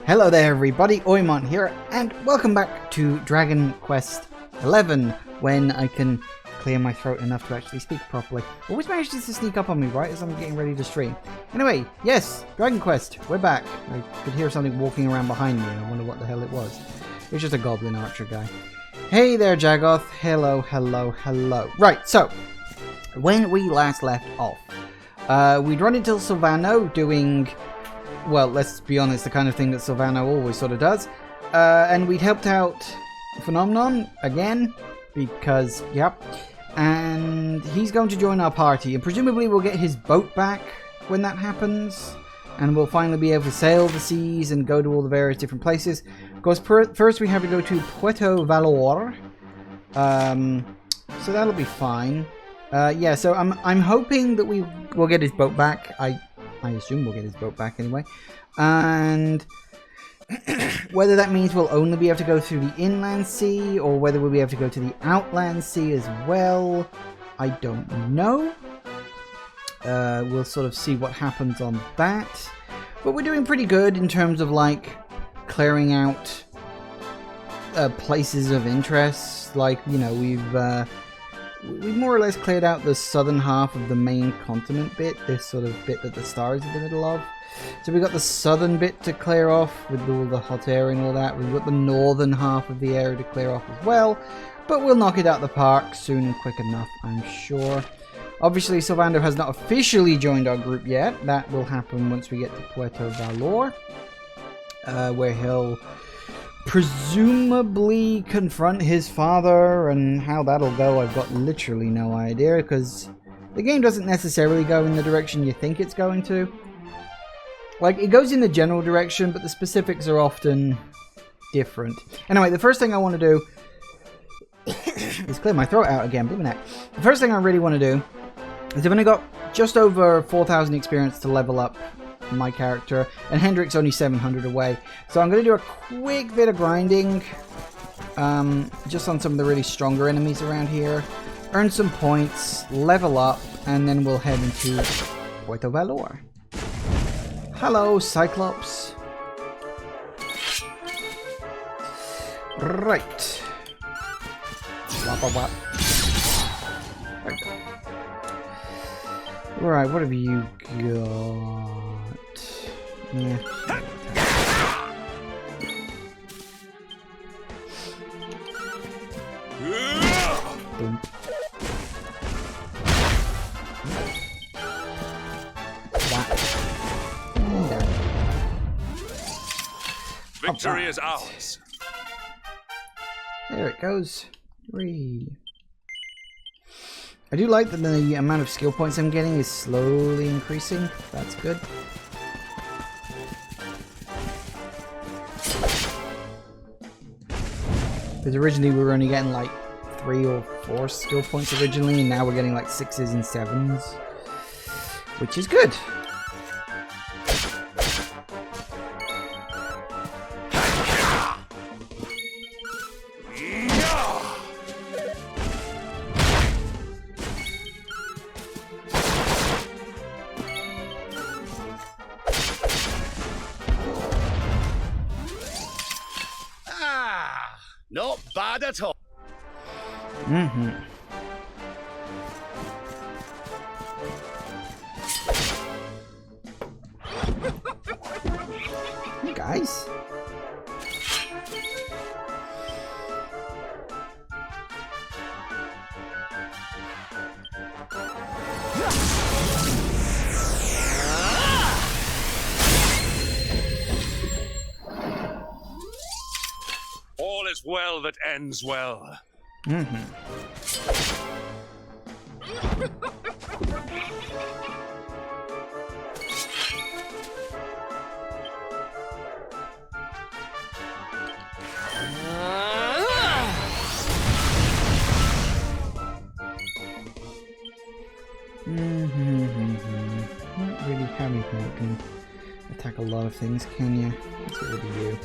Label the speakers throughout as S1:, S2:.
S1: Hello there everybody, Oymon here, and welcome back to Dragon Quest XI, when I can clear my throat enough to actually speak properly. Always manages to sneak up on me right as I'm getting ready to stream. Anyway, yes, Dragon Quest, we're back. I could hear something walking around behind me and I wonder what the hell it was. It was just a goblin archer guy. Hey there Jagoth, hello, hello, hello. Right, so, when we last left off, we'd run into Silvano doing... well, let's be honest, the kind of thing that Silvano always sort of does. And we'd helped out Phenomenon again, because, yep. And he's going to join our party, and presumably we'll get his boat back when that happens. And we'll finally be able to sail the seas and go to all the various different places. Of course, first we have to go to Puerto Valor. So that'll be fine. Yeah, so I'm hoping that we will get his boat back. I assume we'll get his boat back anyway. And whether that means we'll only be able to go through the inland sea, or whether we'll be able to go to the outland sea as well, I don't know. We'll sort of see what happens on that. But we're doing pretty good in terms of, like, clearing out places of interest. Like, you know, we've more or less cleared out the southern half of the main continent bit, this sort of bit that the star is in the middle of. So we've got the southern bit to clear off with all the hot air and all that. We've got the northern half of the area to clear off as well. But we'll knock it out the park soon and quick enough, I'm sure. Obviously, Silvando has not officially joined our group yet. That will happen once we get to Puerto Valor, where he'll presumably confront his father, and how that'll go I've got literally no idea, because the game doesn't necessarily go in the direction you think it's going to. Like, it goes in the general direction, but the specifics are often different. Anyway, the first thing I want to do is clear my throat out again, blooming heck. The first thing I really want to do is I've only got just over 4,000 experience to level up my character, and Hendrik's only 700 away. So I'm going to do a quick bit of grinding, just on some of the really stronger enemies around here, earn some points, level up, and then we'll head into Puerto Valor. Hello, Cyclops. Right. Wap, wap, wap. Right, what have you got? Yeah. Boom.
S2: Victory is ours.
S1: There it goes. Whee. I do like that the amount of skill points I'm getting is slowly increasing. That's good. Because originally we were only getting like 3 or 4 skill points originally, and now we're getting like 6s and 7s. Which is good.
S2: Not bad at all.
S1: Mm-hmm. Hey guys.
S2: All is well that ends well.
S1: Mm-hmm. Not really heavy, you can attack a lot of things, can you? That's what we do.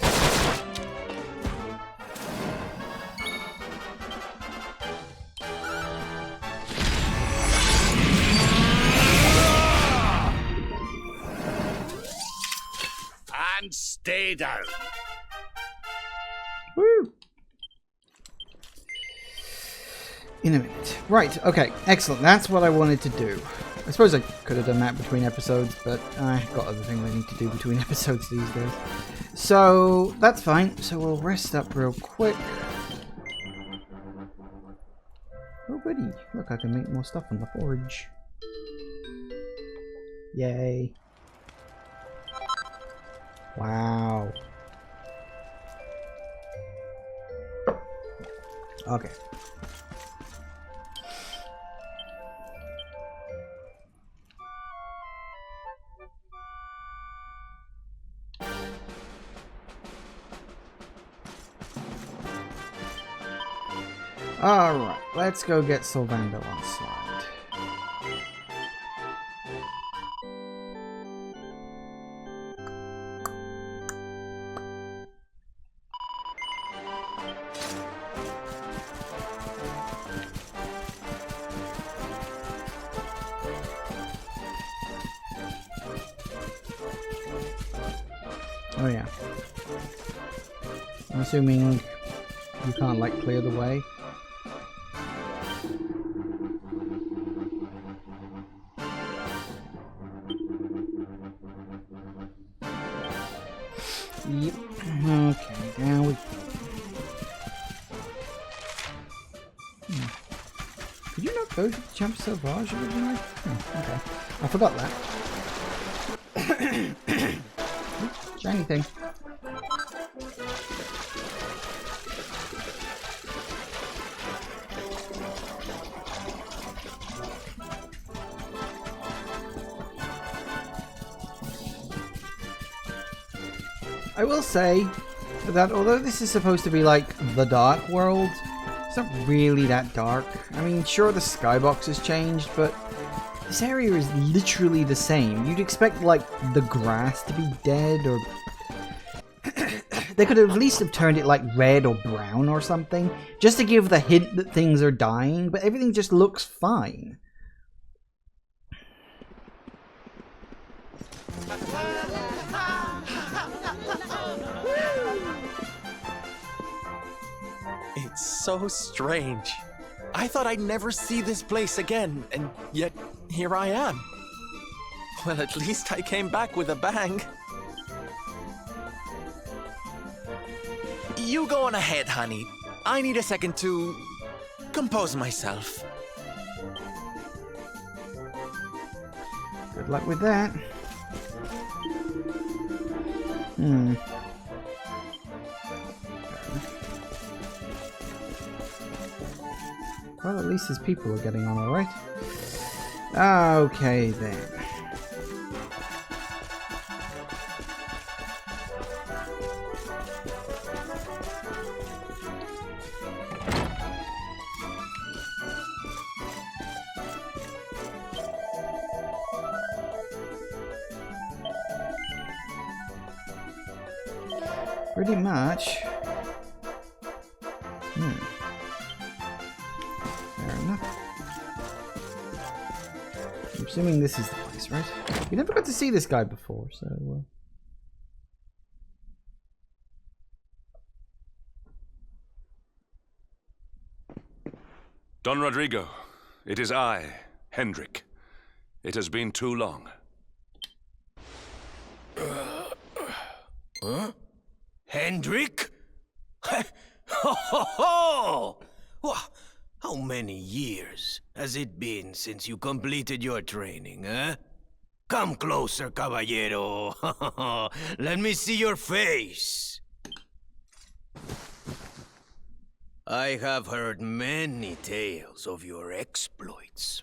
S2: and stay down.
S1: Woo! In a minute. Right, okay, excellent. That's what I wanted to do. I suppose I could have done that between episodes, but I've got other things I need to do between episodes these days. So, that's fine. So we'll rest up real quick. Oh goody, look, I can make more stuff on the forge. Yay. Wow. Okay. Alright, let's go get Sylvando on slide. Oh yeah. I'm assuming you can't like clear the way. Yep. Okay, now we... Could you not go to the Champ Sauvage originally? Okay. I forgot that. Shiny thing. I will say that although this is supposed to be like the dark world, it's not really that dark. I mean, sure, the skybox has changed, but this area is literally the same. You'd expect like the grass to be dead, or they could at least have turned it like red or brown or something, just to give the hint that things are dying, but everything just looks fine.
S3: It's so strange. I thought I'd never see this place again, and yet here I am. Well, at least I came back with a bang. You go on ahead, honey. I need a second to compose myself.
S1: Good luck with that. Well, at least his people are getting on alright. Okay, then. Pretty much. Fair enough. I'm assuming this is the place, right? We never got to see this guy before, so...
S2: Don Rodrigo, it is I, Hendrik. It has been too long.
S4: Huh? Hendrik? Ho ho ho! How many years has it been since you completed your training, huh? Come closer, caballero. Let me see your face. I have heard many tales of your exploits.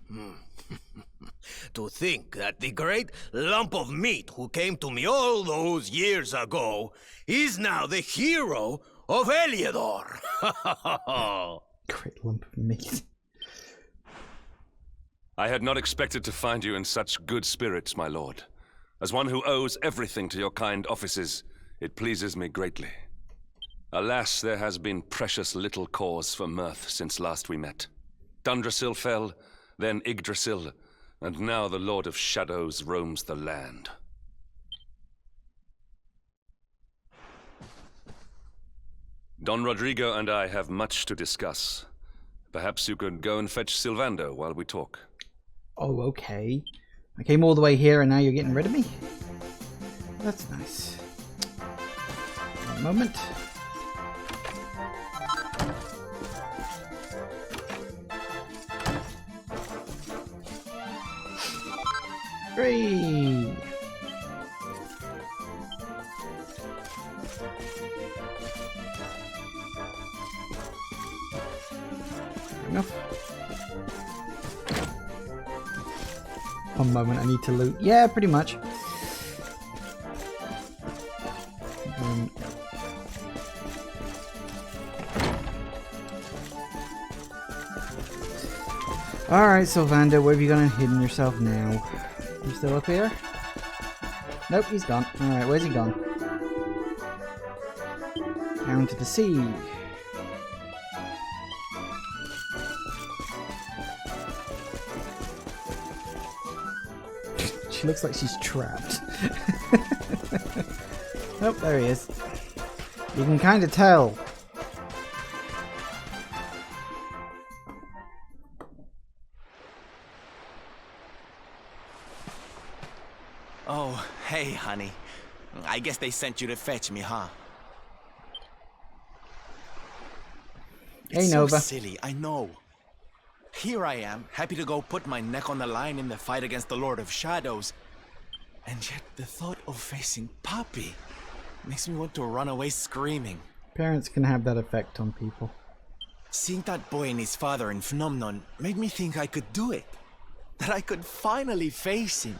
S4: To think that the great lump of meat who came to me all those years ago is now the hero of Heliodor.
S1: Great lump of meat.
S2: I had not expected to find you in such good spirits, my lord. As one who owes everything to your kind offices, it pleases me greatly. Alas, there has been precious little cause for mirth since last we met. Dundrasil fell, then Yggdrasil, and now the Lord of Shadows roams the land. Don Rodrigo and I have much to discuss. Perhaps you could go and fetch Sylvando while we talk.
S1: Oh, okay. I came all the way here and now you're getting rid of me? That's nice. One moment. Three. Fair enough. One moment, I need to loot. Yeah, pretty much. Alright, Sylvando, where have you gone and hidden yourself now? You still up here? Nope, he's gone. Alright, where's he gone? Down to the sea. She looks like she's trapped. Oh, there he is. You can kind of tell.
S3: Oh, hey, honey. I guess they sent you to fetch me, huh?
S1: Hey,
S3: It's so
S1: Nova.
S3: silly, I know. Here I am, happy to go put my neck on the line in the fight against the Lord of Shadows. And yet the thought of facing Papi makes me want to run away screaming.
S1: Parents can have that effect on people.
S3: Seeing that boy and his father in Phenomenon made me think I could do it. That I could finally face him.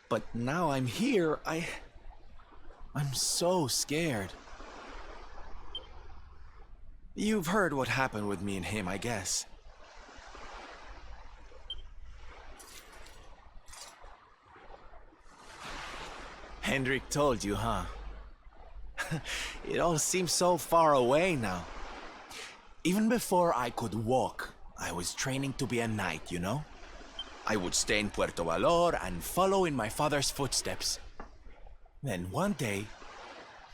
S3: But now I'm here, I'm so scared. You've heard what happened with me and him, I guess. Hendrik told you, huh? It all seems so far away now. Even before I could walk, I was training to be a knight, you know? I would stay in Puerto Valor and follow in my father's footsteps. Then one day,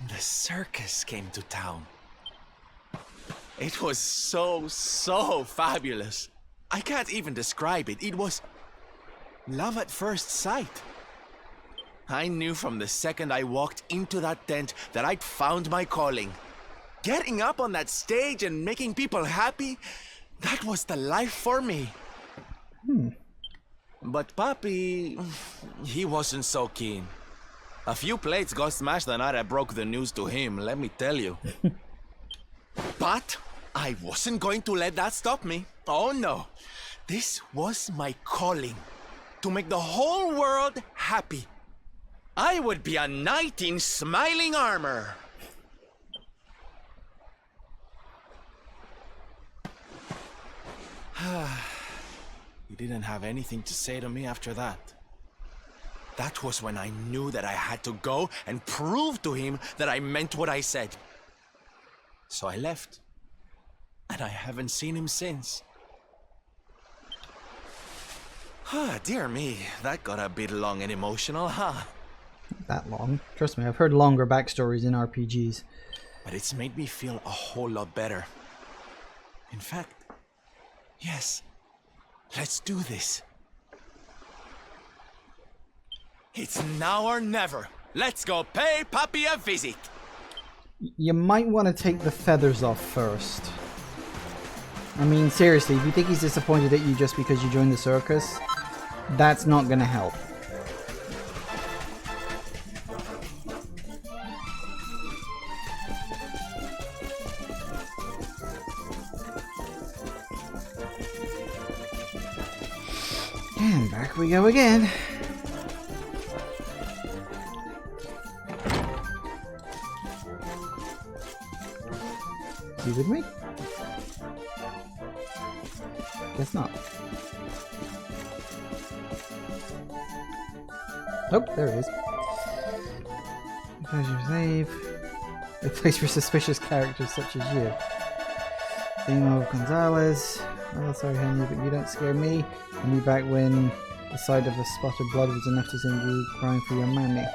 S3: the circus came to town. It was so fabulous. I can't even describe it. It was love at first sight. I knew from the second I walked into that tent that I'd found my calling. Getting up on that stage and making people happy, that was the life for me. But Papi, he wasn't so keen. A few plates got smashed the night I broke the news to him, let me tell you. But I wasn't going to let that stop me. Oh no. This was my calling. To make the whole world happy. I would be a knight in smiling armor. He didn't have anything to say to me after that. That was when I knew that I had to go and prove to him that I meant what I said. So I left. And I haven't seen him since. Dear me, that got a bit long and emotional, huh?
S1: That long. Trust me, I've heard longer backstories in RPGs.
S3: But it's made me feel a whole lot better. In fact, yes, let's do this. It's now or never. Let's go pay Papi a visit.
S1: You might want to take the feathers off first. I mean, seriously, if you think he's disappointed at you just because you joined the circus, that's not gonna help. And back we go again. You with me? Guess not. Oh, there it is. Pleasure save. A place for suspicious characters such as you. Demo Gonzalez. Oh, sorry, Henry, but you don't scare me. I'll be back when the sight of a spot of blood was enough to send you crying for your mammy.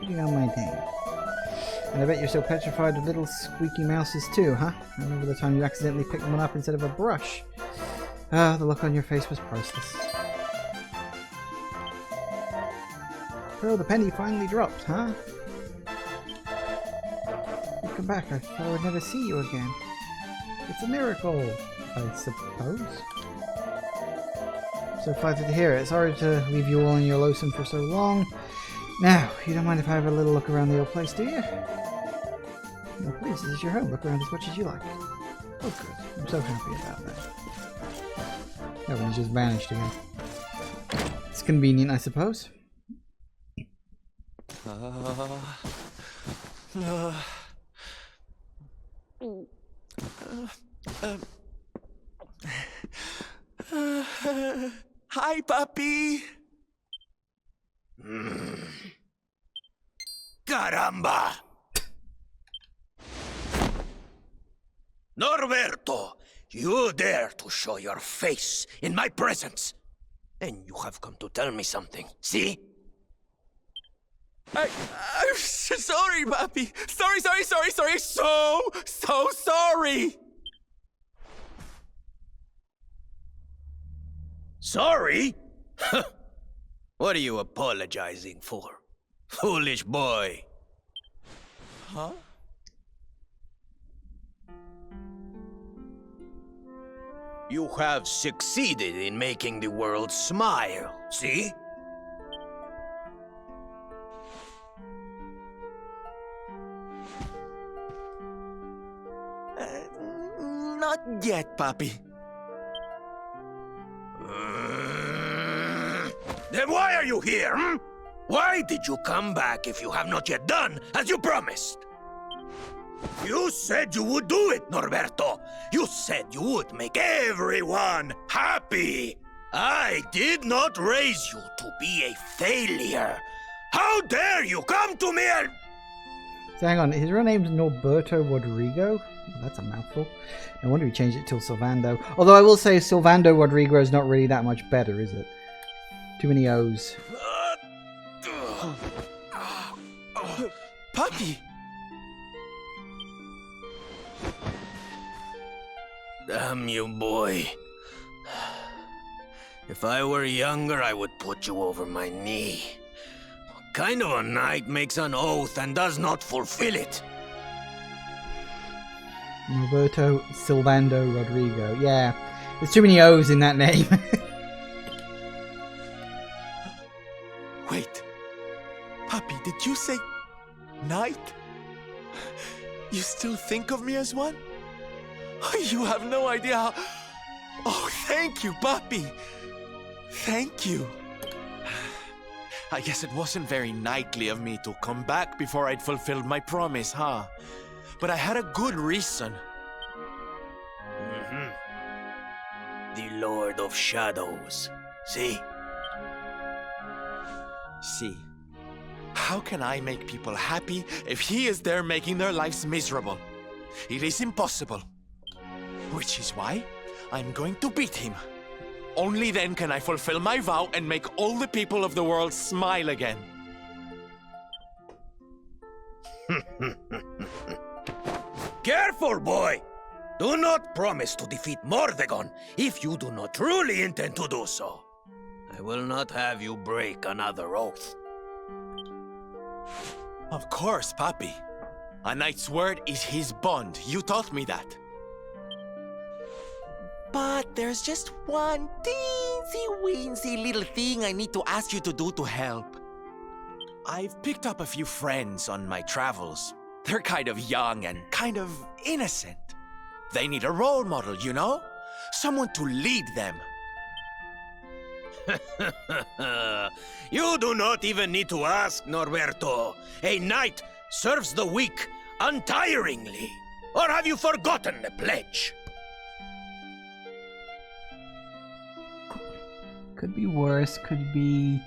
S1: You know my name. And I bet you're still petrified of little squeaky mouses too, huh? I remember the time you accidentally picked one up instead of a brush. Ah, the look on your face was priceless. Oh, the penny finally dropped, huh? You come back, I thought I would never see you again. It's a miracle, I suppose. So flattered to hear it. Sorry to leave you all in your lonesome for so long. Now, you don't mind if I have a little look around the old place, do you? No, please, this is your home. Look around as much as you like. Oh, good. I'm so happy about that. That one's just vanished again. It's convenient, I suppose.
S3: Hi, puppy.
S4: Caramba! Norberto, you dare to show your face in my presence. And you have come to tell me something, see?
S3: I'm sorry, puppy. Sorry. So sorry.
S4: Sorry? What are you apologizing for? Foolish boy.
S3: Huh?
S4: You have succeeded in making the world smile, see?
S3: Not yet, puppy.
S4: Then why are you here, hmm? Why did you come back if you have not yet done as you promised? You said you would do it, Norberto. You said you would make everyone happy. I did not raise you to be a failure. How dare you come to me and...
S1: So hang on, his real name's Norberto Rodrigo? Well, that's a mouthful. No wonder he changed it till Silvando. Although I will say Silvando Rodrigo is not really that much better, is it? Too many O's.
S3: Puppy!
S4: Damn you, boy. If I were younger, I would put you over my knee. What kind of a knight makes an oath and does not fulfill it?
S1: Norberto Silvando Rodrigo. Yeah, there's too many O's in that name.
S3: Wait. Puppy, did you say knight? You still think of me as one? You have no idea how... Oh, thank you, puppy. Thank you. I guess it wasn't very knightly of me to come back before I'd fulfilled my promise, huh? But I had a good reason.
S4: The Lord of Shadows. See?
S3: See, how can I make people happy if he is there making their lives miserable? It is impossible. Which is why I'm going to beat him. Only then can I fulfill my vow and make all the people of the world smile again.
S4: Careful, boy! Do not promise to defeat Mordegon if you do not truly intend to do so. I will not have you break another oath.
S3: Of course, Papi. A knight's word is his bond. You taught me that. But there's just one teensy-weensy little thing I need to ask you to do to help. I've picked up a few friends on my travels. They're kind of young and kind of innocent. They need a role model, you know? Someone to lead them.
S4: You do not even need to ask, Norberto. A knight serves the weak untiringly. Or have you forgotten the pledge?
S1: Could be worse, could be...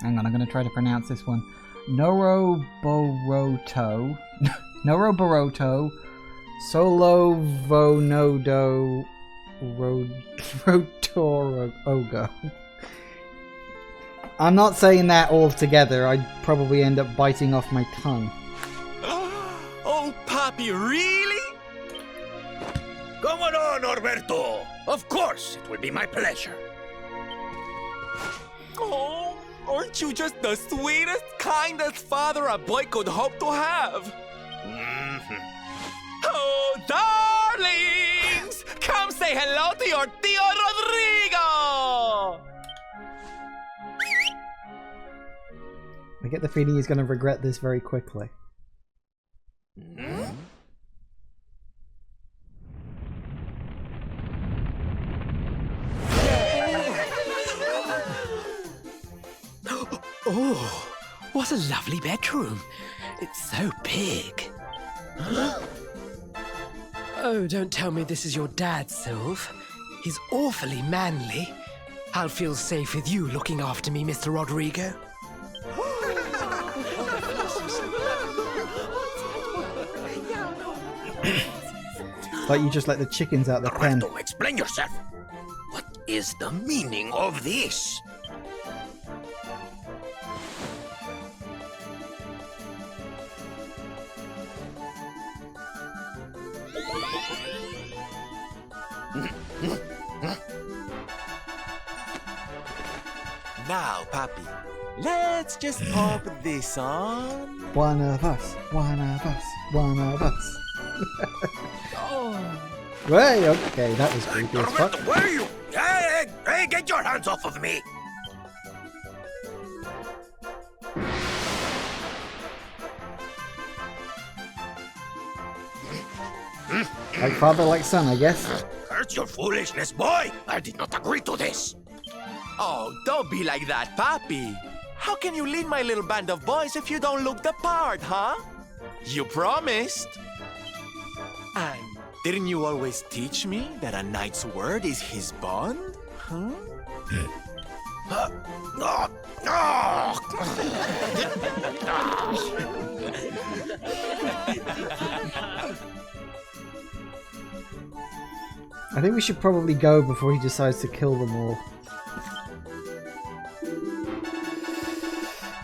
S1: Hang on, I'm going to try to pronounce this one. Noroboroto. Noroboroto. Solo Vonodo Rotorogo. I'm not saying that all together. I'd probably end up biting off my tongue.
S3: Oh, Papi, really?
S4: Come on, Norberto. Of course, it will be my pleasure.
S3: Oh, aren't you just the sweetest, kindest father a boy could hope to have? Oh, darlings! Come say hello to your Tio Rodrigo!
S1: I get the feeling he's going to regret this very quickly.
S5: Oh, what a lovely bedroom. It's so big. Oh, don't tell me this is your dad, Sylve. He's awfully manly. I'll feel safe with you looking after me, Mr. Rodrigo.
S1: Like you just let the chickens out the pen.
S4: Norberto, explain yourself. What is the meaning of this?
S3: Now, Papi, let's just pop this on.
S1: One of us, one of us, one of us. Hey, okay, that was creepy as fuck.
S4: Norberto, where are you? Hey, get your hands off of me!
S1: Like father, like son, I guess.
S4: Curse your foolishness, boy! I did not agree to this!
S3: Oh, don't be like that, Papi. How can you lead my little band of boys if you don't look the part, huh? You promised. And didn't you always teach me that a knight's word is his bond? Huh?
S1: I think we should probably go before he decides to kill them all.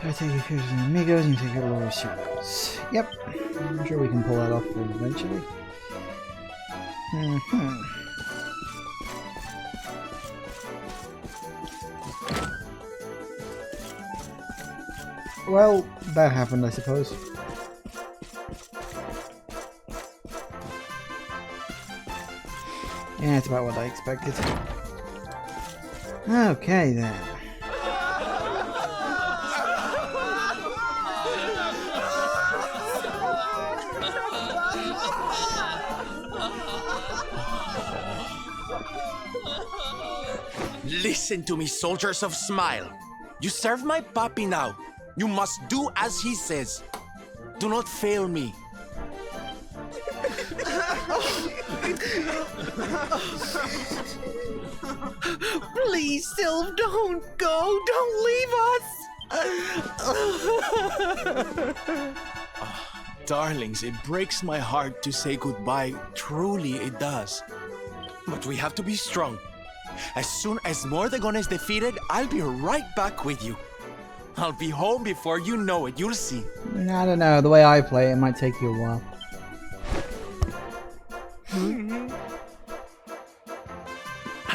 S1: I take your courage and amigos and you take out Laura's shadows. Yep, I'm sure we can pull that off eventually. Well, that happened, I suppose. Yeah, it's about what I expected. Okay, then.
S3: Listen to me, soldiers of Smile. You serve my Papi now. You must do as he says. Do not fail me.
S5: Please, Sylve, don't go. Don't leave us.
S3: Darlings, it breaks my heart to say goodbye. Truly, it does. But we have to be strong. As soon as Mordegon is defeated, I'll be right back with you. I'll be home before you know it. You'll see.
S1: I don't know. The way I play, it might take you a while.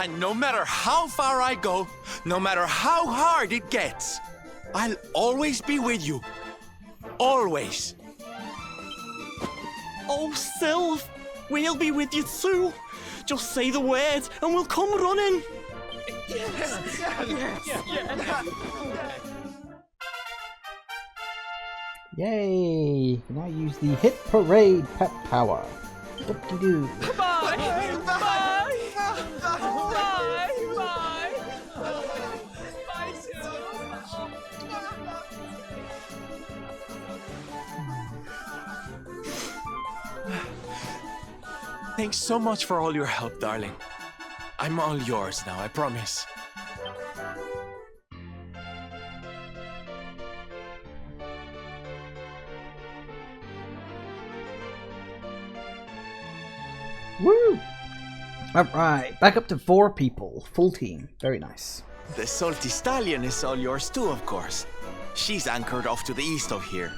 S3: And no matter how far I go, no matter how hard it gets, I'll always be with you. Always.
S6: Oh, Sylve, we'll be with you too. Just say the word and we'll come running.
S1: Yay! Can I use the Hit Parade pet power? Whoop-de-doo.
S3: Thanks so much for all your help, darling. I'm all yours now, I promise.
S1: Woo! Alright, back up to 4 people. Full team. Very nice.
S3: The Salty Stallion is all yours too, of course. She's anchored off to the east of here.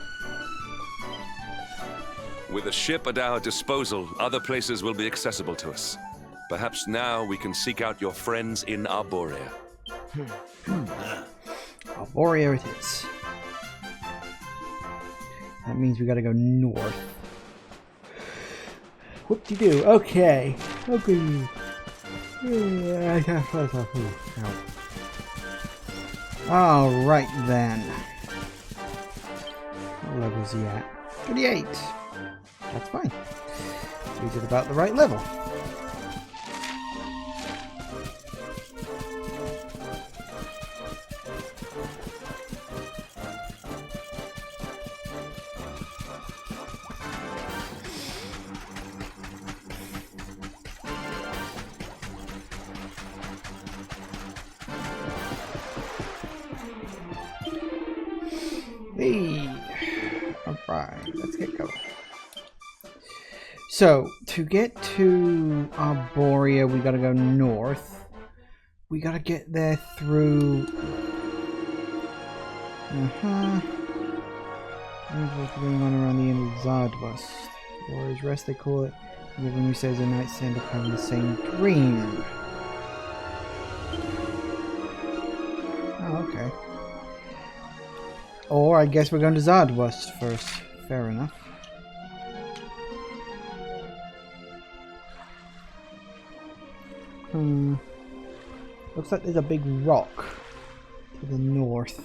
S2: With a ship at our disposal, other places will be accessible to us. Perhaps now we can seek out your friends in Arborea.
S1: Arborea it is. That means we gotta go north. Whoop-de-doo. Okay. Okay. Alright then. What level is he at? 38. That's fine. So he's at about the right level. Hey! Alright, let's get going. So, to get to Arborea, we gotta go north. We gotta get there through... Going on around the end of Zardwast. Or his rest, they call it. When we say the knights end up having the same dream. Oh, okay. Or I guess we're going to Zardwast first. Fair enough. Looks like there's a big rock to the north.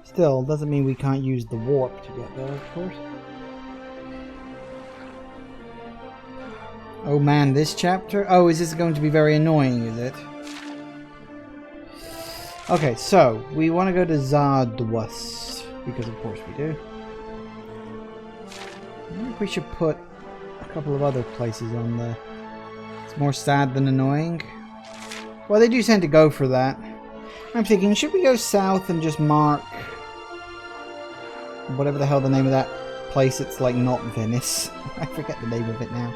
S1: Still, doesn't mean we can't use the warp to get there, of course. Oh man, this chapter? Oh, is this going to be very annoying, is it? Okay, so, we want to go to Zardwast, because of course we do. I think we should put a couple of other places on there. It's more sad than annoying. Well, they do tend to go for that. I'm thinking, should we go south and just mark whatever the hell the name of that place? It's like not Venice. I forget the name of it now.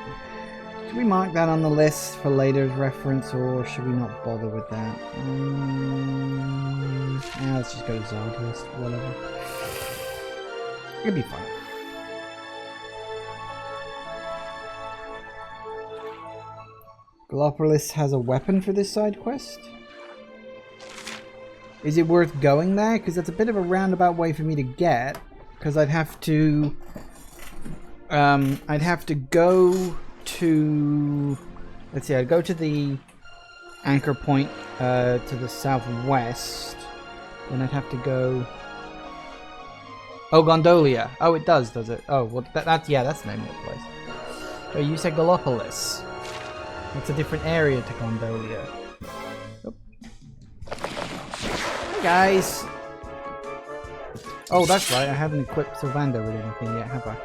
S1: Should we mark that on the list for later's reference, or should we not bother with that? Let's just go to Zardwast, whatever. It'll be fine. Gallopolis has a weapon for this side quest? Is it worth going there? Because that's a bit of a roundabout way for me to get. Because I'd have to go to... Let's see, I'd go to the anchor point to the southwest. Then I'd have to go... Oh, Gondolia. Oh, it does it? Oh, well, that's the name of the place. Oh, you said Gallopolis. It's a different area to Gondolia. Oh. Hey guys! Oh, that's right, I haven't equipped Sylvander with anything yet, have I?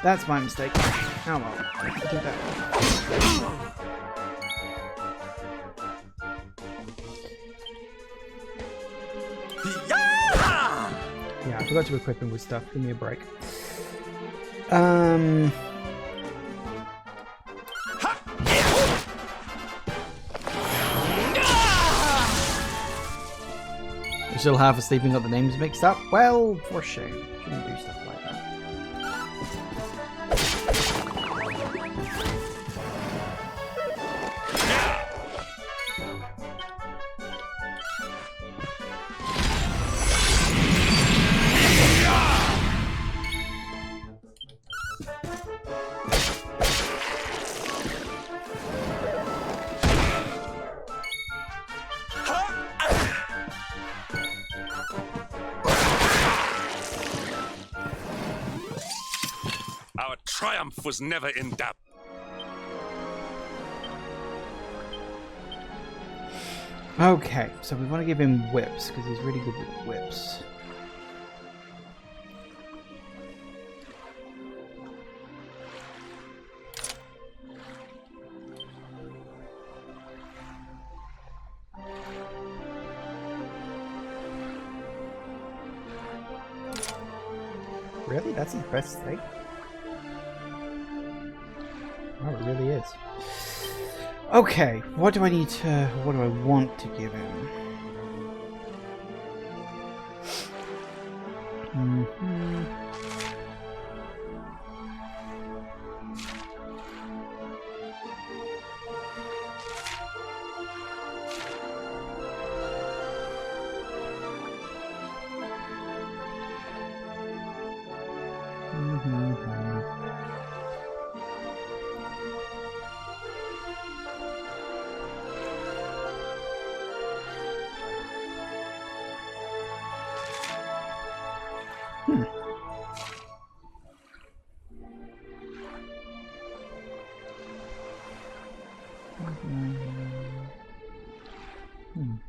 S1: That's my mistake. Oh well, I can do that. Yeah, I forgot to equip him with stuff. Give me a break. You're still half asleep and got the names mixed up? Well, for shame. Shouldn't do stuff like that.
S2: Triumph was never in doubt.
S1: Okay, so we want to give him whips, because he's really good with whips. Really? That's his best thing? Oh, it really is. Okay, what do I want to give him?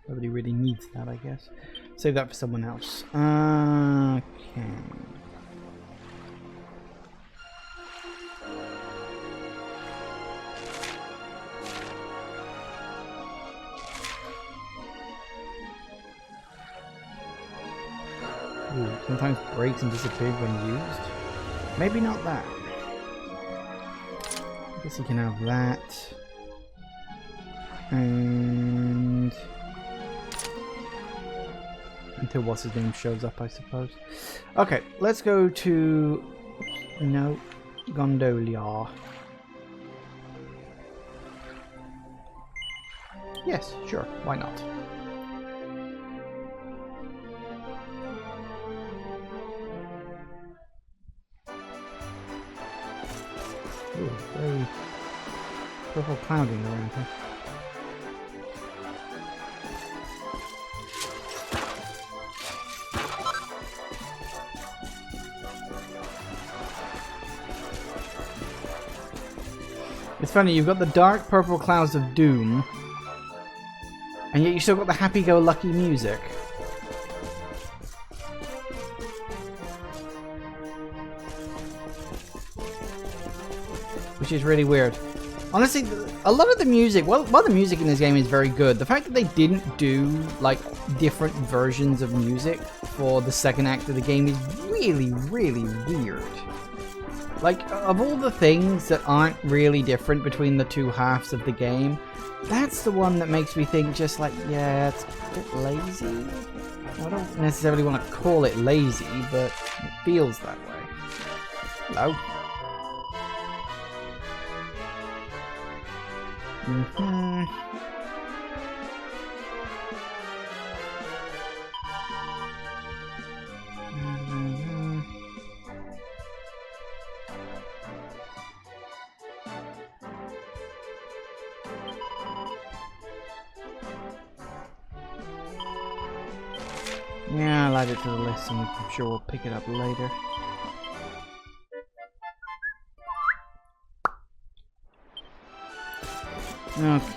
S1: Nobody really needs that, I guess. Save that for someone else. Okay. Ooh, sometimes breaks and disappears when used. Maybe not that. I guess you can have that. And until what's his name shows up, I suppose. Okay, let's go to Gondolia. Yes, sure, why not? Ooh, very purple clouding around here. It's funny, you've got the dark purple clouds of doom, and yet you still got the happy-go-lucky music. Which is really weird. Honestly, a lot of the music, while the music in this game is very good, the fact that they didn't do, like, different versions of music for the second act of the game is really, really weird. Like, of all the things that aren't really different between the two halves of the game, that's the one that makes me think just like, yeah, it's a bit lazy. I don't necessarily want to call it lazy, but it feels that way. Hello? Yeah, I'll add it to the list and I'm sure we'll pick it up later. Okay,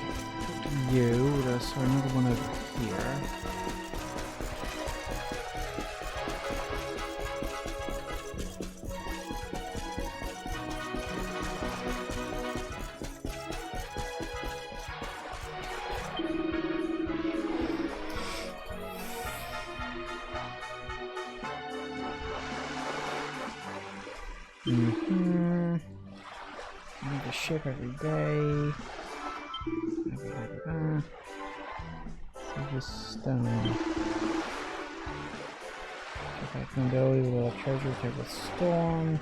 S1: you, there's another one over here. Need a ship every day. Just stone. Okay, can go with a treasure type of storm.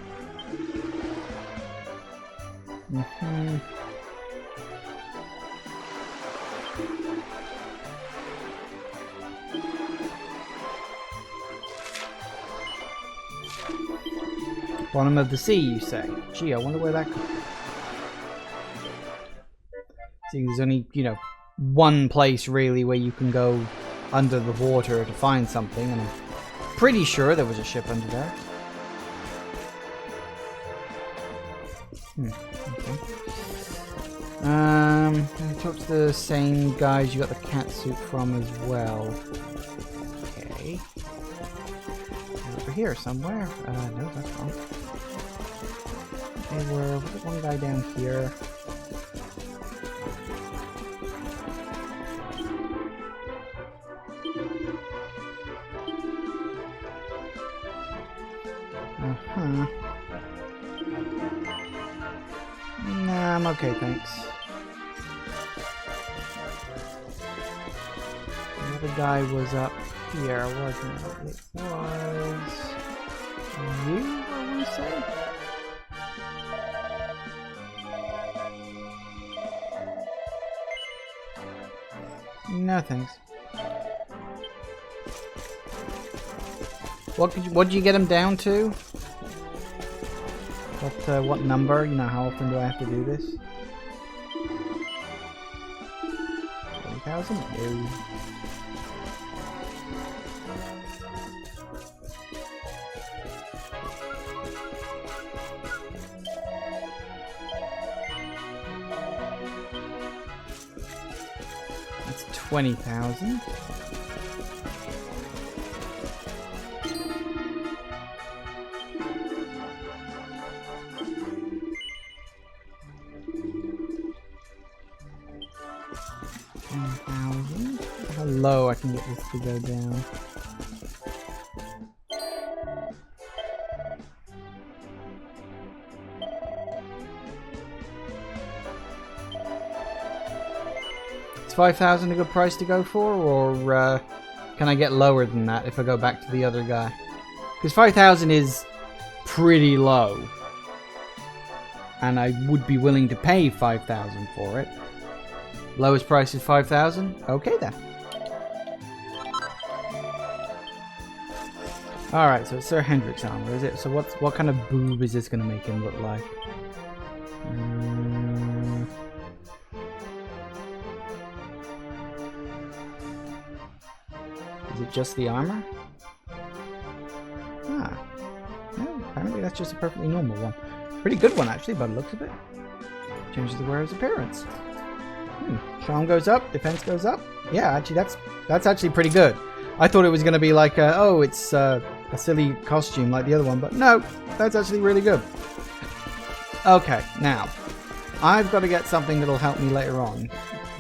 S1: Bottom of the sea, you say? Gee, I wonder where that could be. See, there's only, one place really where you can go under the water to find something, and I'm pretty sure there was a ship under there. Okay. Talk to the same guys you got the cat suit from as well. Okay. Over here somewhere. No, that's wrong. Okay, was it one guy down here? Nah, I'm okay, thanks. The other guy was up here, wasn't it? It was you, I want to say? No, thanks. What did you get him down to? What number? You know, how often do I have to do this? 40,000? No. That's 20,000. How low I can get this to go down. Is 5,000 a good price to go for, or can I get lower than that if I go back to the other guy? Because 5,000 is pretty low, and I would be willing to pay 5,000 for it. Lowest price is 5,000? Okay then. Alright, so it's Sir Hendrick's armor, is it? So what kind of boob is this going to make him look like? Is it just the armor? Ah. No, apparently that's just a perfectly normal one. Pretty good one actually, by the looks of it. Changes the wearer's appearance. Charm goes up, defense goes up. Yeah, actually that's actually pretty good. I thought it was going to be like, oh, it's a silly costume like the other one, but no, that's actually really good. Okay, now, I've got to get something that'll help me later on,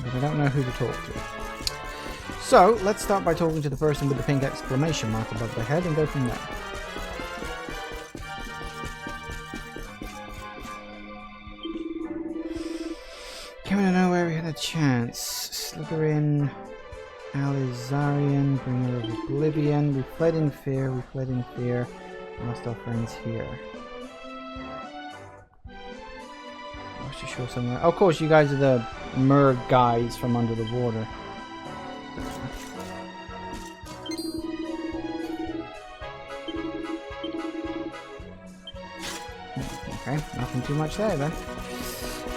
S1: but I don't know who to talk to. So, let's start by talking to the person with the pink exclamation mark above their head and go from there. Came out of nowhere, we had a chance. Slytherin, Alizarian, Bringer of Oblivion. We fled in fear, lost our friends here. Lost your shore somewhere. Oh, of course, you guys are the Mer guys from under the water. Okay, nothing too much there then.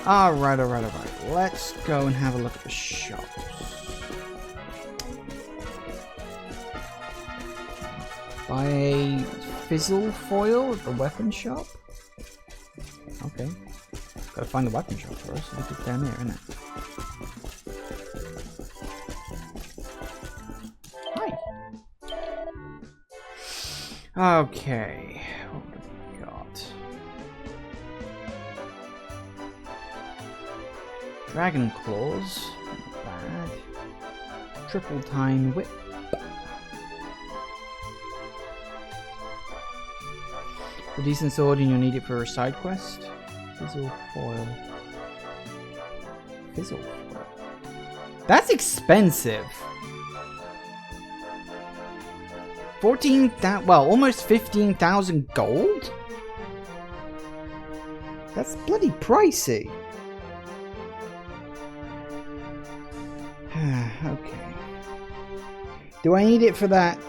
S1: Alright. Let's go and have a look at the shops. Buy a fizzle foil at the weapon shop? Okay. Gotta find the weapon shop first. I think it's down there, isn't it? Hi! Okay. What have we got? Dragon claws. Not bad. Triple time whip. A decent sword and you'll need it for a side quest. Fizzle foil. Fizzle foil. That's expensive. 14,000, well, almost 15,000 gold? That's bloody pricey. Okay. Do I need it for that,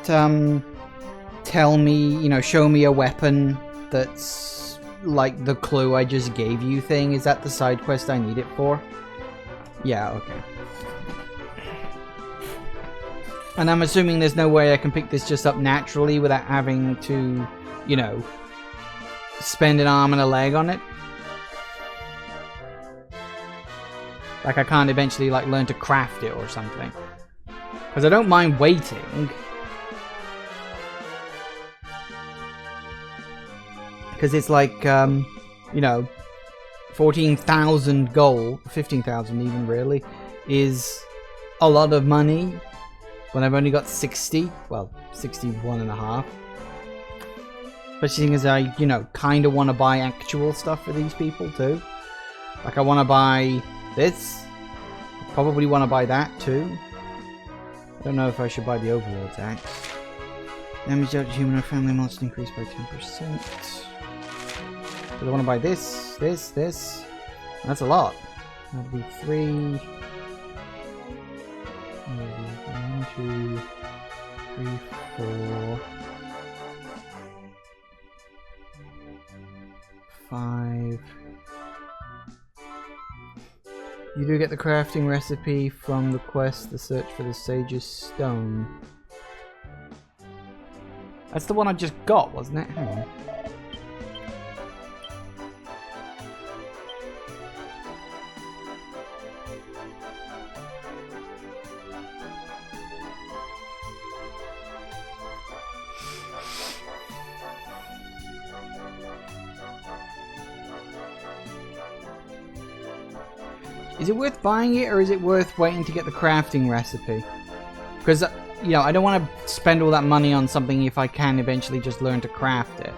S1: tell me, you know, show me a weapon that's like the clue I just gave you thing? Is that the side quest I need it for? Yeah, okay. And I'm assuming there's no way I can pick this just up naturally without having to, you know, spend an arm and a leg on it. Like I can't eventually like learn to craft it or something. Because I don't mind waiting. Because it's like, you know, 14,000 gold, 15,000 even really, is a lot of money. When I've only got 60, well, 61 and a half. Especially as I, you know, kind of want to buy actual stuff for these people too. Like I want to buy this. Probably want to buy that too. I don't know if I should buy the Overlord's Axe. Damage dealt to human or family monster increased by 10%. So I want to buy this. That's a lot. That'll be 3... 1, 2, 3, 4, 5. You do get the crafting recipe from the quest, the search for the Sage's Stone. That's the one I just got, wasn't it? Hang on. Is it worth buying it, or is it worth waiting to get the crafting recipe? Because, you know, I don't want to spend all that money on something if I can eventually just learn to craft it.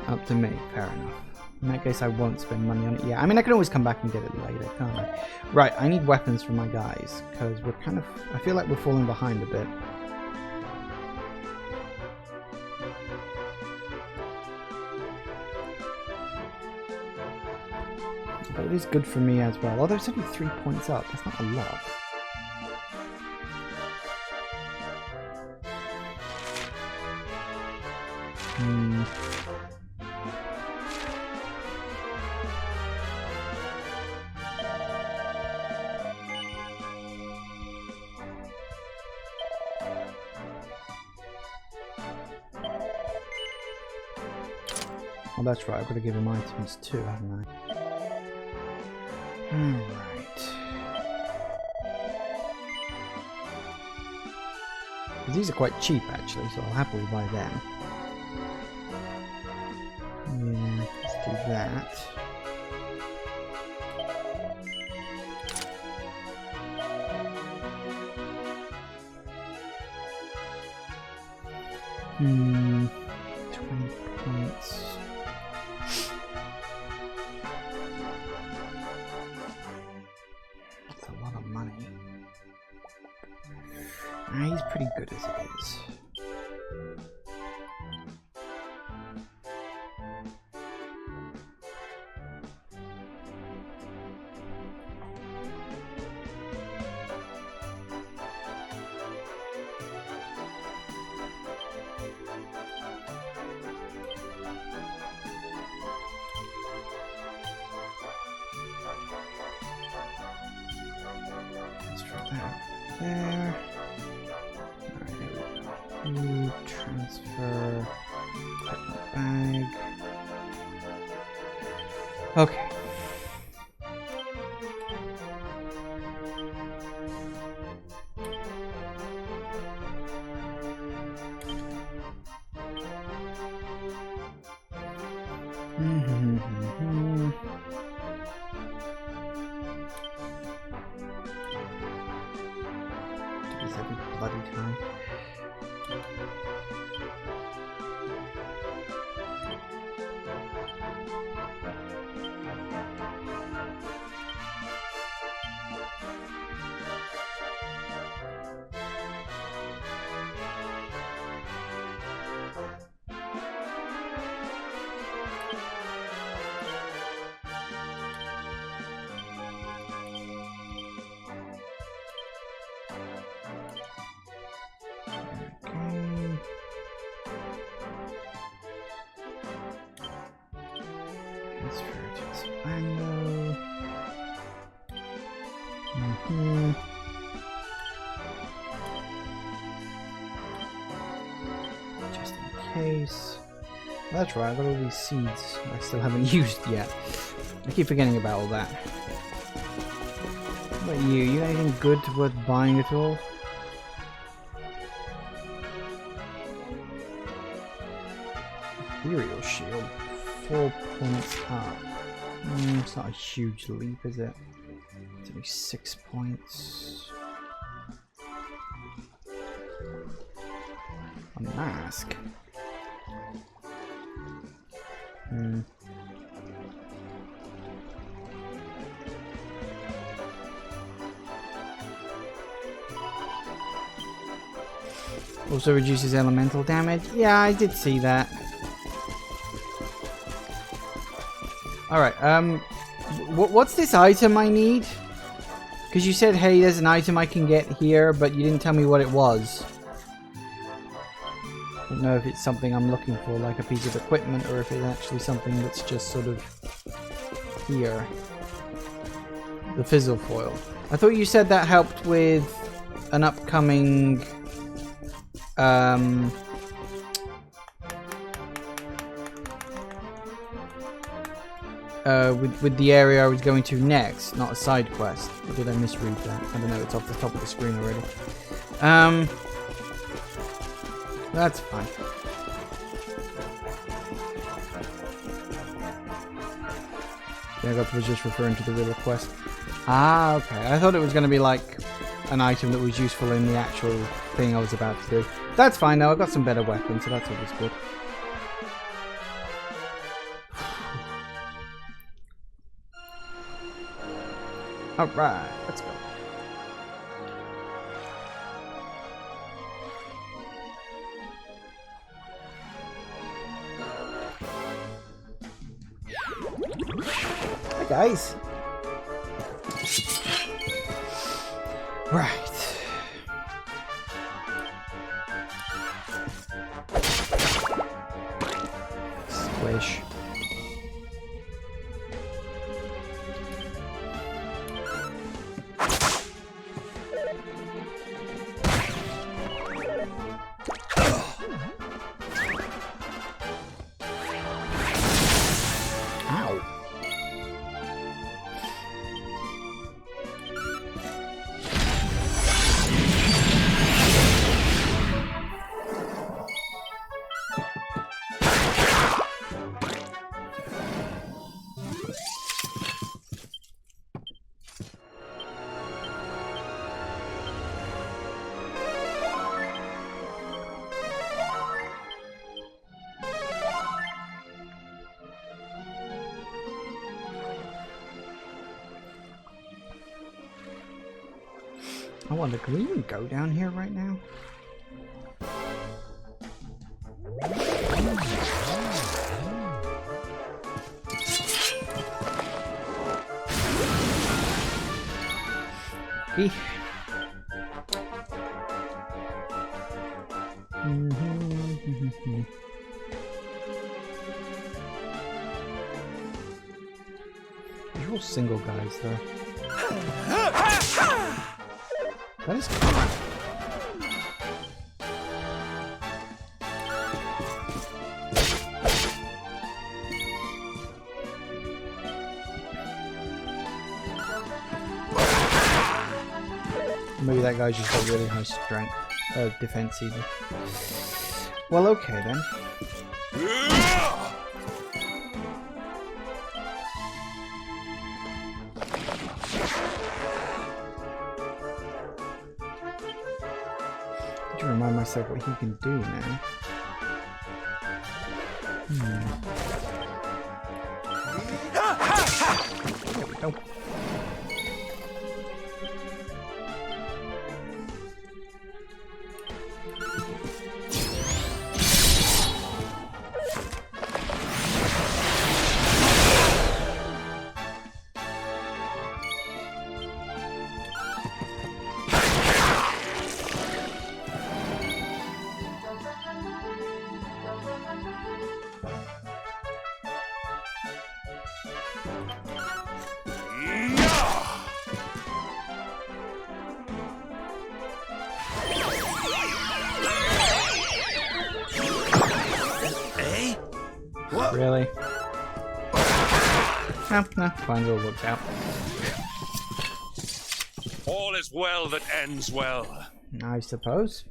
S1: Up to me, fair enough. In that case, I won't spend money on it. Yeah, I mean, I can always come back and get it later, can't I? Right, I need weapons for my guys, because we're kind of... I feel like we're falling behind a bit. But it is good for me as well. Although it's only 3 points up, that's not a lot. Oh, that's right, I've got to give him items too, haven't I? Alright. These are quite cheap actually, so I'll happily buy them. Yeah, let's do that. Hmm, 20 points. That's a lot of money. He's pretty good as it is. Let's try that there. Alright, there we go. Transfer. Put in the bag. Okay. Do this every bloody time. Okay. Transfer to Savannah. Just in case. That's right, I've got all these seeds I still haven't used yet. I keep forgetting about all that. What about you? You got anything good worth buying at all? Ethereal shield, 4 points up. It's not a huge leap, is it? It's only 6 points. A mask. Also reduces elemental damage. Yeah, I did see that. Alright, what's this item I need? Because you said, hey, there's an item I can get here, but you didn't tell me what it was. I don't know if it's something I'm looking for, like a piece of equipment, or if it's actually something that's just sort of here. The fizzle foil. I thought you said that helped with an upcoming with the area I was going to next, not a side quest. Or did I misread that? I don't know, it's off the top of the screen already. That's fine. I was just referring to the riddle quest. Ah, okay. I thought it was going to be like an item that was useful in the actual thing I was about to do. That's fine though, I've got some better weapons, so that's always good. Alright, let's go. Hi guys. Right. Squish. Ow. I wonder, can we even go down here right now? Eek. They're all single guys though. That is cool. Maybe that guy's just got really high strength, defense even. Well, okay then. To remind myself what he can do now. There we go. Really? No, fine, it all works out.
S2: All is well that ends well.
S1: I suppose.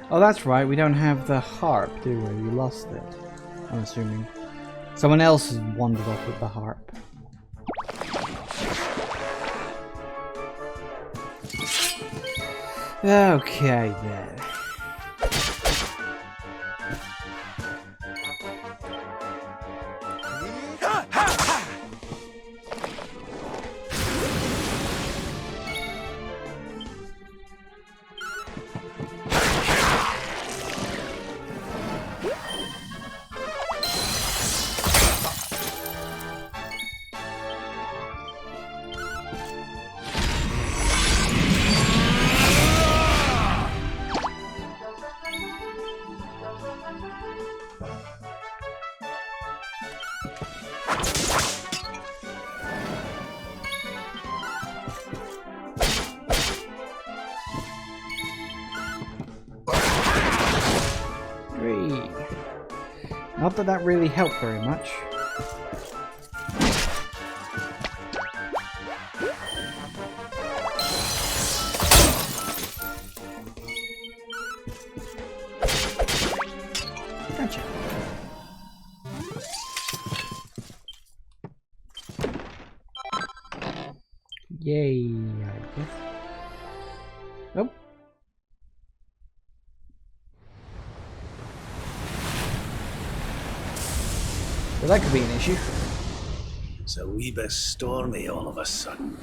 S1: Oh, that's right, we don't have the harp, do we? We lost it, I'm assuming. Someone else has wandered off with the harp. Okay, then. that that really helped very much. Gotcha. Yay, I guess. Nope. Well, that could be an issue.
S7: It's a wee bit stormy all of a sudden.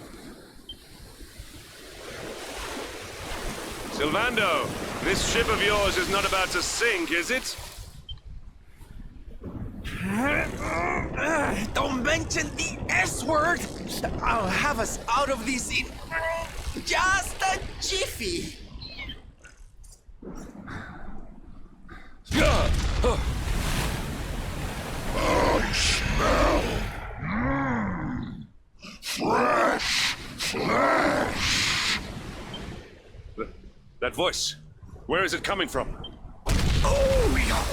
S2: Sylvando, this ship of yours is not about to sink, is it?
S3: Don't mention the S word! I'll have us out of this in just a jiffy!
S8: I smell fresh flesh.
S2: That voice, where is it coming from?
S8: Oh, yeah.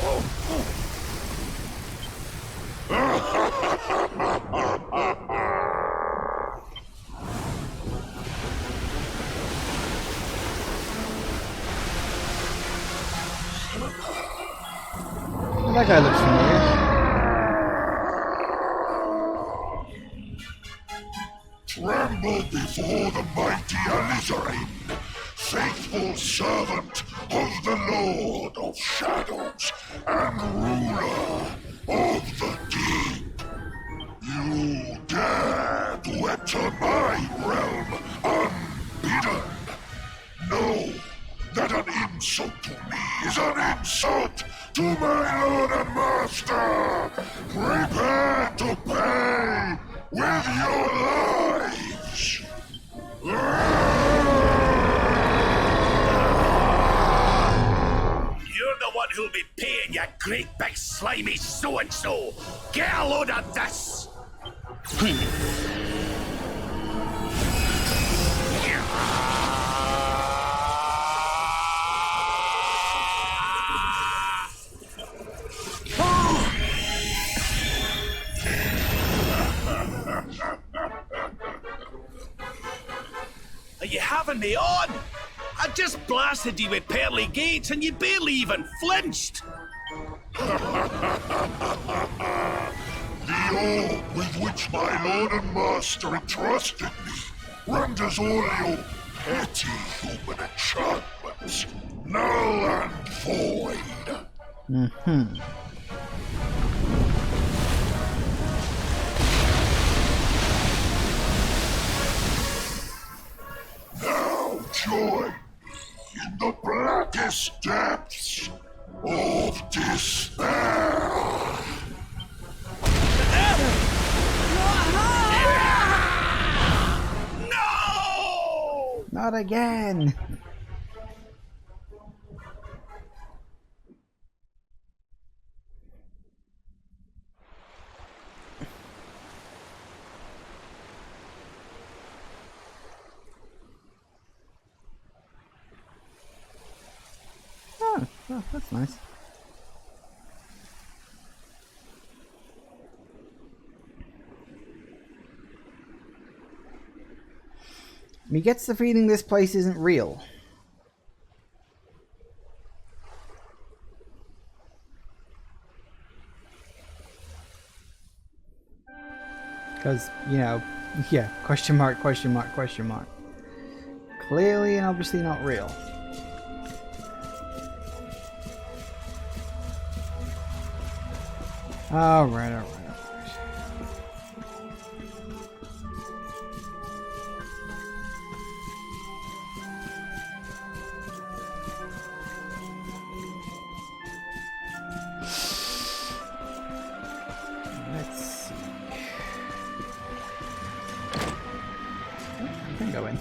S1: Well, that guy looks familiar.
S8: Tremble before the mighty Alizarin, faithful servant of the Lord of Shadows and ruler of the deep. You dare to enter my realm unbidden. Know that an insult to me is an insult to my lord and master. Prepare to pay with your lives.
S7: You're the one who'll be paying, you great big slimy so-and-so. Get a load of this. Are you having me on? I just blasted you with pearly gates and you barely even flinched.
S8: The orb with which my lord and master entrusted me renders all your petty human enchantments null and void. Now join me in the blackest depths of despair.
S3: No!
S1: Not again. Oh, that's nice. He gets the feeling this place isn't real. Because, you know, yeah, question mark, question mark, question mark. Clearly and obviously not real. Alright, alright, alright. Let's see. I can go in.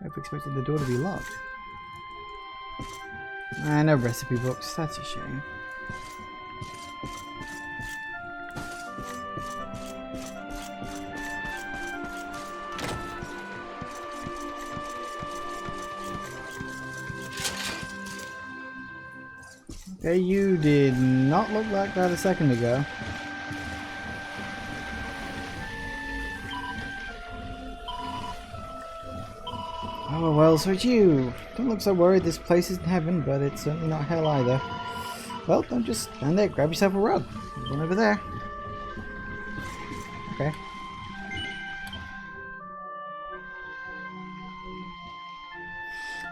S1: I've expected the door to be locked. Ah, no recipe books. That's a shame. Okay, you did not look like that a second ago. Oh well, so it's you. Don't look so worried. This place isn't heaven, but it's certainly not hell either. Well, don't just stand there. Grab yourself a rug. There's one over there. Okay.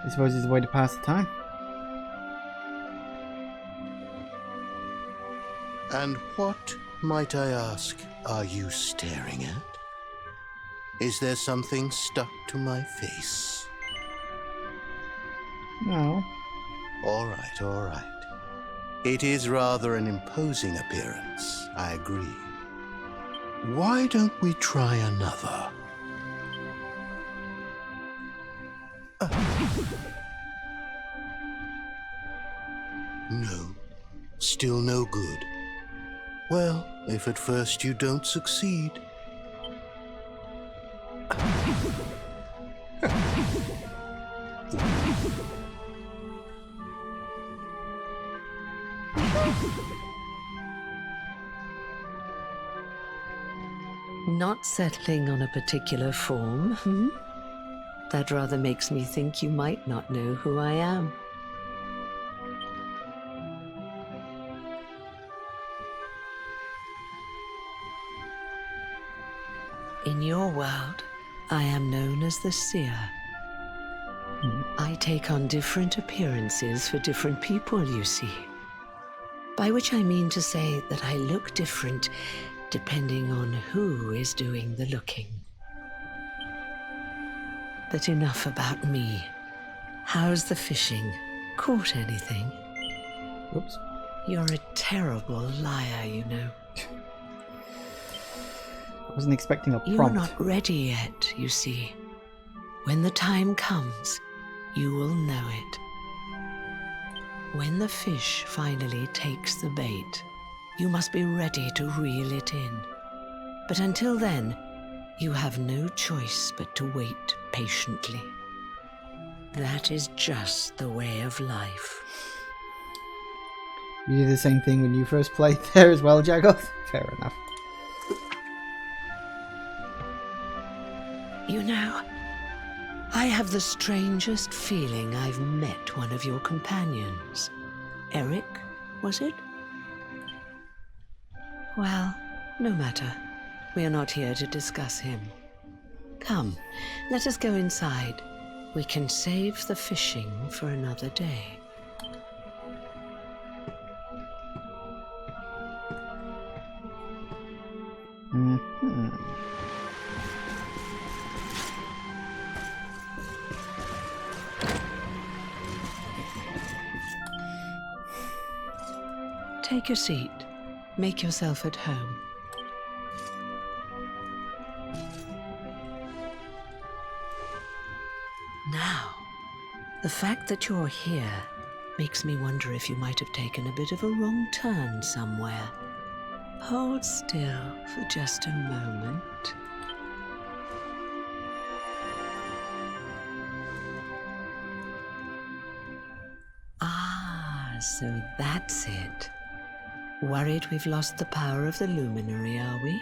S1: I suppose it's a way to pass the time.
S9: And what, might I ask, are you staring at? Is there something stuck to my face?
S1: No.
S9: All right, all right. It is rather an imposing appearance, I agree. Why don't we try another? No, still no good. Well, if at first you don't succeed.
S10: Not settling on a particular form, hmm? That rather makes me think you might not know who I am. In your world, I am known as the Seer. I take on different appearances for different people, you see. By which I mean to say that I look different depending on who is doing the looking. But enough about me. How's the fishing? Caught anything?
S1: Whoops.
S10: You're a terrible liar, you know.
S1: I wasn't expecting a prompt.
S10: You're not ready yet, you see. When the time comes, you will know it. When the fish finally takes the bait, you must be ready to reel it in. But until then, you have no choice but to wait patiently. That is just the way of life.
S1: You did the same thing when you first played there as well, Jagoth? Fair enough.
S10: You know, I have the strangest feeling I've met one of your companions. Eric, was it? Well, no matter. We are not here to discuss him. Come, let us go inside. We can save the fishing for another day.
S1: Mm-hmm.
S10: Take your seat. Make yourself at home. Now, the fact that you're here makes me wonder if you might have taken a bit of a wrong turn somewhere. Hold still for just a moment. Ah, so that's it. Worried we've lost the power of the luminary, are we?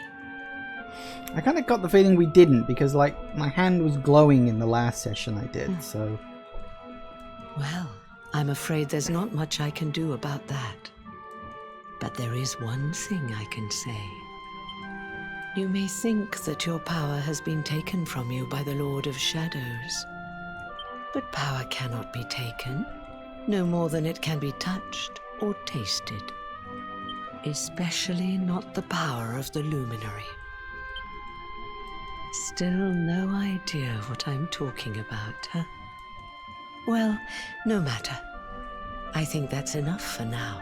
S1: I kind of got the feeling we didn't, because, like, my hand was glowing in the last session I did, so...
S10: Well, I'm afraid there's not much I can do about that. But there is one thing I can say. You may think that your power has been taken from you by the Lord of Shadows. But power cannot be taken, no more than it can be touched or tasted. Especially not the power of the luminary. Still no idea what I'm talking about, huh? Well, no matter. I think that's enough for now.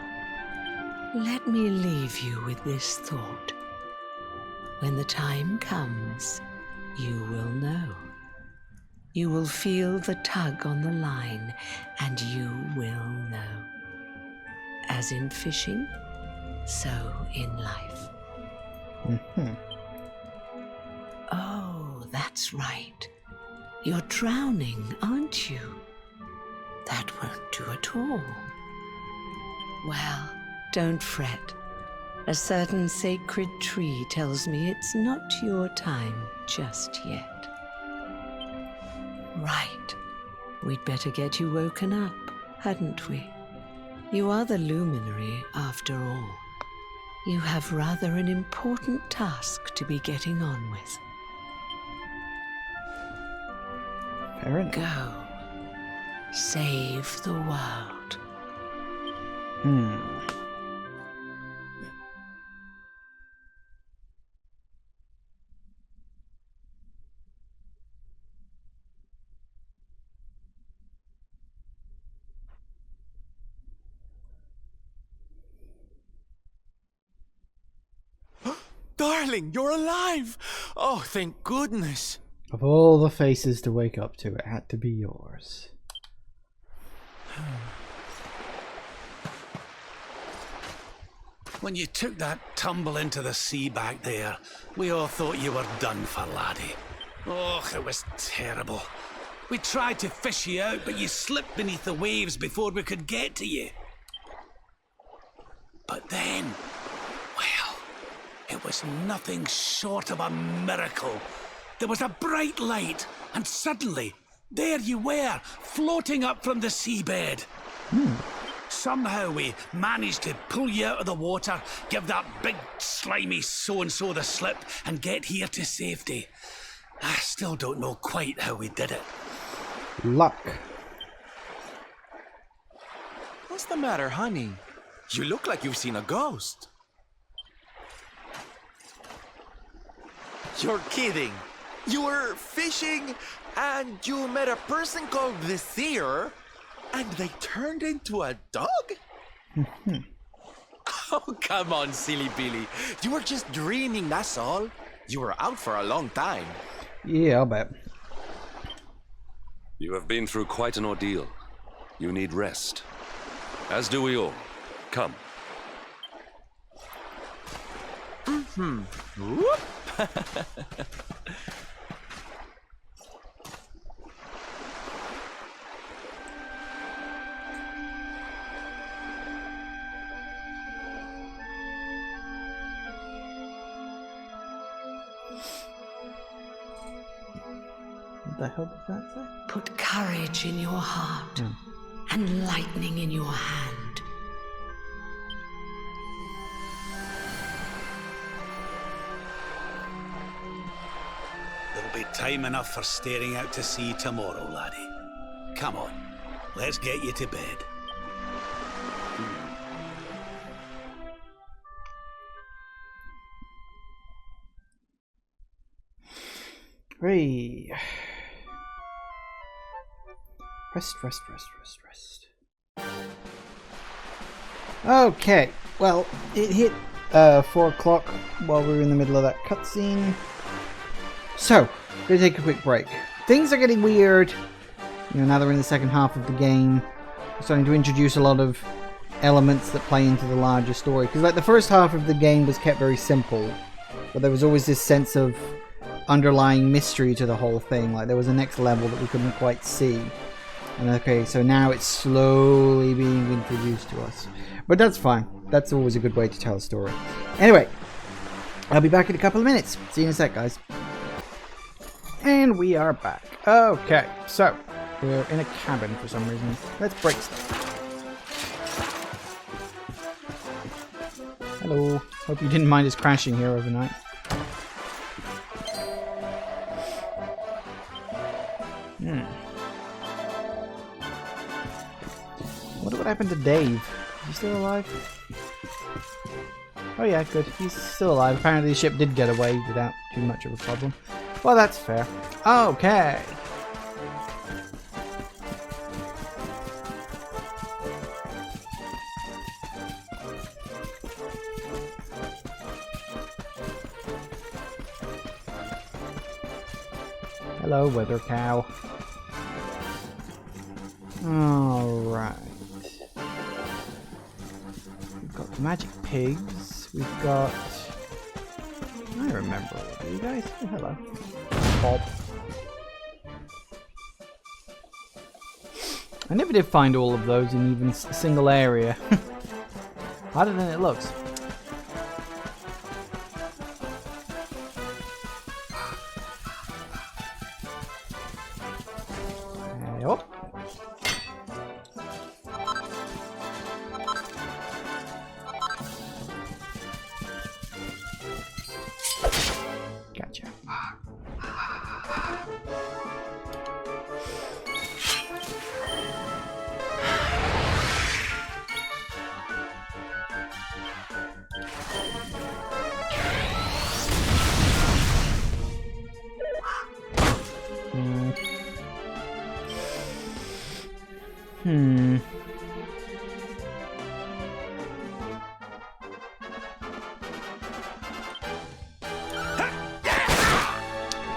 S10: Let me leave you with this thought. When the time comes, you will know. You will feel the tug on the line, and you will know. As in fishing, so in life.
S1: Mm-hmm.
S10: Oh, that's right. You're drowning, aren't you? That won't do at all. Well, don't fret. A certain sacred tree tells me it's not your time just yet. Right. We'd better get you woken up, hadn't we? You are the luminary, after all. You have rather an important task to be getting on with.
S1: Fair enough.
S10: Go. Save the world.
S3: Darling, you're alive! Oh, thank goodness.
S1: Of all the faces to wake up to, it had to be yours.
S7: When you took that tumble into the sea back there, we all thought you were done for, laddie. Oh, it was terrible. We tried to fish you out, but you slipped beneath the waves before we could get to you. But then, well, it was nothing short of a miracle. There was a bright light, and suddenly, there you were, floating up from the seabed. Somehow we managed to pull you out of the water, give that big slimy so-and-so the slip, and get here to safety. I still don't know quite how we did it.
S1: Luck.
S3: What's the matter, honey? You look like you've seen a ghost. You're kidding. You were fishing and you met a person called the Seer and they turned into a dog? Oh, come on, silly Billy. You were just dreaming, that's all. You were out for a long time.
S1: Yeah, I'll bet.
S2: You have been through quite an ordeal. You need rest. As do we all. Come.
S3: Whoop.
S1: What the hell does that say?
S10: Put courage in your heart and lightning in your hand.
S7: There'll be time enough for staring out to sea tomorrow, laddie. Come on, let's get you to bed.
S1: Hooray. Rest. Okay, well, it hit 4 o'clock while we were in the middle of that cutscene. So, gonna take a quick break. Things are getting weird. You know, now that we're in the second half of the game, we're starting to introduce a lot of elements that play into the larger story. Because, like, the first half of the game was kept very simple, but there was always this sense of underlying mystery to the whole thing. Like, there was a next level that we couldn't quite see. And okay, so now it's slowly being introduced to us. But that's fine. That's always a good way to tell a story. Anyway, I'll be back in a couple of minutes. See you in a sec, guys. And we are back. Okay, so we're in a cabin for some reason. Let's break stuff. Hello. Hope you didn't mind us crashing here overnight. What happened to Dave? Is he still alive? Oh yeah, good. He's still alive. Apparently the ship did get away without too much of a problem. Well, that's fair. Okay. Hello, weather cow. Alright. We've got the magic pigs. We've got... I remember all of you guys. Oh, hello. Bob. I never did find all of those in even a single area. Harder than it looks. Yep. Gotcha.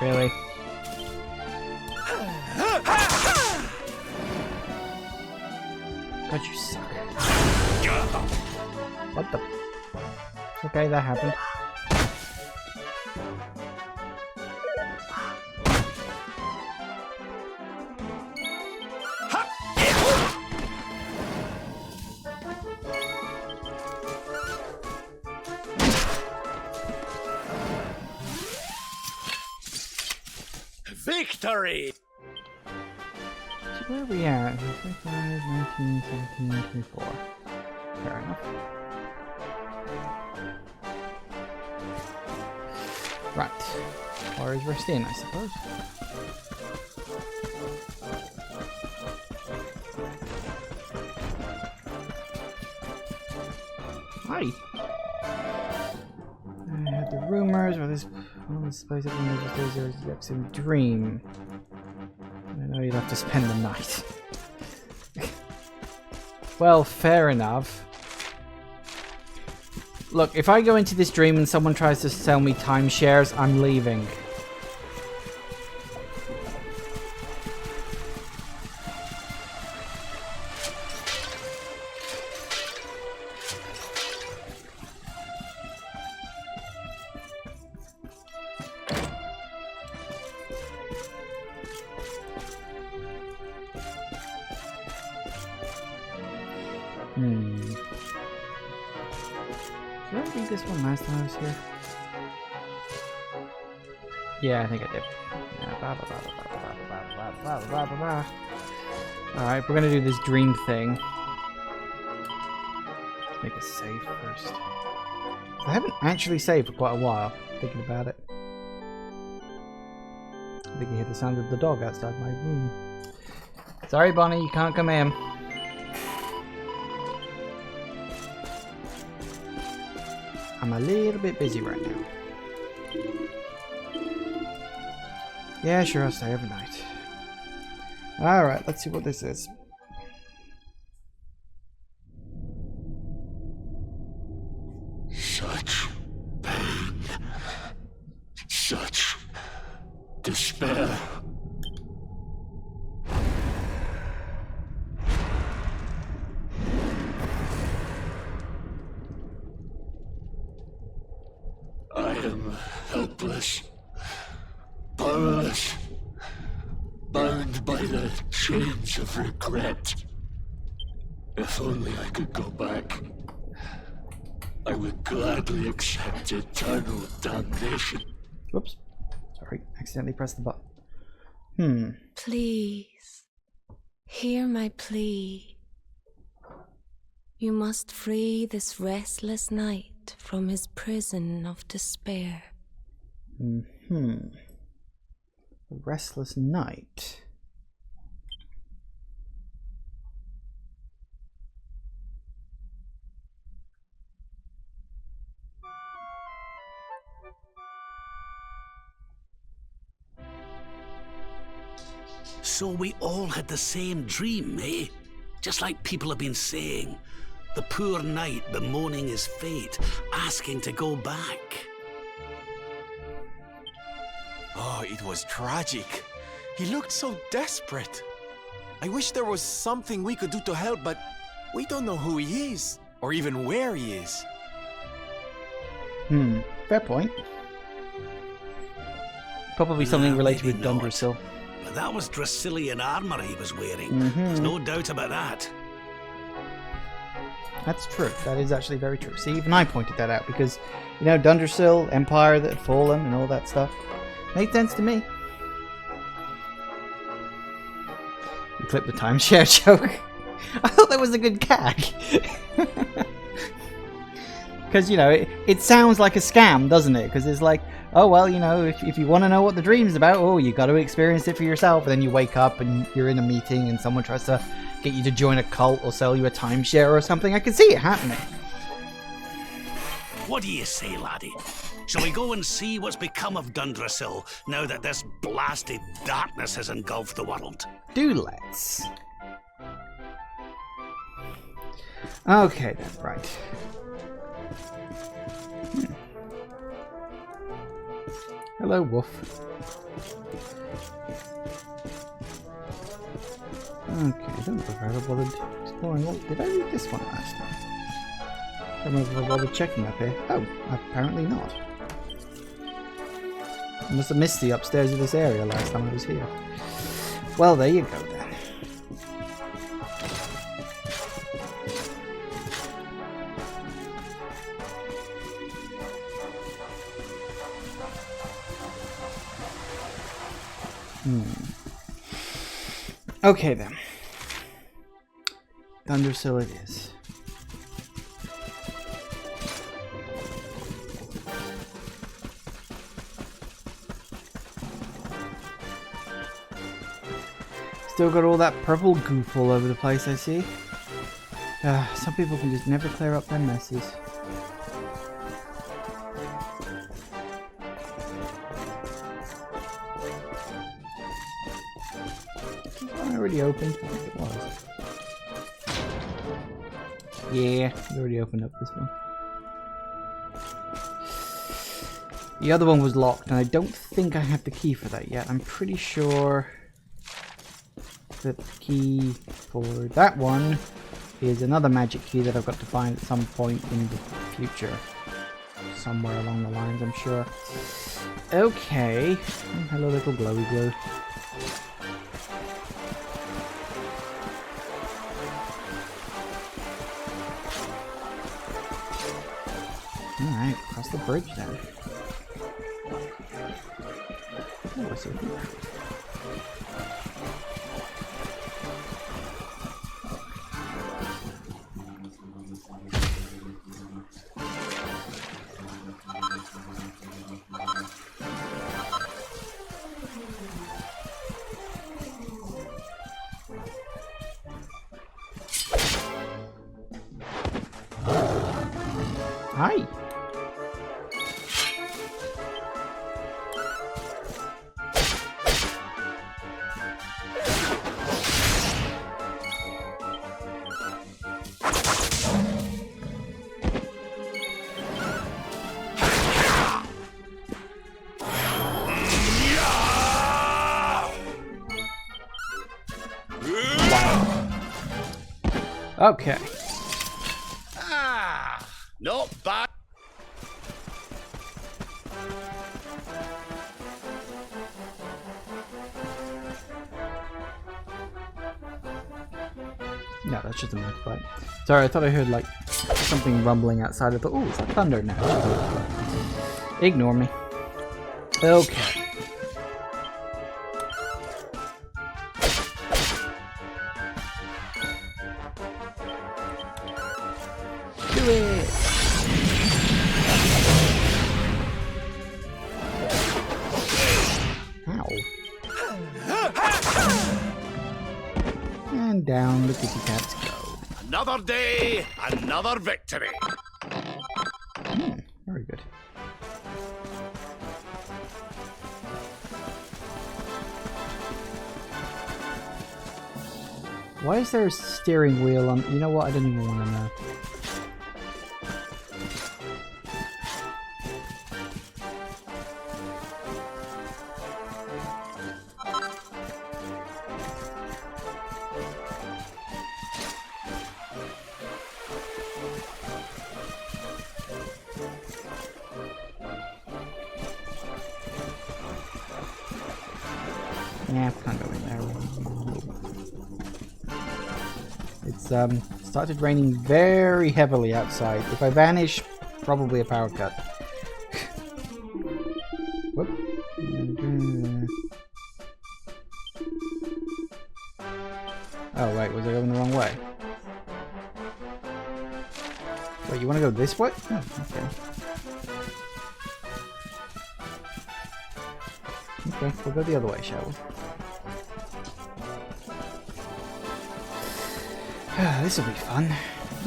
S1: Really? God, you suck. What the? Okay, that happened.
S7: Victory!
S1: So where are we at? 25, 19, 17, 24. Fair enough. Right. Or is rest in, I suppose. Hi. I had the rumors about this. Well, suppose everyone knows there is the some dream. I know you'd have to spend the night. Well, fair enough. Look, if I go into this dream and someone tries to sell me timeshares, I'm leaving. Did I read this one last time I was here? Yeah, I think I did. Alright, we're gonna do this dream thing. Let's make a save first. I haven't actually saved for quite a while, thinking about it. I think you hear the sound of the dog outside my room. Sorry, Bonnie, you can't come in. I'm a little bit busy right now. Yeah, sure, I'll stay overnight. Alright, let's see what this is.
S8: Such pain. Such despair. I am helpless, powerless, bound by the chains of regret. If only I could go back, I would gladly accept eternal damnation.
S1: Whoops. Sorry, accidentally pressed the button.
S11: Please, hear my plea. You must free this restless knight from his prison of despair.
S1: The restless night.
S7: So we all had the same dream, eh? Just like people have been saying. The poor knight bemoaning his fate, asking to go back.
S3: Oh, it was tragic. He looked so desperate. I wish there was something we could do to help, but we don't know who he is, or even where he is.
S1: Fair point. Probably something related with
S7: maybe not.
S1: Dundrasil.
S7: But that was Dracilian armor he was wearing. There's no doubt about that.
S1: That's true. That is actually very true. See, even I pointed that out because, you know, Dundersill, Empire that had fallen and all that stuff. Made sense to me. You clipped the timeshare joke. I thought that was a good gag. Because, you know, it sounds like a scam, doesn't it? Because it's like, oh, well, you know, if you want to know what the dream's about, oh, you got to experience it for yourself. And then you wake up and you're in a meeting and someone tries to get you to join a cult or sell you a timeshare or something. I can see it happening.
S7: What do you say, laddie? Shall we go and see what's become of Dundersill now that this blasted darkness has engulfed the world?
S1: Do let's. Okay then, right. Hello, Wolf. Okay, I don't know if I ever bothered exploring all. Did I read this one last time? I don't know if I bothered checking up here. Oh, apparently not. I must have missed the upstairs of this area last time I was here. Well, there you go then. Okay then. Dundersill it is. Still got all that purple goof all over the place, I see. Some people can just never clear up their messes. Already open? I think it was. Yeah, it already opened up this one. The other one was locked, and I don't think I have the key for that yet. I'm pretty sure that the key for that one is another magic key that I've got to find at some point in the future. Somewhere along the lines, I'm sure. Okay. Hello, little glowy glue. Alright, cross the bridge then. Oh, I see. Hi. Okay.
S7: Ah, not bad.
S1: No, that's just a motorbike. Sorry, I thought I heard like something rumbling outside. I thought, oh, it's like thunder now. Ignore me. Okay. Do it! Ow. And down the kitty cats go.
S7: Another day, another victory.
S1: Very good. Why is there a steering wheel on? You know what? I don't even want to know. Yeah, can't go in there. It's started raining very heavily outside. If I vanish, probably a power cut. Whoop. Oh, wait, was I going the wrong way? Wait, you want to go this way? Oh, okay. Okay, we'll go the other way, shall we? This will be fun.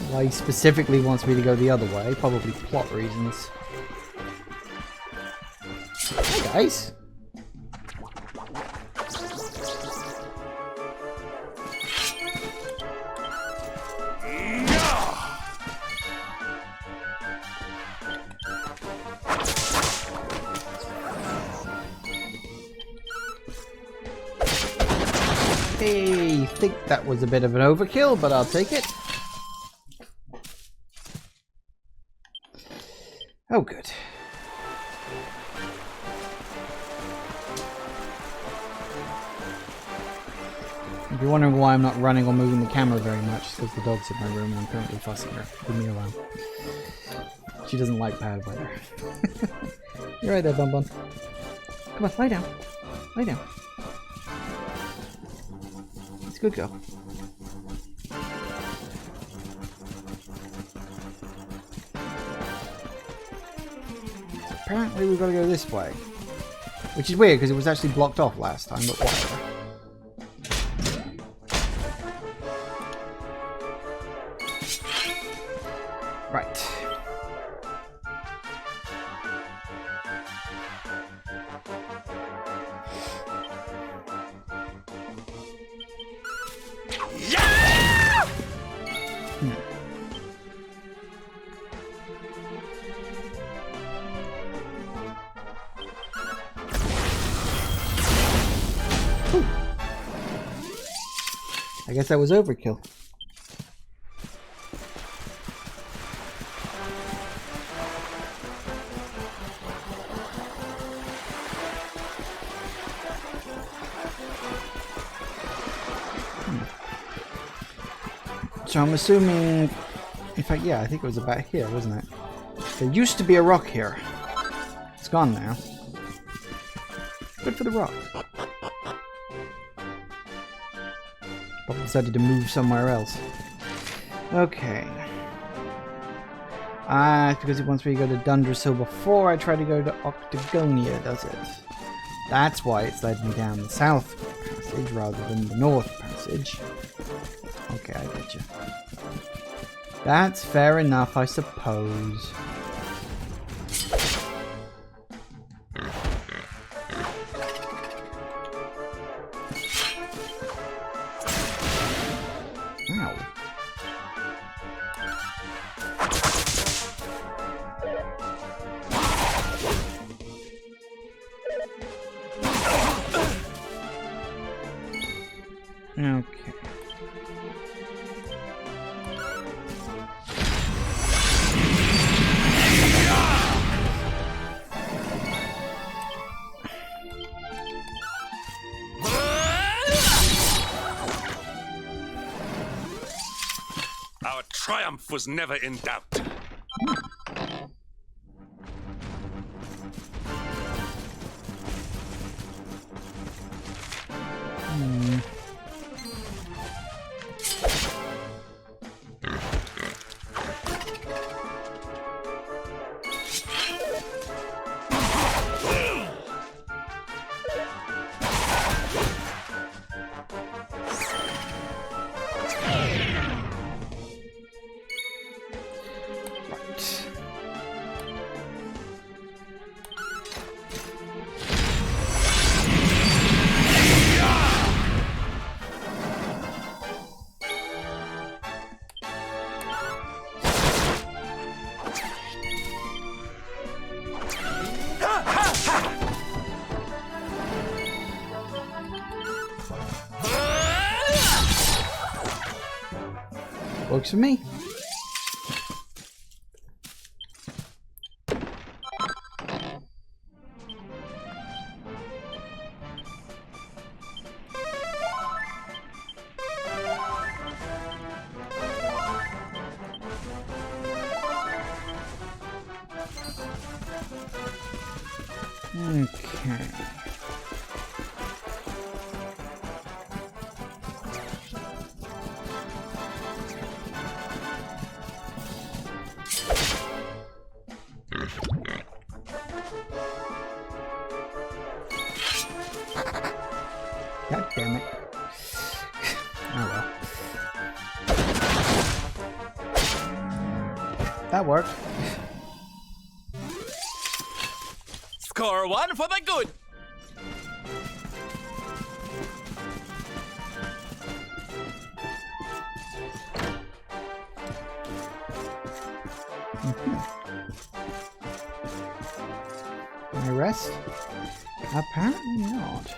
S1: Why he specifically wants me to go the other way, probably plot reasons. Hey guys! I think that was a bit of an overkill, but I'll take it. Oh, good. If you're wondering why I'm not running or moving the camera very much, it's because the dog's in my room and I'm currently fussing her. Leave me alone. She doesn't like bad weather. You're right there, Bun Bun. Come on, lie down. Lie down. It's a good girl. So apparently we've got to go this way. Which is weird because it was actually blocked off last time, but whatever. Right. I guess that was overkill. So I'm assuming, in fact, yeah, I think it was about here, wasn't it? There used to be a rock here. It's gone now. Good for the rock. Probably decided to move somewhere else. Okay. Because it wants me to go to Dundra's Hill before I try to go to Octagonia, does it? That's why it's led me down the south passage rather than the north passage. Okay, I get you. That's fair enough, I suppose. Ow. Okay.
S2: Our triumph was never in doubt.
S1: Works for me. Okay. God damn it. Oh well. That worked.
S3: Score one for the good.
S1: Can I rest? Apparently not.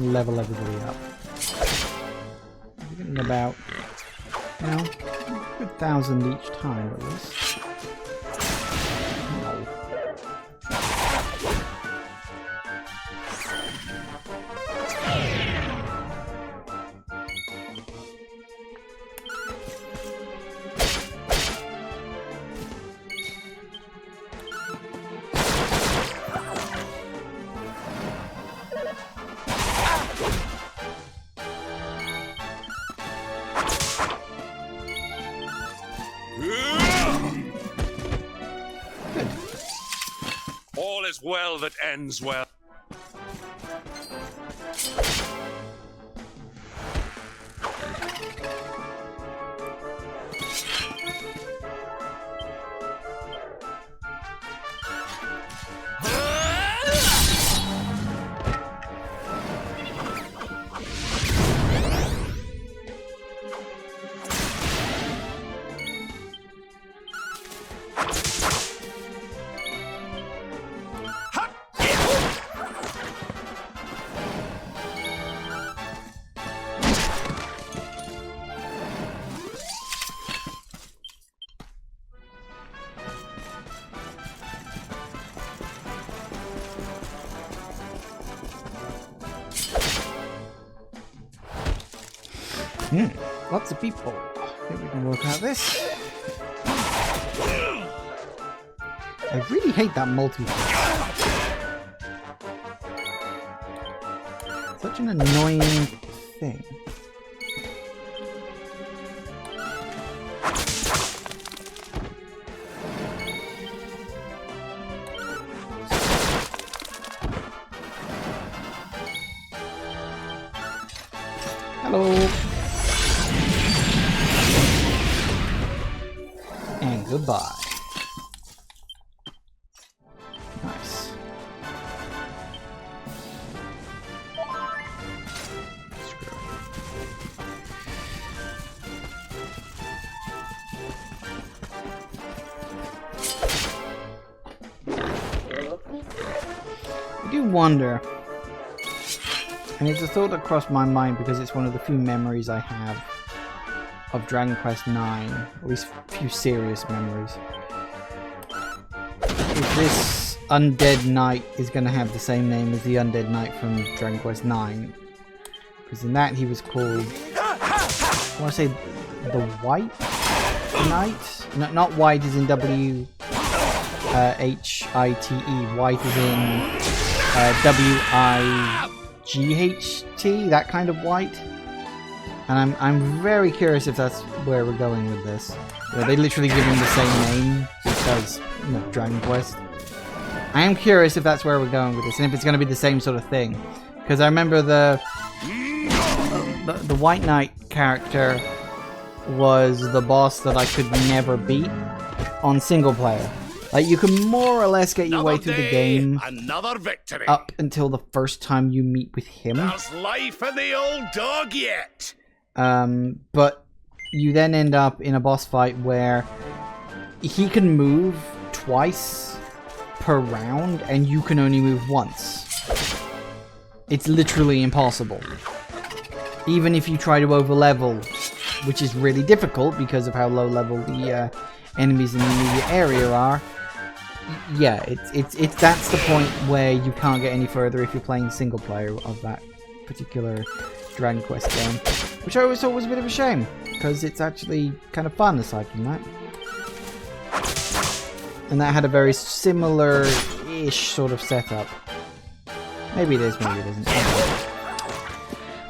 S1: Level everybody up. We're getting about, you know, a good 1,000 each time at least. No.
S2: All is well that ends well.
S1: Lots of people. I think we can work out this. I really hate that multi-thing. Such an annoying thing. Hello. And goodbye. Nice. Screw it. I do wonder, and it's a thought that crossed my mind because it's one of the few memories I have of Dragon Quest IX, at least a few serious memories. If this Undead Knight is going to have the same name as the Undead Knight from Dragon Quest IX, because in that he was called, I want to say, the White Knight? Not white as in W-H-I-T-E, white as in W-I-G-H-T, that kind of white. And I'm very curious if that's where we're going with this. You know, they literally give him the same name because, you know, Dragon Quest. I am curious if that's where we're going with this, and if it's going to be the same sort of thing. Because I remember the White Knight character was the boss that I could never beat on single player. Like, you can more or less get your way through the game
S7: another victory.
S1: Up until the first time you meet with him.
S7: There's life in the old dog yet.
S1: But you then end up in a boss fight where he can move twice per round and you can only move once. It's literally impossible. Even if you try to overlevel, which is really difficult because of how low level the enemies in the immediate area are. Yeah, it's that's the point where you can't get any further if you're playing single player of that particular Dragon Quest game, which I always thought was a bit of a shame because it's actually kind of fun aside from that. And that had a very similar-ish sort of setup. Maybe it is, maybe it isn't.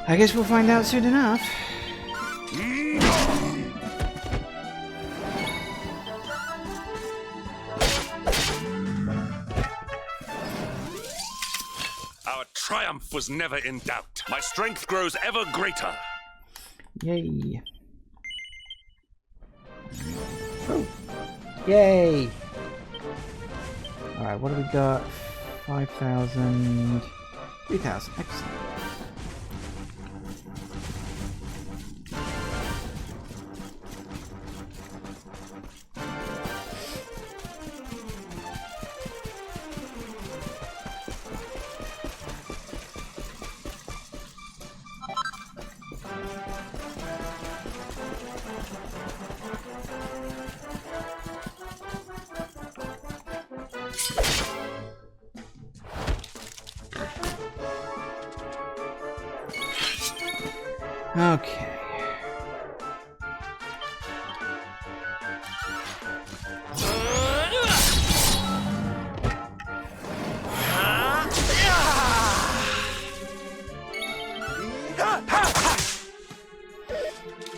S1: I guess we'll find out soon enough.
S2: Our triumph was never in doubt. My strength grows ever greater.
S1: Yay. Oh. Yay. Alright, what do we got? 5,000... 3,000. Excellent. Okay.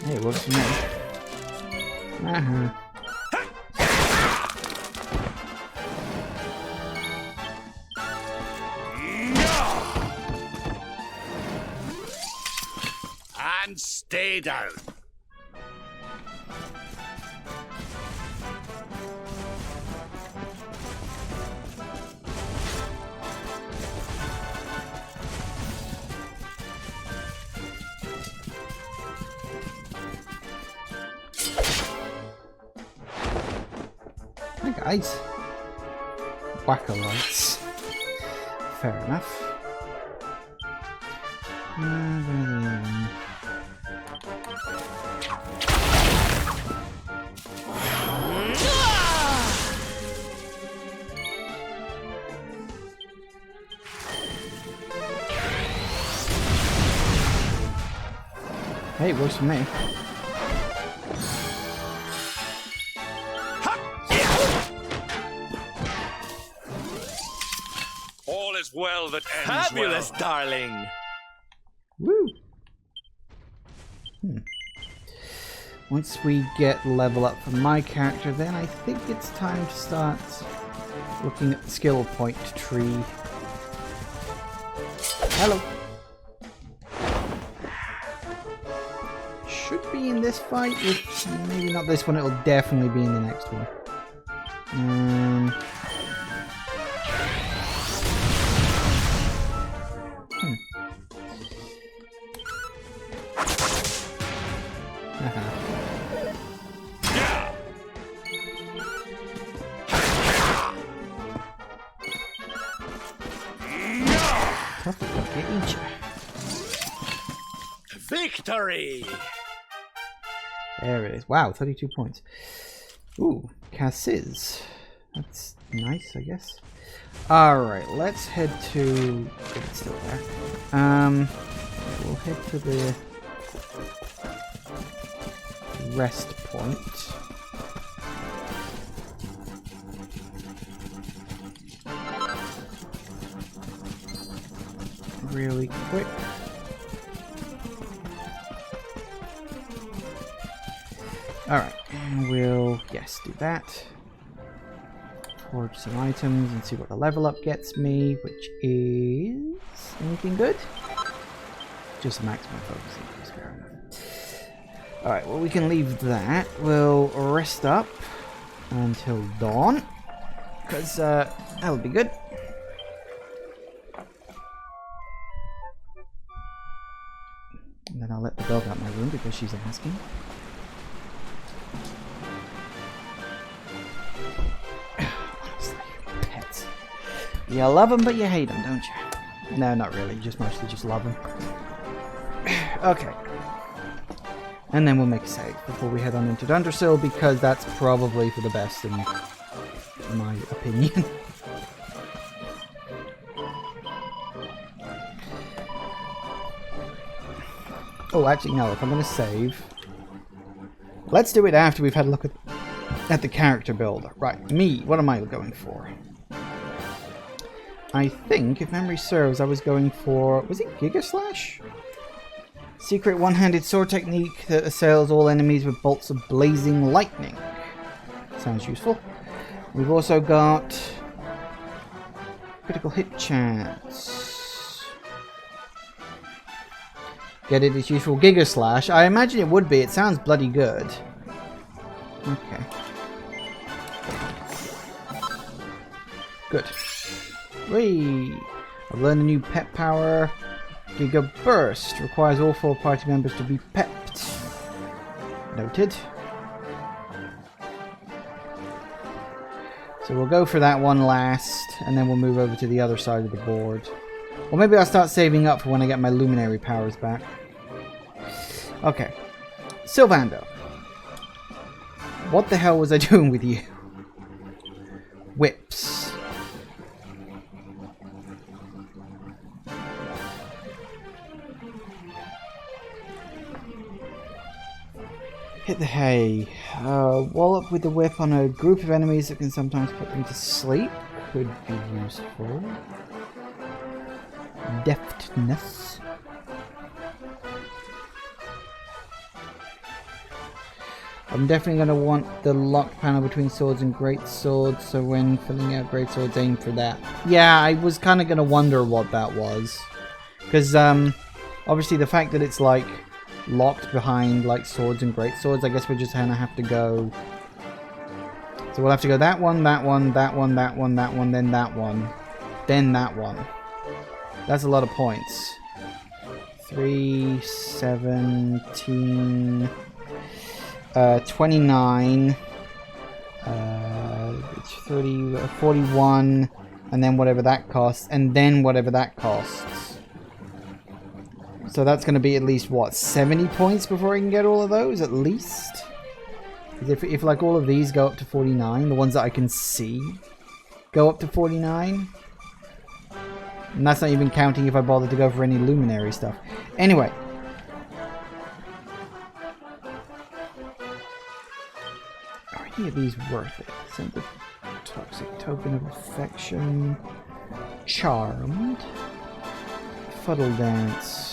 S1: Hey, works for me.
S7: And stay down.
S1: Hi guys. Whacker lights. Fair enough. Hey, it works for me.
S2: All is well that ends
S3: Fabulous,
S2: well.
S3: darling.
S1: Woo! Once we get level up for my character, then I think it's time to start looking at the skill point tree. Hello. Should be in this fight. If maybe not this one, it'll definitely be in the next one.
S3: Victory!
S1: There it is. Wow, 32 points. Ooh, Cassis. That's nice, I guess. Alright, let's head to... It's still there. We'll head to the rest point. Really quick. Alright, and we'll, yes, do that. Forge some items and see what the level up gets me, which is... anything good? Just maximum focusing, is fair enough. Alright, well we can leave that. We'll rest up until dawn, because that'll be good. And then I'll let the dog out my room because she's asking. Honestly, pets. You love them, but you hate them, don't you? No, not really. Just mostly just love them. Okay. And then we'll make a save before we head on into Dundersill, because that's probably for the best in my opinion. Oh, actually, no. If I'm going to save, let's do it after we've had a look at the character builder. Right, me. What am I going for? I think, if memory serves, I was going for... Was it Giga Slash? Secret one-handed sword technique that assails all enemies with bolts of blazing lightning. Sounds useful. We've also got critical hit chance. Get it? It's useful. Giga Slash. I imagine it would be. It sounds bloody good. Okay. Good. Whee! I've learned a new pet power. Giga Burst requires all 4 party members to be pepped. Noted. So we'll go for that one last, and then we'll move over to the other side of the board. Or maybe I'll start saving up for when I get my luminary powers back. Okay. Sylvando. What the hell was I doing with you? Whips. Hit the hay. Wallop with the whip on a group of enemies that can sometimes put them to sleep. Could be useful. Deftness. I'm definitely going to want the lock panel between swords and great swords, so when filling out great swords, aim for that. Yeah, I was kind of going to wonder what that was. Because, obviously the fact that it's like locked behind like swords and great swords, I guess we're just gonna have to go. So we'll have to go that one, that one, that one, that one, that one, then that one, then that one. That's a lot of points. 3, 17, 29, 30, 41, and then whatever that costs, and then whatever that costs. So that's going to be at least, what, 70 points before I can get all of those, at least? If like all of these go up to 49, the ones that I can see go up to 49. And that's not even counting if I bother to go for any luminary stuff. Anyway. Are any of these worth it? Send the toxic token of affection. Charmed. Fuddle dance.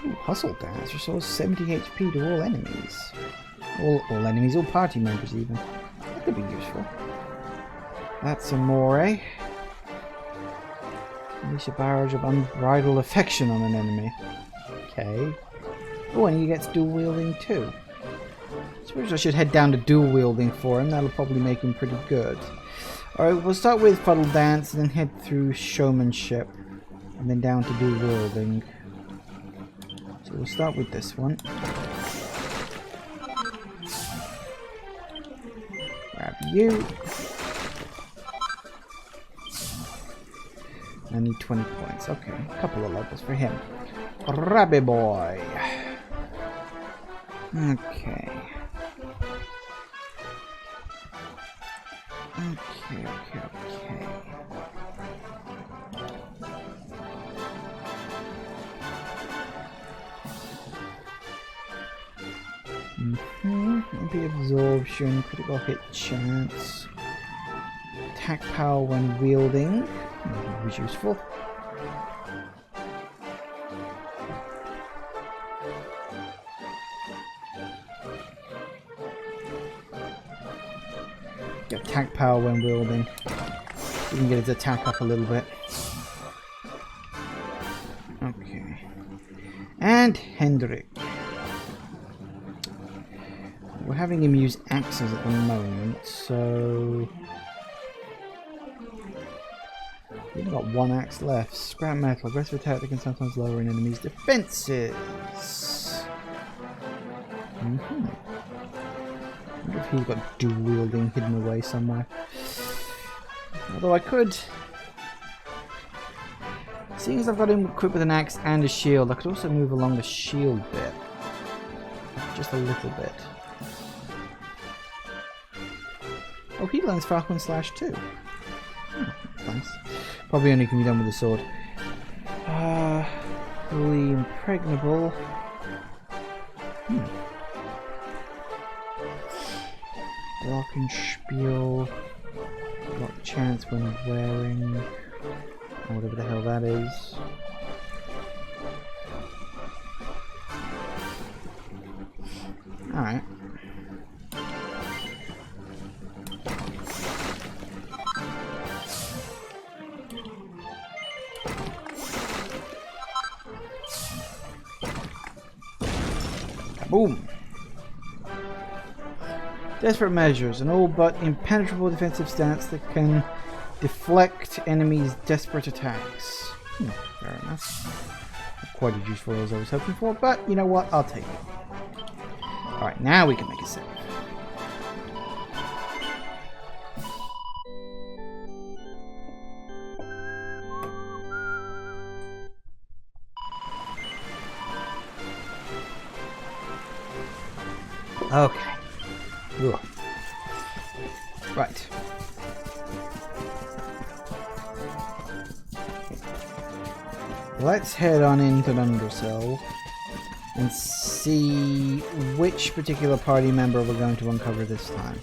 S1: Ooh, hustle dance restores 70 HP to all enemies. All enemies, all party members even. That could be useful. That's Amore. Unleash a barrage of unbridled affection on an enemy. Okay. Oh, and he gets dual wielding too. I suppose I should head down to dual wielding for him. That'll probably make him pretty good. Alright, we'll start with Fuddle Dance and then head through Showmanship. And then down to dual wielding. So we'll start with this one. Grab you. I need 20 points. Okay, a couple of levels for him. Rabbi boy. Okay. Okay. MP absorption, critical hit chance, attack power when wielding, that was useful. Attack power when wielding. You can get his attack up a little bit. Okay. And Hendrik. We're having him use axes at the moment, so we've got one axe left. Scrap metal, aggressive attack that can sometimes lower an enemy's defenses. If he's got dual wielding hidden away somewhere. Although I could... Seeing as I've got him equipped with an axe and a shield, I could also move along the shield bit. Just a little bit. Oh, he learns Falcon Slash too. Nice. Probably only can be done with a sword. Fully impregnable. Glockenspiel. Block chance when wearing. Whatever the hell that is. Alright. Boom! Desperate measures, an all but impenetrable defensive stance that can deflect enemies' desperate attacks. Fair enough. Not quite as useful as I was hoping for, but you know what? I'll take it. Alright, now we can make a save. Okay. Ugh. Right. Let's head on into Undercell and see which particular party member we're going to uncover this time.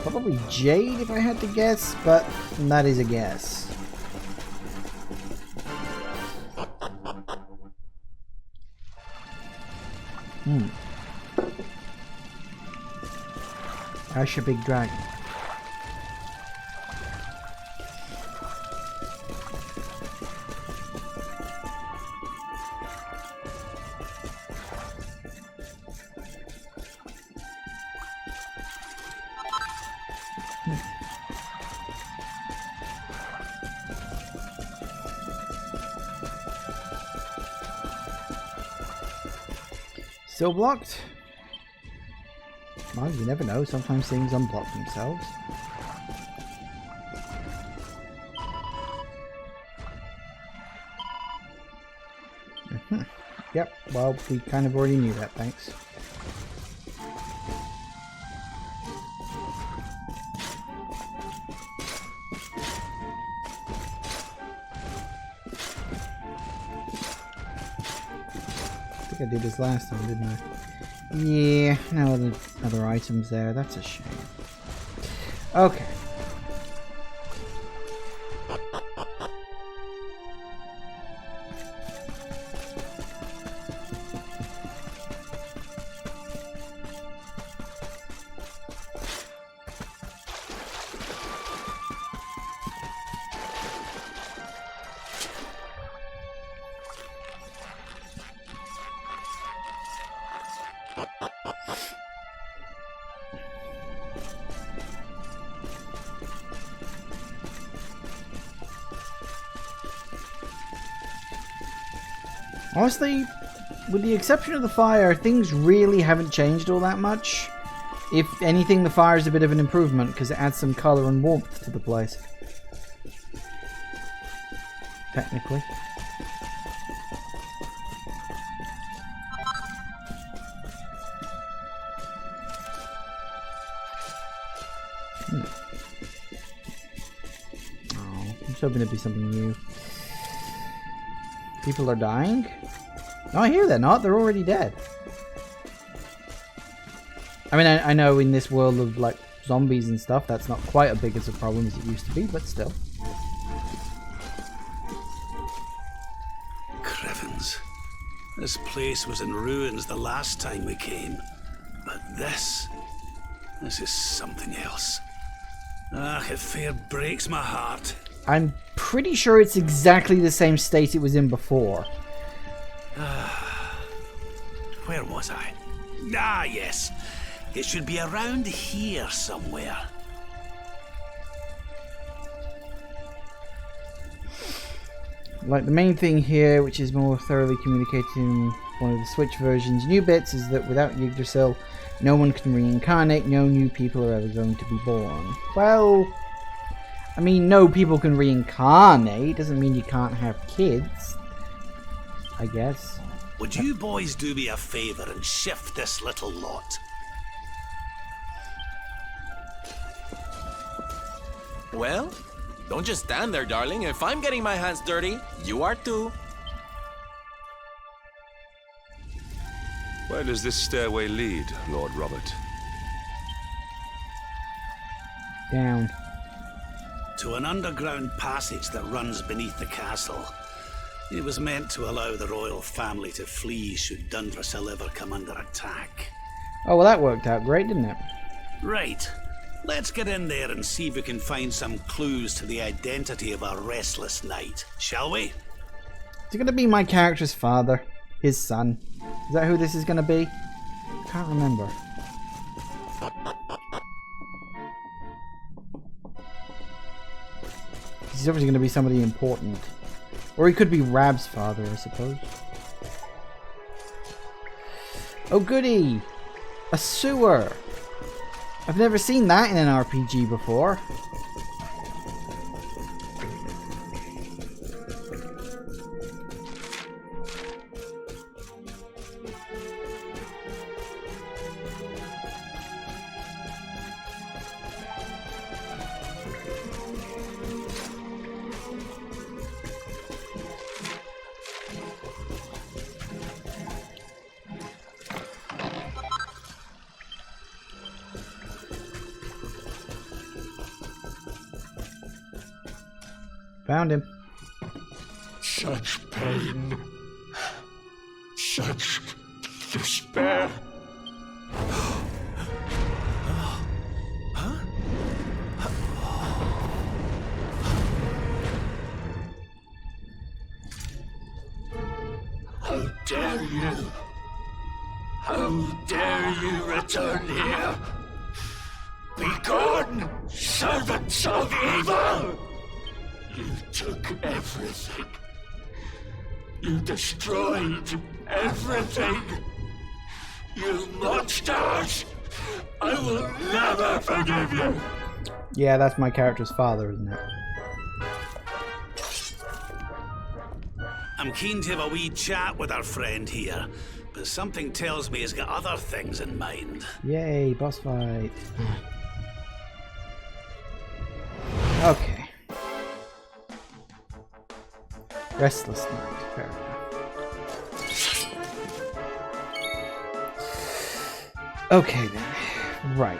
S1: Probably Jade if I had to guess, but that is a guess. Ash a big dragon. Still blocked? Well, you never know. Sometimes things unblock themselves. Yep, well, we kind of already knew that, thanks. I think I did this last time, didn't I? Yeah, no other items there. That's a shame. Okay. Honestly, with the exception of the fire, things really haven't changed all that much. If anything, the fire is a bit of an improvement because it adds some colour and warmth to the place. Technically. Oh, I'm just hoping it'd be something new. People are dying? No, I hear they're not. They're already dead. I mean, I know in this world of, like, zombies and stuff, that's not quite as big as a problem as it used to be, but still.
S7: Crevens. This place was in ruins the last time we came. But this is something else. It fair breaks my heart.
S1: I'm pretty sure it's exactly the same state it was in before.
S7: Where was I? Ah, yes. It should be around here somewhere.
S1: Like the main thing here, which is more thoroughly communicating one of the Switch version's new bits is that without Yggdrasil, no one can reincarnate, no new people are ever going to be born. Well, I mean, no people can reincarnate, doesn't mean you can't have kids, I guess.
S7: Would you boys do me a favor and shift this little lot?
S3: Well, don't just stand there, darling. If I'm getting my hands dirty, you are too.
S2: Where does this stairway lead, Lord Robert?
S1: Down.
S7: To an underground passage that runs beneath the castle. It was meant to allow the royal family to flee should Dundrasil ever come under attack.
S1: Oh, well that worked out great, didn't it?
S7: Right. Let's get in there and see if we can find some clues to the identity of our restless knight, shall we?
S1: Is it going to be my character's father? His son? Is that who this is going to be? Can't remember. He's obviously going to be somebody important. Or he could be Rab's father, I suppose. Oh goody! A sewer! I've never seen that in an RPG before. Found him.
S8: Such pain. Such despair. How dare you? How dare you return here? Begone, servants of evil! You took everything. You destroyed everything. You monsters! I will never forgive you!
S1: Yeah, that's my character's father, isn't it?
S7: I'm keen to have a wee chat with our friend here, but something tells me he's got other things in mind.
S1: Yay, boss fight. Okay. Restless Night, fair enough. Okay then, right.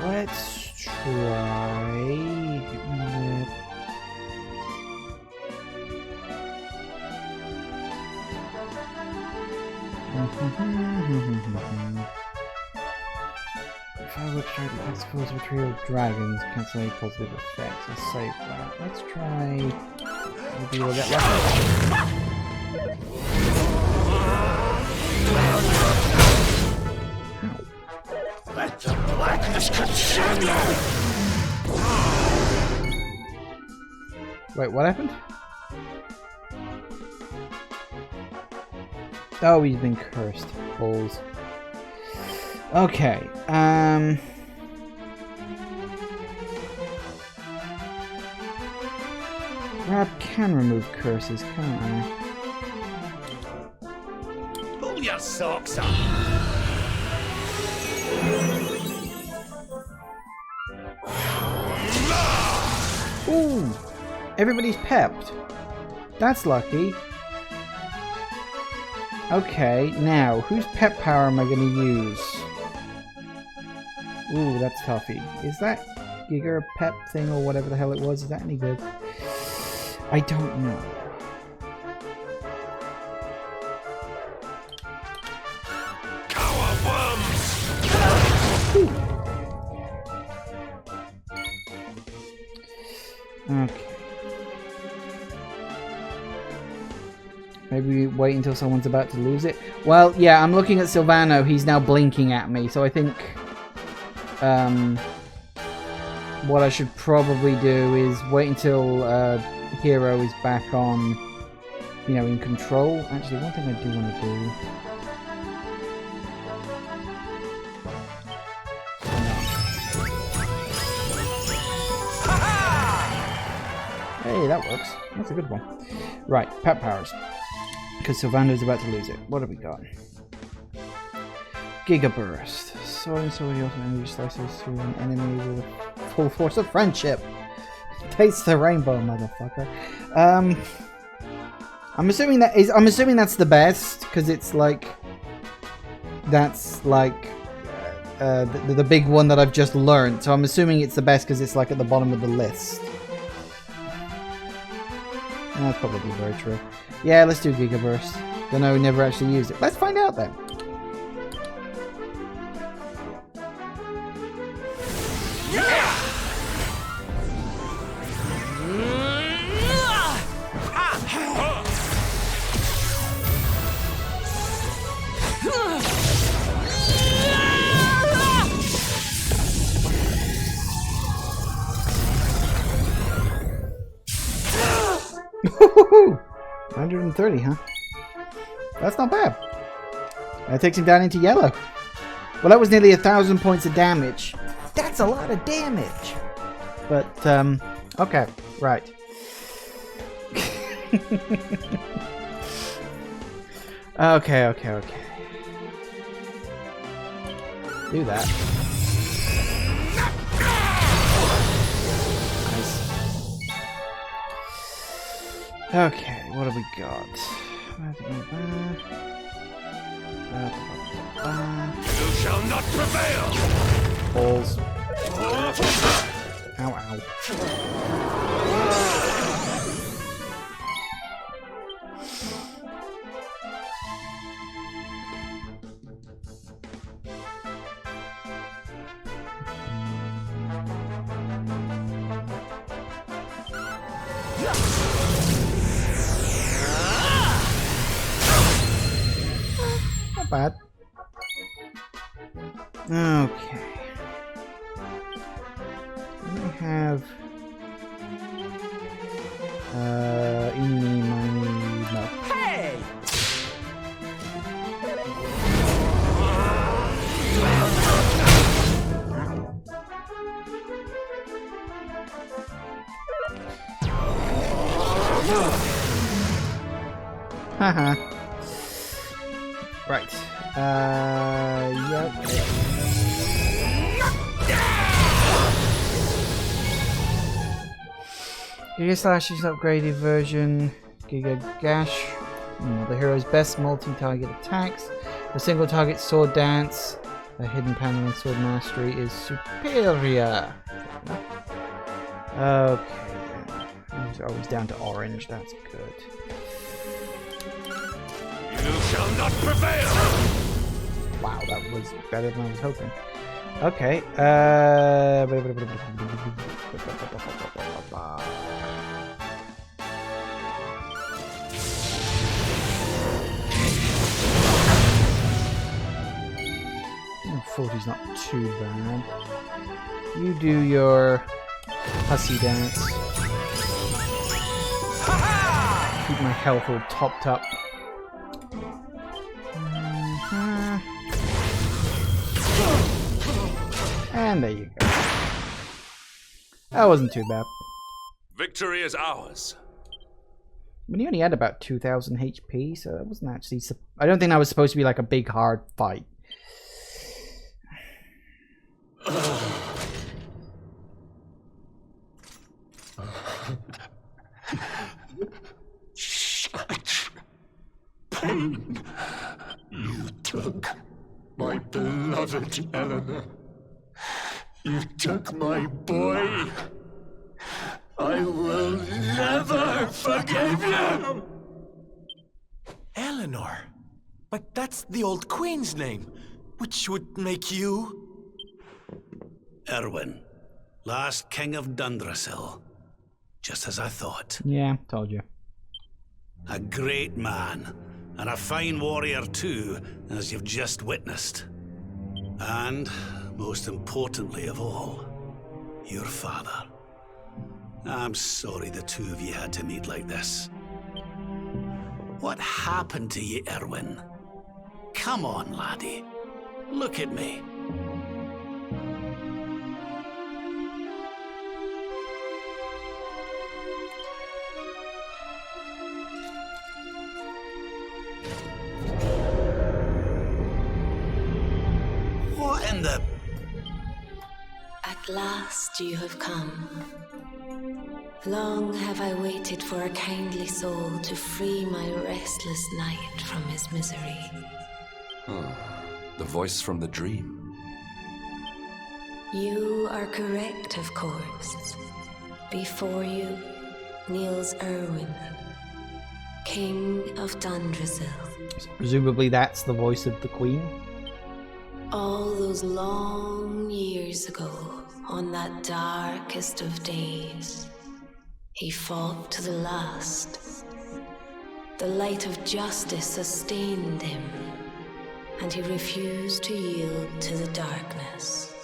S1: Let's try... If I would try to expose a trio of dragons, cancel any positive effects. Let's save that. Let's try... Maybe we'll get lucky.
S8: Let the blackness consume you!
S1: Wait, what happened? Oh, he's been cursed. Balls. Okay, Rab can remove curses, can't I?
S7: Pull your socks up!
S1: Ooh! Everybody's pepped. That's lucky. Okay, now, whose pep power am I going to use? Ooh, that's toughy. Is that Giga pep thing or whatever the hell it was, is that any good? I don't know. Okay. Maybe wait until someone's about to lose it. Well, yeah, I'm looking at Silvano. He's now blinking at me, so I think what I should probably do is wait until Hero is back on, you know, in control. Actually, one thing I do want to do. Hey, that works. That's a good one. Right, pet powers. Because Sylvando's about to lose it. What have we got? Giga Burst. Sword and sword heals and energy slices through an enemy with full force of friendship. Taste the rainbow, motherfucker. I'm assuming that's the best because it's like that's like the big one that I've just learned. So I'm assuming it's the best because it's like at the bottom of the list. That's probably very true. Yeah, let's do Giga Burst. Don't know, we never actually used it. Let's find out then. Woohoo! 130, huh? That's not bad. That takes him down into yellow. Well, that was nearly 1,000 points of damage. That's a lot of damage. But, okay, right. Okay. Do that. Okay, what have we got?
S7: You shall not prevail!
S1: Balls. Ow, ow. Not bad. Okay. We have eeny, miny, no.
S3: Hey!
S1: Haha. Right. Yep. Giga Slash is an upgraded version. Giga Gash. The hero's best multi-target attacks. The single target sword dance. The hidden panel and sword mastery is superior. Okay then. He's always down to orange. That's good.
S7: You shall not prevail!
S1: Wow, that was better than I was hoping. Okay, Oh, 40's not too bad. You do your hussy dance. Keep my health all topped up. And there you go. That wasn't too bad.
S2: Victory is ours.
S1: I mean, he only had about 2,000 HP, so that wasn't actually... I don't think that was supposed to be like a big, hard fight.
S8: Such pain. You took my beloved Eleanor. You took my boy. I will never forgive you.
S3: Eleanor? But that's the old queen's name, which would make you...
S7: Erwin, last king of Dundrasil. Just as I thought.
S1: Yeah, told you.
S7: A great man, and a fine warrior too, as you've just witnessed. And, most importantly of all, your father. I'm sorry the two of you had to meet like this. What happened to you, Erwin? Come on, laddie. Look at me. What in the...
S11: At last you have come. Long have I waited for a kindly soul to free my restless night from his misery.
S2: The voice from the dream.
S11: You are correct, of course. Before you kneels Erwin, King of Dundrasil.
S1: Presumably that's the voice of the Queen.
S11: All those long years ago, on that darkest of days, he fought to the last. The light of justice sustained him, and he refused to yield to the darkness.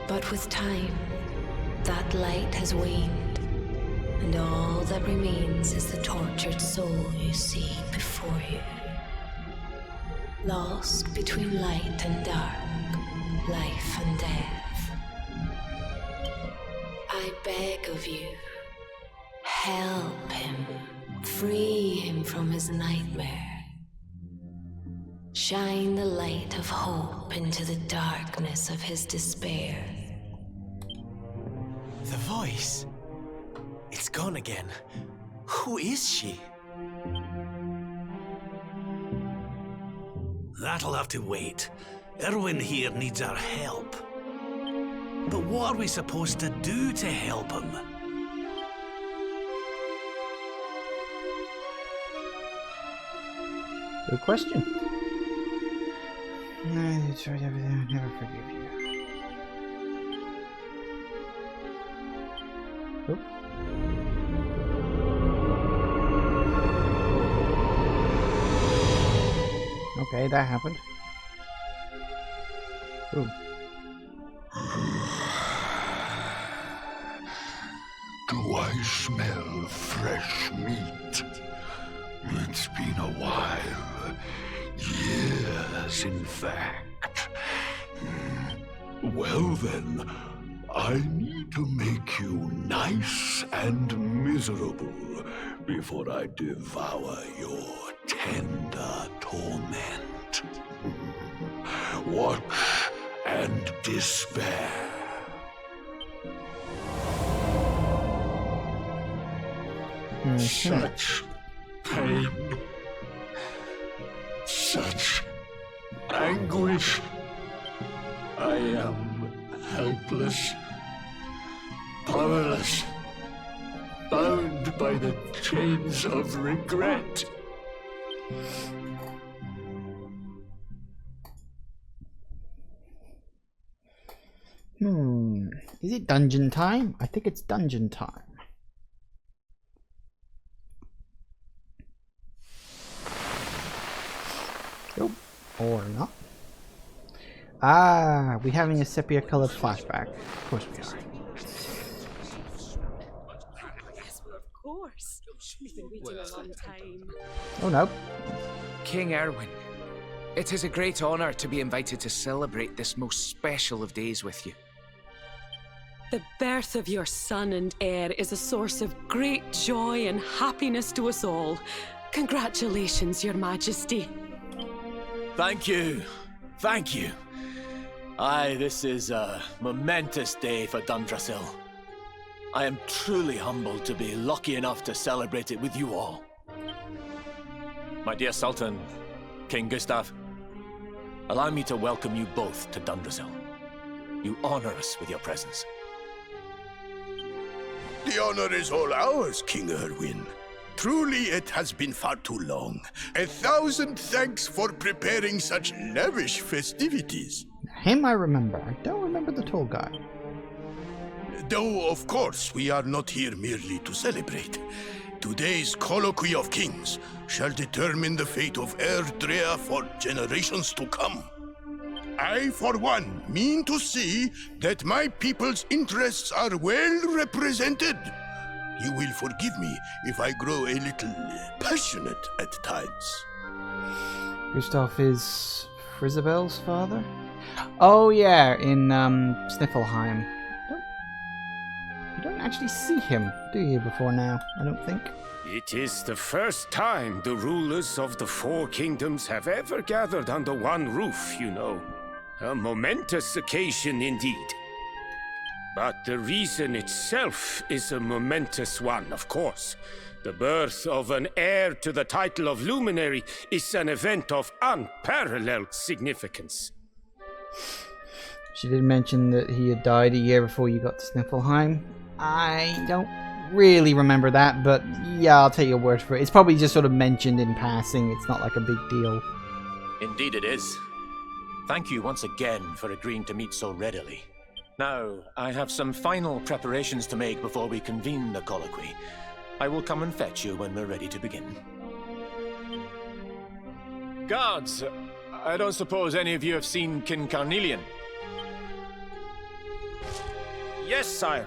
S11: But with time, that light has waned, and all that remains is the tortured soul you see before you. Lost between light and dark, life and death. I beg of you, help him, free him from his nightmare. Shine the light of hope into the darkness of his despair.
S3: The voice. It's gone again. Who is she?
S7: That'll have to wait. Erwin here needs our help. But what are we supposed to do to help him?
S1: Good question. No, you tried everything. I never forgive you. Oop. Okay, that happened. Ooh.
S8: Do I smell fresh meat? It's been a while. Years, in fact. Well then, I need to make you nice and miserable before I devour your tender torment. Watch and despair. Such pain, such anguish. I am helpless, powerless, bound by the chains of regret.
S1: Is it dungeon time? I think it's dungeon time. Nope. Or not. Ah, we're having a sepia-colored flashback. Of course we are.
S12: Yes, well, of course. We've been waiting a long time.
S1: Oh no.
S13: King Erwin, it is a great honor to be invited to celebrate this most special of days with you.
S12: The birth of your son and heir is a source of great joy and happiness to us all. Congratulations, Your Majesty.
S3: Thank you. Thank you. Aye, this is a momentous day for Dundrasil. I am truly humbled to be lucky enough to celebrate it with you all. My dear Sultan, King Gustav, allow me to welcome you both to Dundrasil. You honor us with your presence.
S14: The honor is all ours, King Erwin. Truly, it has been far too long. 1,000 thanks for preparing such lavish festivities.
S1: Him I remember. I don't remember the tall guy.
S14: Though, of course, we are not here merely to celebrate. Today's colloquy of kings shall determine the fate of Erdrea for generations to come. I, for one, mean to see that my people's interests are well represented. You will forgive me if I grow a little passionate at times.
S1: Gustav is Frizabel's father? Oh yeah, in Sniffleheim. You don't actually see him, do you, before now? I don't think.
S15: It is the first time the rulers of the four kingdoms have ever gathered under one roof, you know. A momentous occasion indeed. But the reason itself is a momentous one, of course. The birth of an heir to the title of Luminary is an event of unparalleled significance.
S1: She did mention that he had died a year before you got to Sniffleheim. I don't really remember that, but yeah, I'll take your word for it. It's probably just sort of mentioned in passing. It's not like a big deal.
S16: Indeed it is. Thank you once again for agreeing to meet so readily. Now, I have some final preparations to make before we convene the colloquy. I will come and fetch you when we're ready to begin. Guards, I don't suppose any of you have seen King Carnelian?
S15: Yes, sire.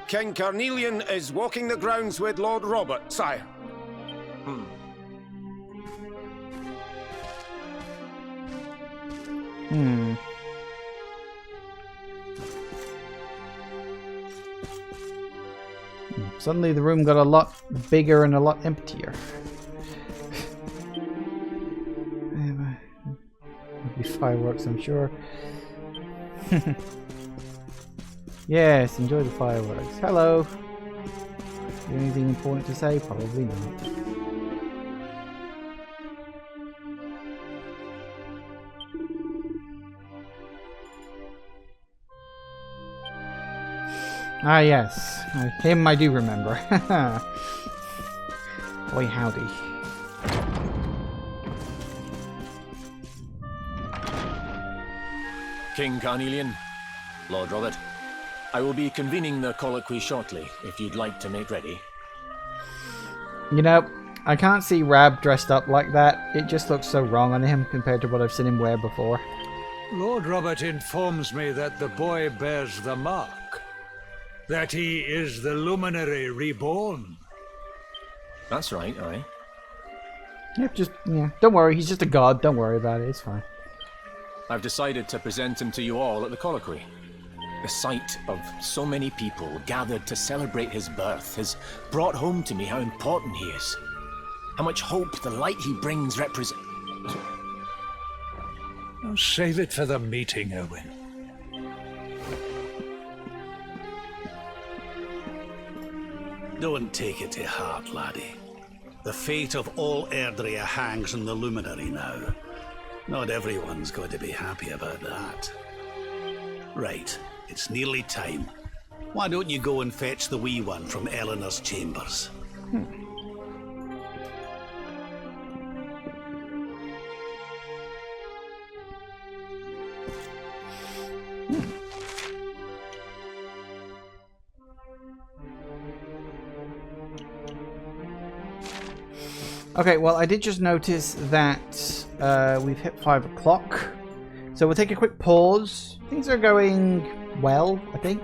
S15: King Carnelian is walking the grounds with Lord Robert, sire.
S1: Suddenly the room got a lot bigger and a lot emptier. There'll be fireworks, I'm sure. Yes, enjoy the fireworks. Hello. Is there anything important to say? Probably not. Ah, yes. Him I do remember. Boy, howdy.
S16: King Carnelian, Lord Robert, I will be convening the colloquy shortly, if you'd like to make ready.
S1: You know, I can't see Rab dressed up like that. It just looks so wrong on him compared to what I've seen him wear before.
S17: Lord Robert informs me that the boy bears the mark. That he is the Luminary reborn.
S16: That's right, aye.
S1: Yeah, don't worry, he's just a god, don't worry about it, it's fine.
S16: I've decided to present him to you all at the colloquy. The sight of so many people gathered to celebrate his birth has brought home to me how important he is. How much hope the light he brings represents.
S17: Oh, save it for the meeting, Owen.
S7: Don't take it to heart, laddie. The fate of all Erdrea hangs in the Luminary now. Not everyone's going to be happy about that. Right, it's nearly time. Why don't you go and fetch the wee one from Eleanor's chambers?
S1: Okay, well, I did just notice that we've hit 5 o'clock. So we'll take a quick pause. Things are going well, I think.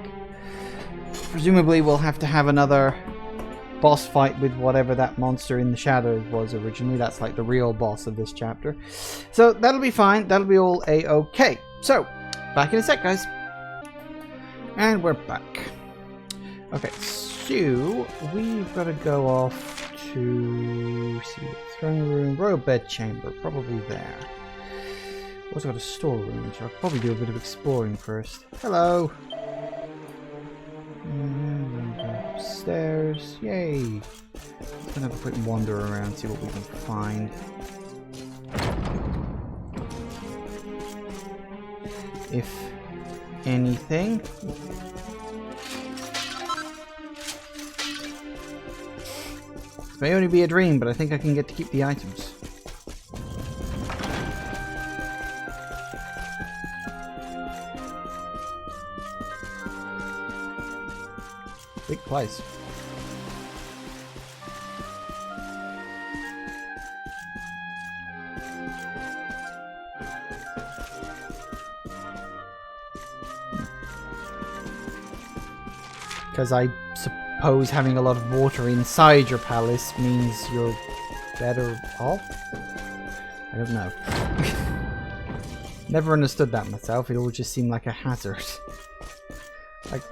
S1: Presumably we'll have to have another boss fight with whatever that monster in the shadows was originally. That's like the real boss of this chapter. So that'll be fine. That'll be all a-okay. So, back in a sec, guys. And we're back. Okay, so we've got to go off to see the throne room, royal bed chamber, probably there. Also got a storeroom, so I'll probably do a bit of exploring first. Hello. Upstairs, yay! Let's have a quick wander around, see what we can find. If anything. May only be a dream, but I think I can get to keep the items. Big place. Because I suppose having a lot of water inside your palace means you're better off? I don't know. Never understood that myself. It all just seemed like a hazard. Like,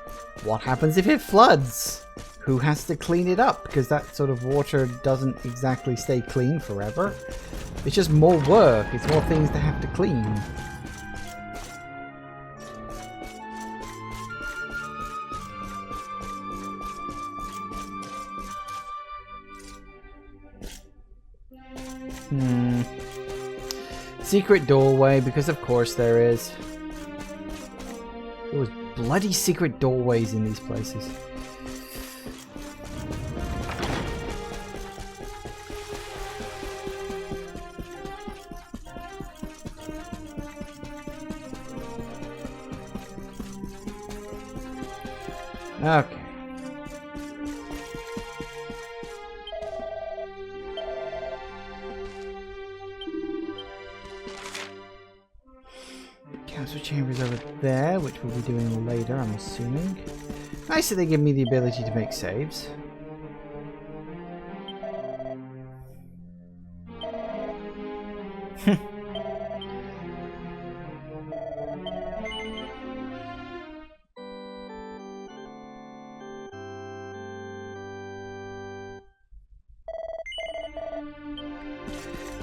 S1: what happens if it floods? Who has to clean it up? Because that sort of water doesn't exactly stay clean forever. It's just more work. It's more things to have to clean. Secret doorway, because of course there is. There was bloody secret doorways in these places. Okay. Council chambers over there, which we'll be doing later, I'm assuming. Nice that they give me the ability to make saves.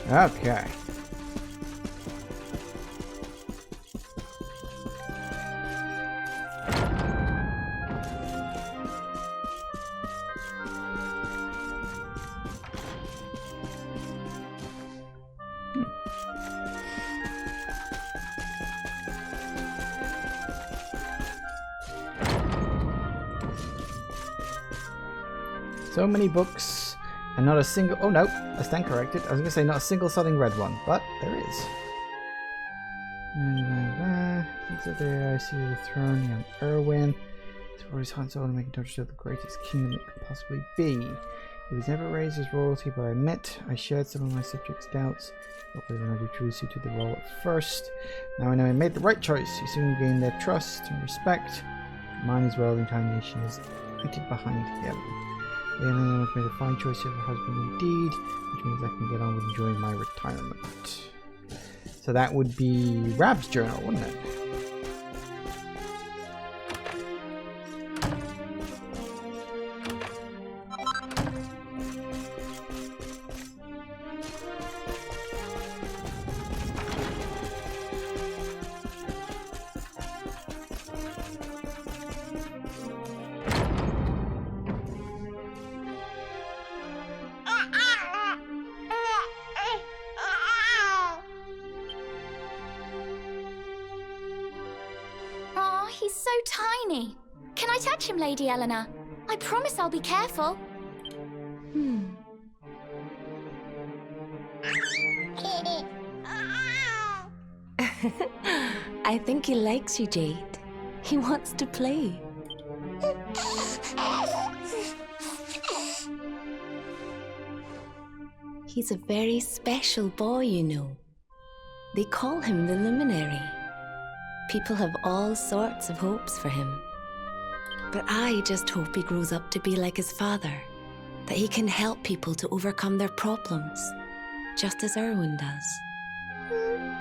S1: Okay. So many books, and not a single... Oh no, I stand corrected. I was going to say not a single sodding red one, but there is. So there I see the throne, young Erwin. For his heart and soul to make Dodge the greatest kingdom it could possibly be. He was never raised as royalty, but I shared some of my subjects' doubts. But whether or not he truly suited the role at first. Now I know I made the right choice. He soon gained their trust and respect. Mine as well, the entire nation is united behind him. Elena has made a fine choice of her husband indeed, which means I can get on with enjoying my retirement. So that would be Rab's journal, wouldn't it?
S18: He's so tiny. Can I touch him, Lady Eleanor? I promise I'll be careful.
S11: I think he likes you, Jade. He wants to play. He's a very special boy, you know. They call him the Luminary. People have all sorts of hopes for him. But I just hope he grows up to be like his father, that he can help people to overcome their problems, just as Erwin does.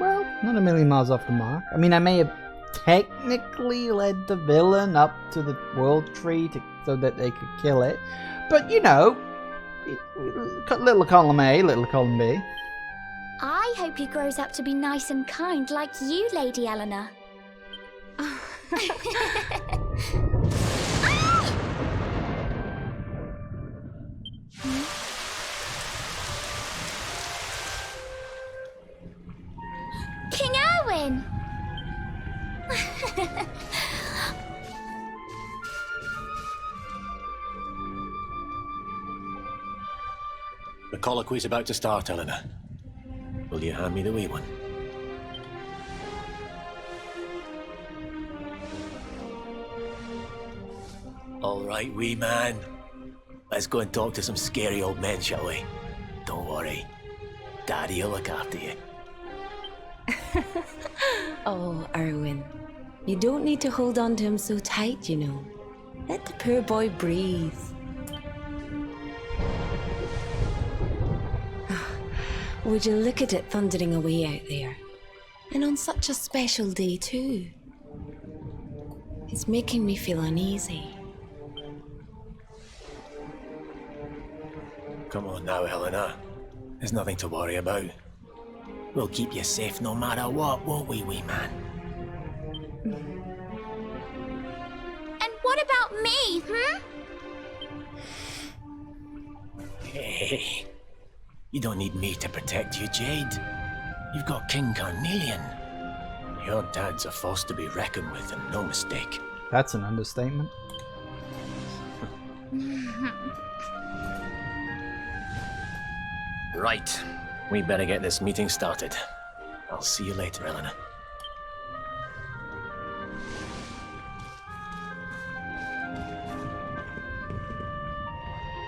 S1: Well, not a million miles off the mark. I mean, I may have technically led the villain up to the world tree so that they could kill it, but you know, little column A, little column B.
S18: I hope he grows up to be nice and kind like you, Lady Eleanor. King Erwin!
S16: The colloquy's about to start, Eleanor. Will you hand me the wee one? All right, wee man. Let's go and talk to some scary old men, shall we? Don't worry. Daddy'll look after you.
S11: Oh, Erwin. You don't need to hold on to him so tight, you know. Let the poor boy breathe. Would you look at it thundering away out there? And on such a special day too. It's making me feel uneasy.
S3: Come on now, Helena. There's nothing to worry about. We'll keep you safe no matter what, won't we, wee man?
S18: And what about me,
S3: Hey, you don't need me to protect you, Jade. You've got King Carnelian. Your dad's a force to be reckoned with, and no mistake.
S1: That's an understatement.
S3: Right. We better get this meeting started. I'll see you later, Helena.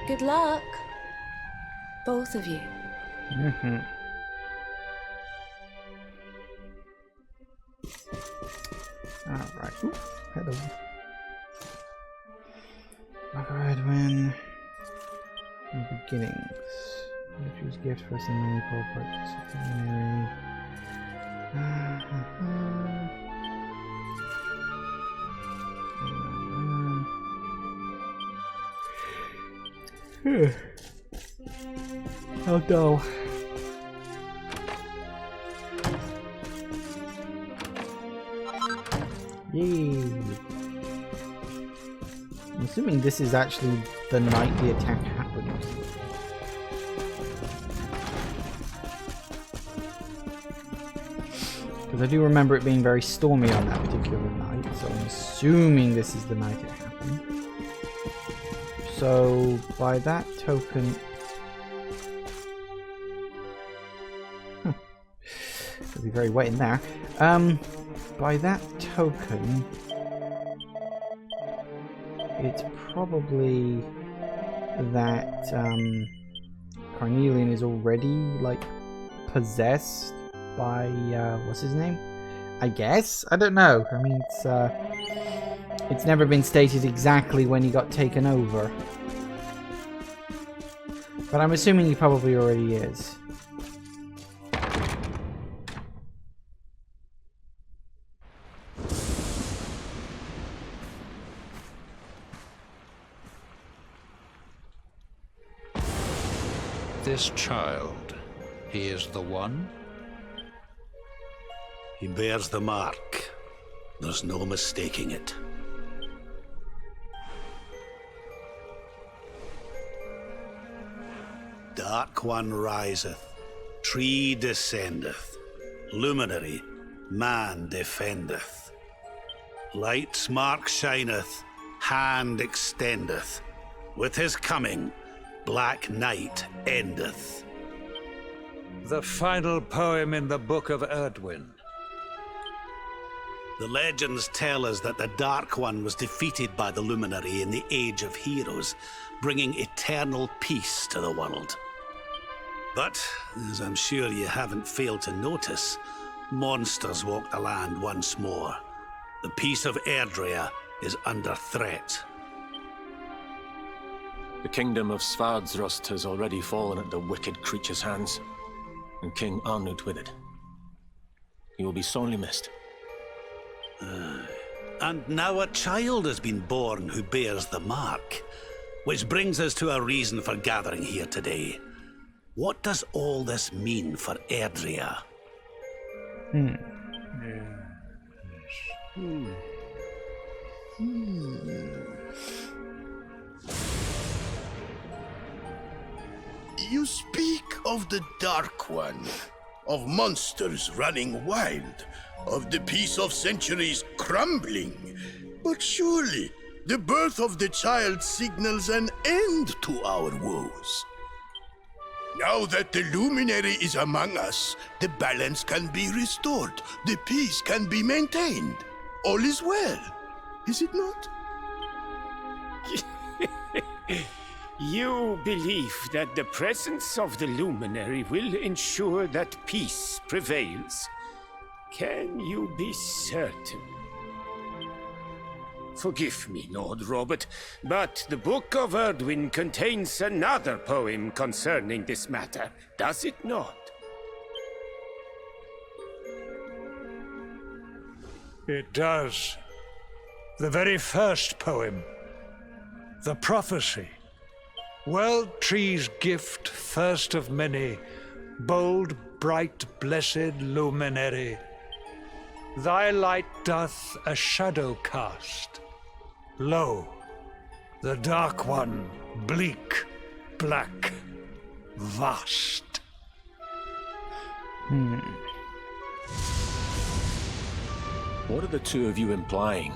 S11: Good luck. Both of you.
S1: Mm-hmm. Alright. Hello. Edwin. Beginnings. Choose gift for some many purposes. Oh no. Yay. I'm assuming this is actually the night the attack happened. Because I do remember it being very stormy on that particular night, so I'm assuming this is the night it happened. So, by that token... It'll be very wet in there. By that token... It's probably that Carnelian is already, like, possessed by, what's his name? I guess? I don't know. I mean, it's never been stated exactly when he got taken over. But I'm assuming he probably already is.
S19: This child, he is the one?
S8: He bears the mark. There's no mistaking it. Dark One riseth, tree descendeth, luminary, man defendeth. Light's mark shineth, hand extendeth. With his coming, black night endeth.
S17: The final poem in the Book of Erdwin.
S8: The legends tell us that the Dark One was defeated by the Luminary in the Age of Heroes, bringing eternal peace to the world. But, as I'm sure you haven't failed to notice, monsters walk the land once more. The peace of Erdrea is under threat.
S16: The kingdom of Svardsrust has already fallen at the wicked creature's hands, and King Arnut with it. He will be sorely missed.
S8: And now a child has been born who bears the mark, which brings us to a reason for gathering here today. What does all this mean for Erdrea?
S14: You speak of the Dark One, of monsters running wild, of the peace of centuries crumbling. But surely, the birth of the child signals an end to our woes. Now that the Luminary is among us, the balance can be restored, the peace can be maintained. All is well, is it not?
S15: You believe that the presence of the Luminary will ensure that peace prevails? Can you be certain? Forgive me, Lord Robert, but the Book of Erdwin contains another poem concerning this matter, does it not?
S17: It does. The very first poem. The prophecy. World tree's gift, first of many, bold, bright, blessed luminary. Thy light doth a shadow cast. Lo, the dark one, bleak, black, vast.
S16: What are the two of you implying?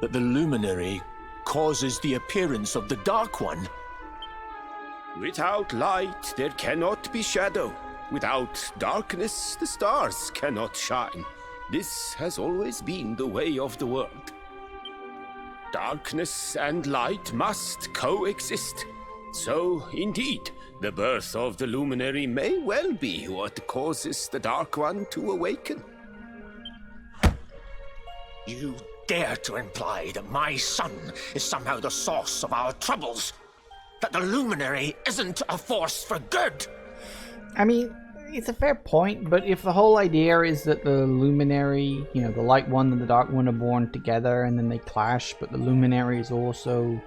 S16: That the luminary causes the appearance of the Dark One?
S15: Without light, there cannot be shadow. Without darkness, the stars cannot shine. This has always been the way of the world. Darkness and light must coexist. So, indeed, the birth of the luminary may well be what causes the Dark One to awaken.
S16: You dare to imply that my son is somehow the source of our troubles? That the luminary isn't a force for good?
S1: I mean, it's a fair point, but if the whole idea is that the luminary, you know, the light one and the dark one are born together and then they clash, but the luminary is also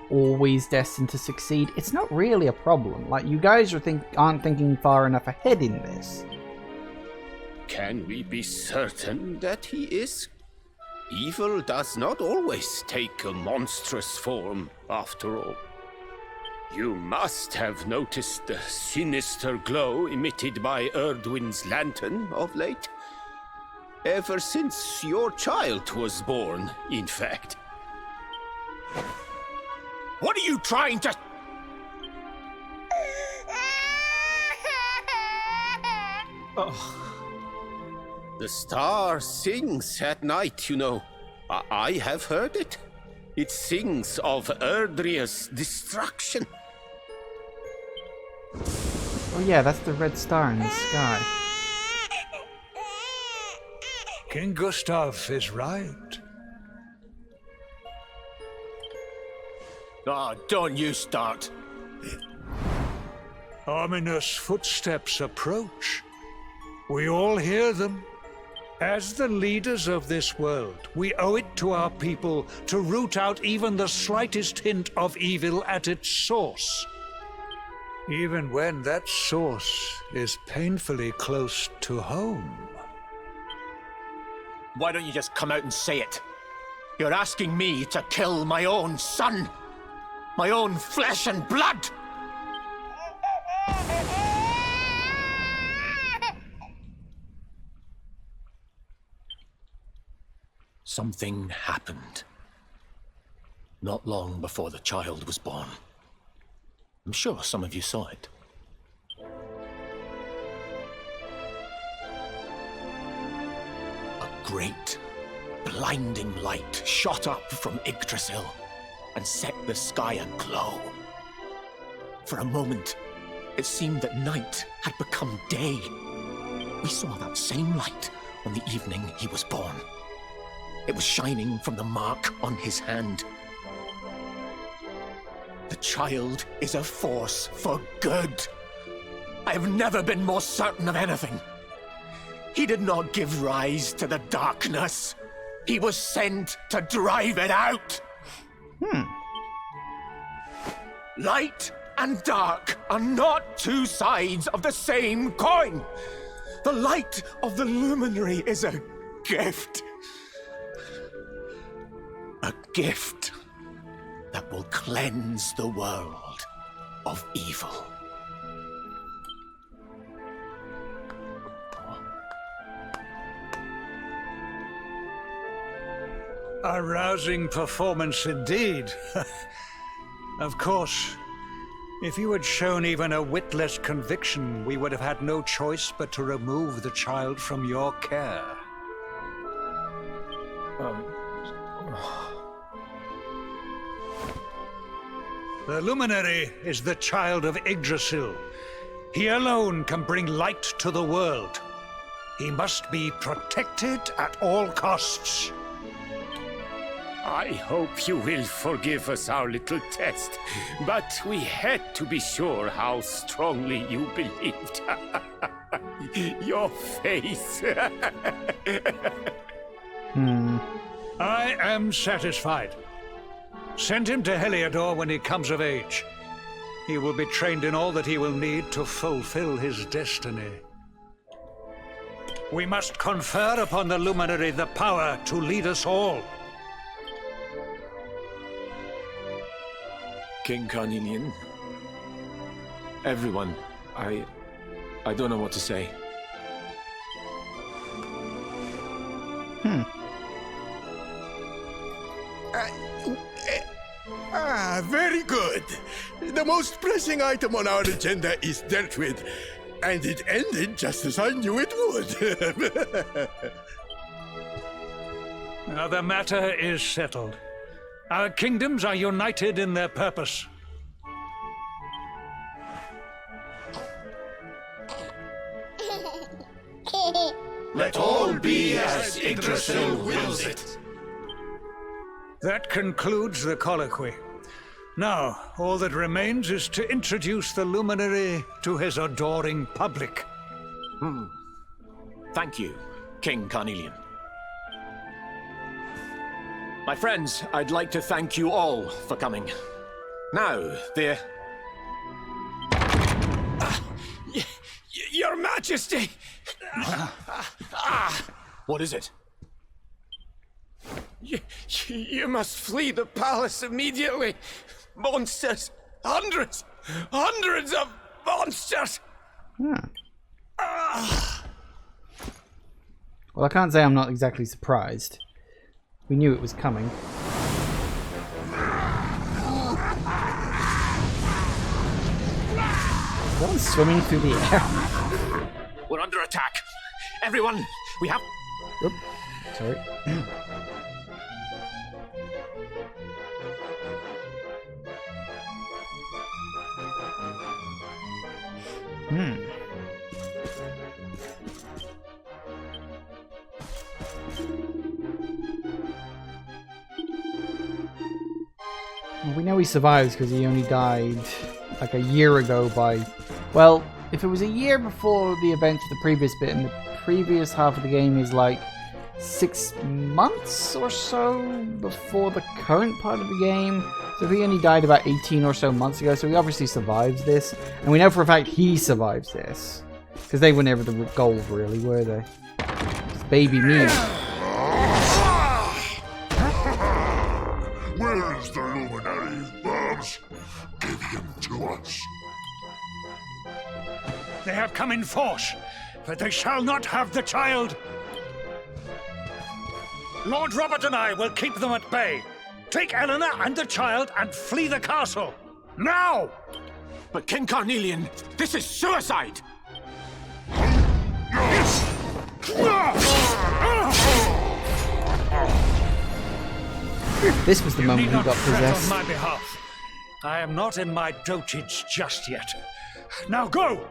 S1: always destined to succeed, it's not really a problem. Like, you guys aren't thinking far enough ahead in this.
S15: Can we be certain that he is? Evil does not always take a monstrous form, after all. You must have noticed the sinister glow emitted by Erdwin's lantern of late. Ever since your child was born, in fact.
S16: What are you trying to...
S15: Oh. The star sings at night, you know. I have heard it. It sings of Erdria's destruction.
S1: Oh yeah, that's the red star in the sky.
S17: King Gustav is right.
S16: Oh, don't you start.
S17: Ominous footsteps approach. We all hear them. As the leaders of this world, we owe it to our people to root out even the slightest hint of evil at its source. Even when that source is painfully close to home.
S16: Why don't you just come out and say it? You're asking me to kill my own son. My own flesh and blood. Something happened. Not long before the child was born. I'm sure some of you saw it. A great, blinding light shot up from Yggdrasil and set the sky aglow. For a moment, it seemed that night had become day. We saw that same light on the evening he was born. It was shining from the mark on his hand. The child is a force for good. I have never been more certain of anything. He did not give rise to the darkness. He was sent to drive it out. Light and dark are not two sides of the same coin. The light of the luminary is a gift. A gift that will cleanse the world of evil.
S17: A rousing performance indeed. Of course, if you had shown even a whit less conviction, we would have had no choice but to remove the child from your care. The luminary is the child of Yggdrasil. He alone can bring light to the world. He must be protected at all costs.
S15: I hope you will forgive us our little test, but we had to be sure how strongly you believed. Your face.
S17: I am satisfied. Send him to Heliodor when he comes of age. He will be trained in all that he will need to fulfill his destiny. We must confer upon the Luminary the power to lead us all.
S16: King Carnelian. Everyone, I don't know what to say.
S14: Very good. The most pressing item on our agenda is dealt with, and it ended just as I knew it would.
S17: Now the matter is settled. Our kingdoms are united in their purpose.
S8: Let all be as Yggdrasil wills it.
S17: That concludes the colloquy. Now, all that remains is to introduce the Luminary to his adoring public.
S16: Thank you, King Carnelian. My friends, I'd like to thank you all for coming. Now,
S15: Your Majesty!
S16: What is it?
S15: You must flee the palace immediately. Monsters! Hundreds of monsters!
S1: Well, I can't say I'm not exactly surprised. We knew it was coming. That one's swimming through the air.
S16: We're under attack. Everyone, we have...
S1: Oop, sorry. Well, we know he survives because he only died like a year ago by... Well, if it was a year before the events of the previous bit, and the previous half of the game is like 6 months or so before the current part of the game. So he only died about 18 or so months ago, so he obviously survives this. And we know for a fact he survives this. Because they were never the goal, really, were they? It's baby me.
S8: Where is the Luminary, Babs? Give him to us.
S17: They have come in force, but they shall not have the child. Lord Robert and I will keep them at bay. Take Eleanor and the child and flee the castle. Now!
S16: But King Carnelian, this is suicide!
S1: This was the moment he got possessed.
S17: On my behalf. I am not in my dotage just yet. Now go!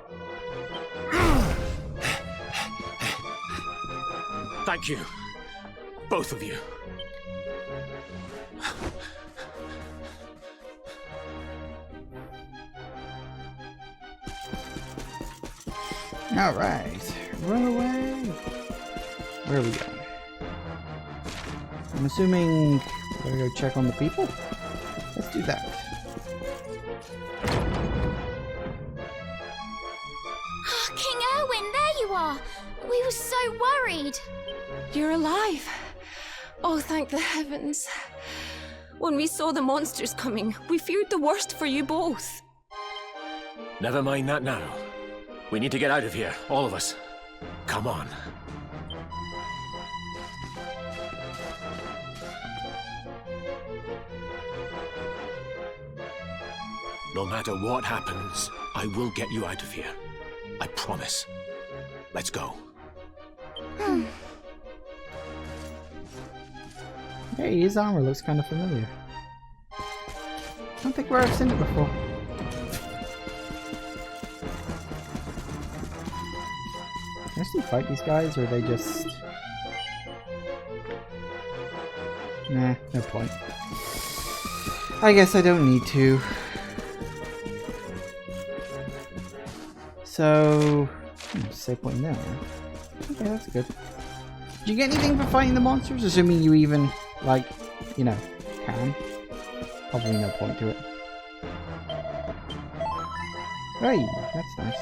S16: Thank you. Both of you.
S1: Alright. Run away. Where are we going? I'm assuming we're gonna go check on the people? Let's do that.
S18: King Erwin, there you are! We were so worried!
S20: You're alive! Oh, thank the heavens. When we saw the monsters coming, we feared the worst for you both.
S16: Never mind that now. We need to get out of here, all of us. Come on. No matter what happens, I will get you out of here. I promise. Let's go.
S1: Hey, his armor looks kind of familiar. I don't think where I've seen it before. Can I still fight these guys, or are they just... Nah, no point. I guess I don't need to. So... save point there. Okay, that's good. Did you get anything for fighting the monsters? Assuming you even, like, you know, can. Probably no point to it. Hey, that's nice.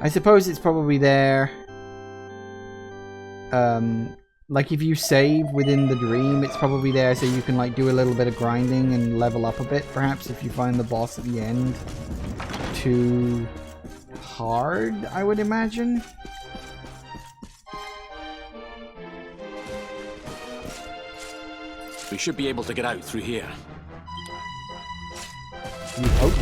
S1: I suppose it's probably there. Like if you save within the dream, it's probably there so you can like do a little bit of grinding and level up a bit, perhaps, if you find the boss at the end too hard, I would imagine.
S16: We should be able to get out through here.
S1: You hope.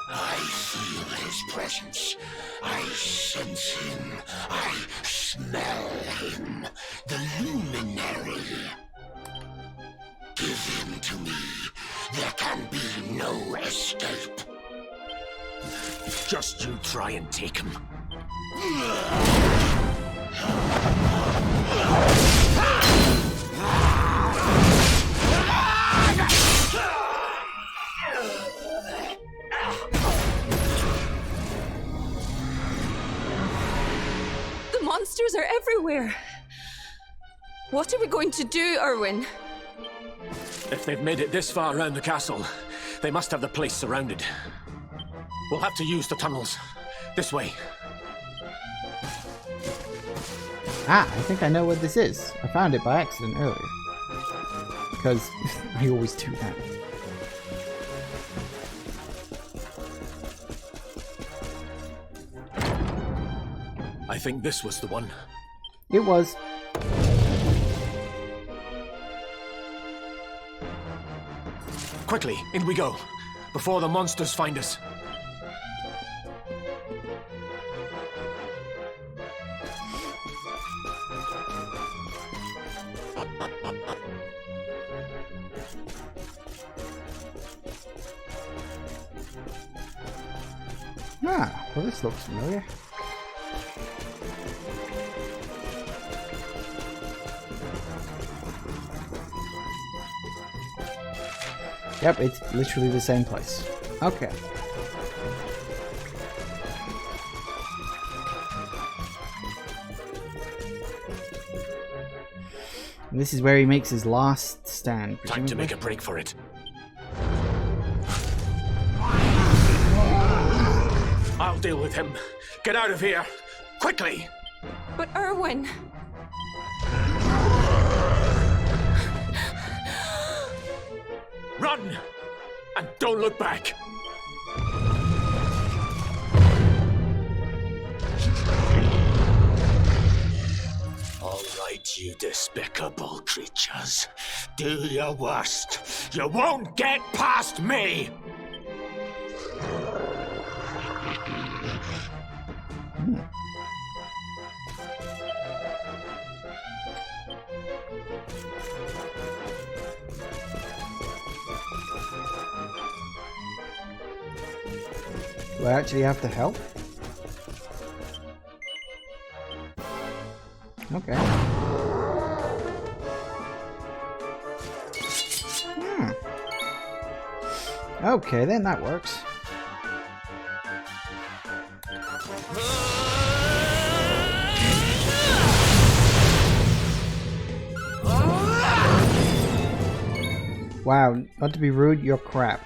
S8: I feel his presence. I sense him. I smell him. The luminary. Give him to me. There can be no escape.
S16: Just you try and take him.
S20: The monsters are everywhere. What are we going to do, Erwin?
S16: If they've made it this far around the castle, they must have the place surrounded. We'll have to use the tunnels. This way.
S1: Ah, I think I know what this is. I found it by accident earlier. Because I always do that.
S16: I think this was the one.
S1: It was.
S16: Quickly, in we go, before the monsters find us.
S1: Ah, well this looks familiar. Yep, it's literally the same place. Okay. And this is where he makes his last stand. Presumably.
S16: Time to make a break for it. I'll deal with him. Get out of here! Quickly!
S20: But Erwin...
S16: Run! And don't look back!
S8: All right, you despicable creatures. Do your worst. You won't get past me!
S1: Do I actually have to help? Okay. Okay, then that works. Wow, not to be rude, you're crap.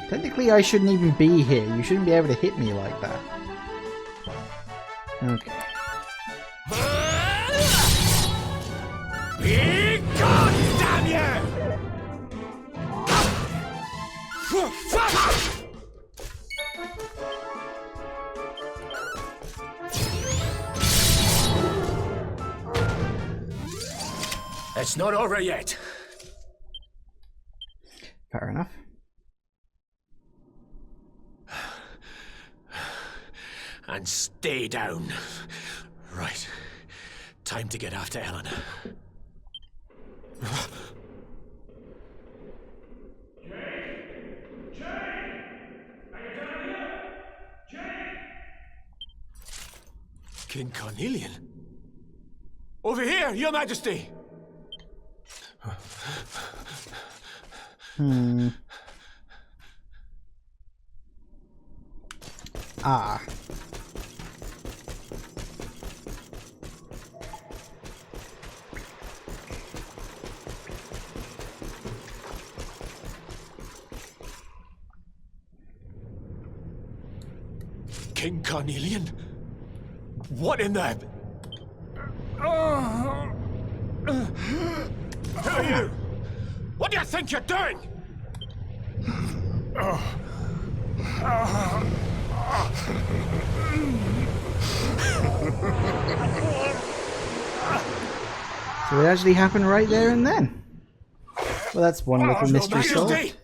S1: Technically, I shouldn't even be here. You shouldn't be able to hit me like that. Okay.
S8: Be gone, damn you!
S16: It's not over yet.
S1: Fair enough.
S16: and stay down. Right. Time to get after Eleanor. King Carnelian? Over here, Your Majesty!
S1: Ah.
S16: King Carnelian? What in the... Who are you? What do you think you're doing?
S1: So it actually happened right there and then. Well, that's one little mystery solved.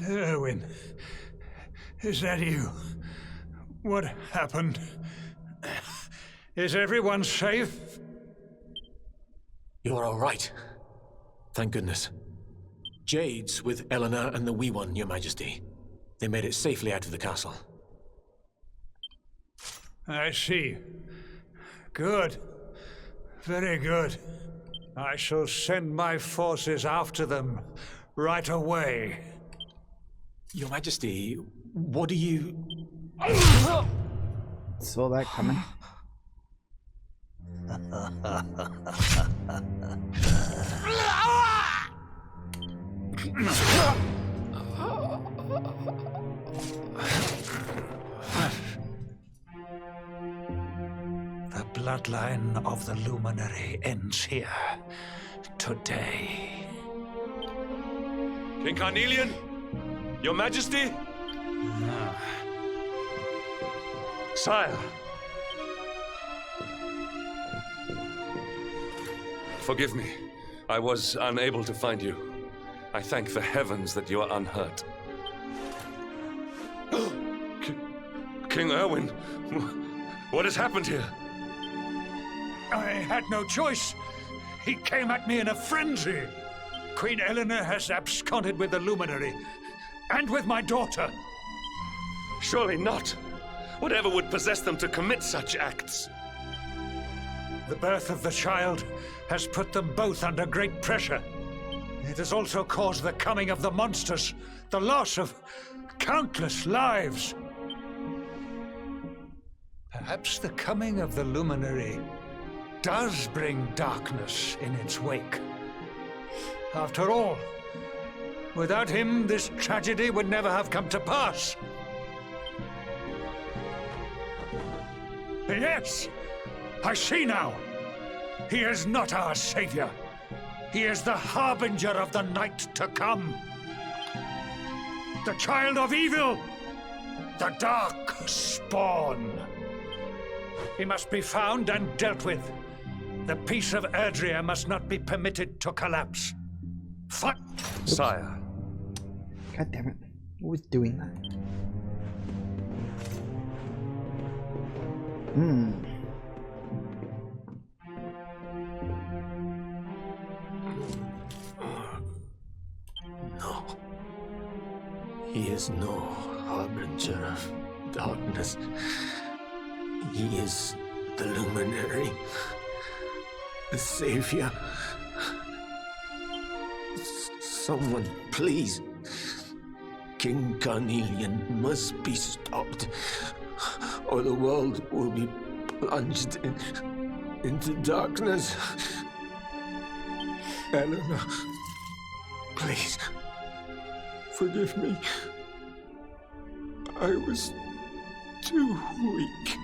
S17: Erwin, is that you? What happened? Is everyone safe?
S16: You're all right. Thank goodness. Jade's with Eleanor and the Wee One, Your Majesty. They made it safely out of the castle.
S17: I see. Good. Very good. I shall send my forces after them right away.
S16: Your Majesty, what do you...
S1: Saw that coming.
S17: The bloodline of the Luminary ends here today.
S2: King Carnelian? Your Majesty? Sire. Forgive me. I was unable to find you. I thank the heavens that you are unhurt. King Erwin, what has happened here?
S17: I had no choice. He came at me in a frenzy. Queen Eleanor has absconded with the Luminary, and with my daughter.
S2: Surely not. Whatever would possess them to commit such acts?
S17: The birth of the child has put them both under great pressure. It has also caused the coming of the monsters, the loss of countless lives. Perhaps the coming of the Luminary does bring darkness in its wake. After all, without him, this tragedy would never have come to pass. Yes, I see now. He is not our savior. He is the harbinger of the night to come. The child of evil. The dark spawn. He must be found and dealt with. The peace of Erdrea must not be permitted to collapse.
S2: Sire.
S1: God damn it. Always doing that.
S16: No. He is no harbinger of darkness. He is the Luminary. The Savior. Someone, please. King Carnelian must be stopped, or the world will be plunged into darkness. Eleanor, please, forgive me. I was too weak.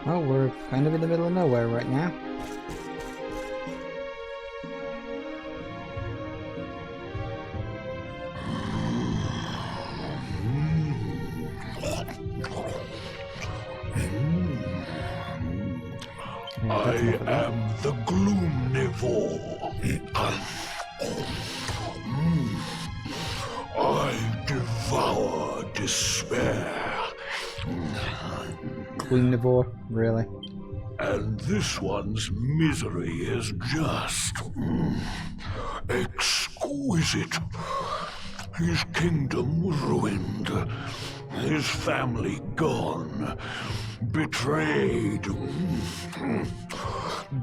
S1: Well, we're kind of in the middle of nowhere right now.
S8: I am the Gloomnivore. I devour despair.
S1: Gloomnivore, really?
S8: And this one's misery is just exquisite. His kingdom ruined, his family gone, betrayed,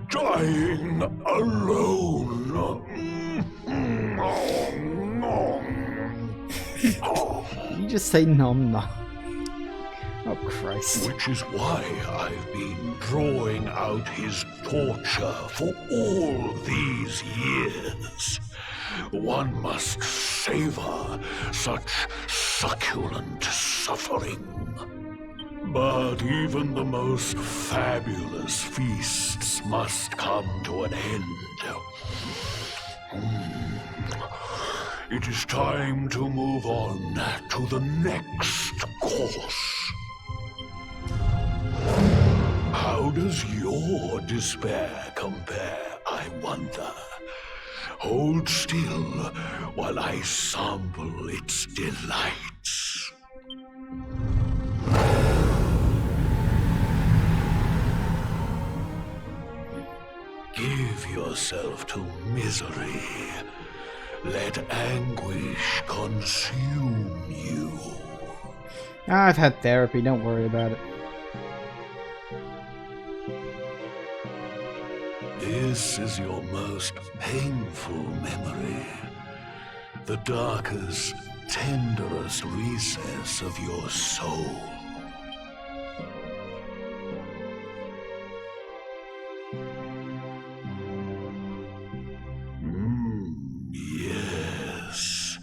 S8: dying alone.
S1: You just say nom nom. Oh, Christ.
S8: Which is why I've been drawing out his torture for all these years. One must savor such succulent suffering. But even the most fabulous feasts must come to an end. It is time to move on to the next course. How does your despair compare, I wonder? Hold still while I sample its delights. Give yourself to misery. Let anguish consume you.
S1: I've had therapy, don't worry about it.
S8: This is your most painful memory. The darkest, tenderest recess of your soul. Yes.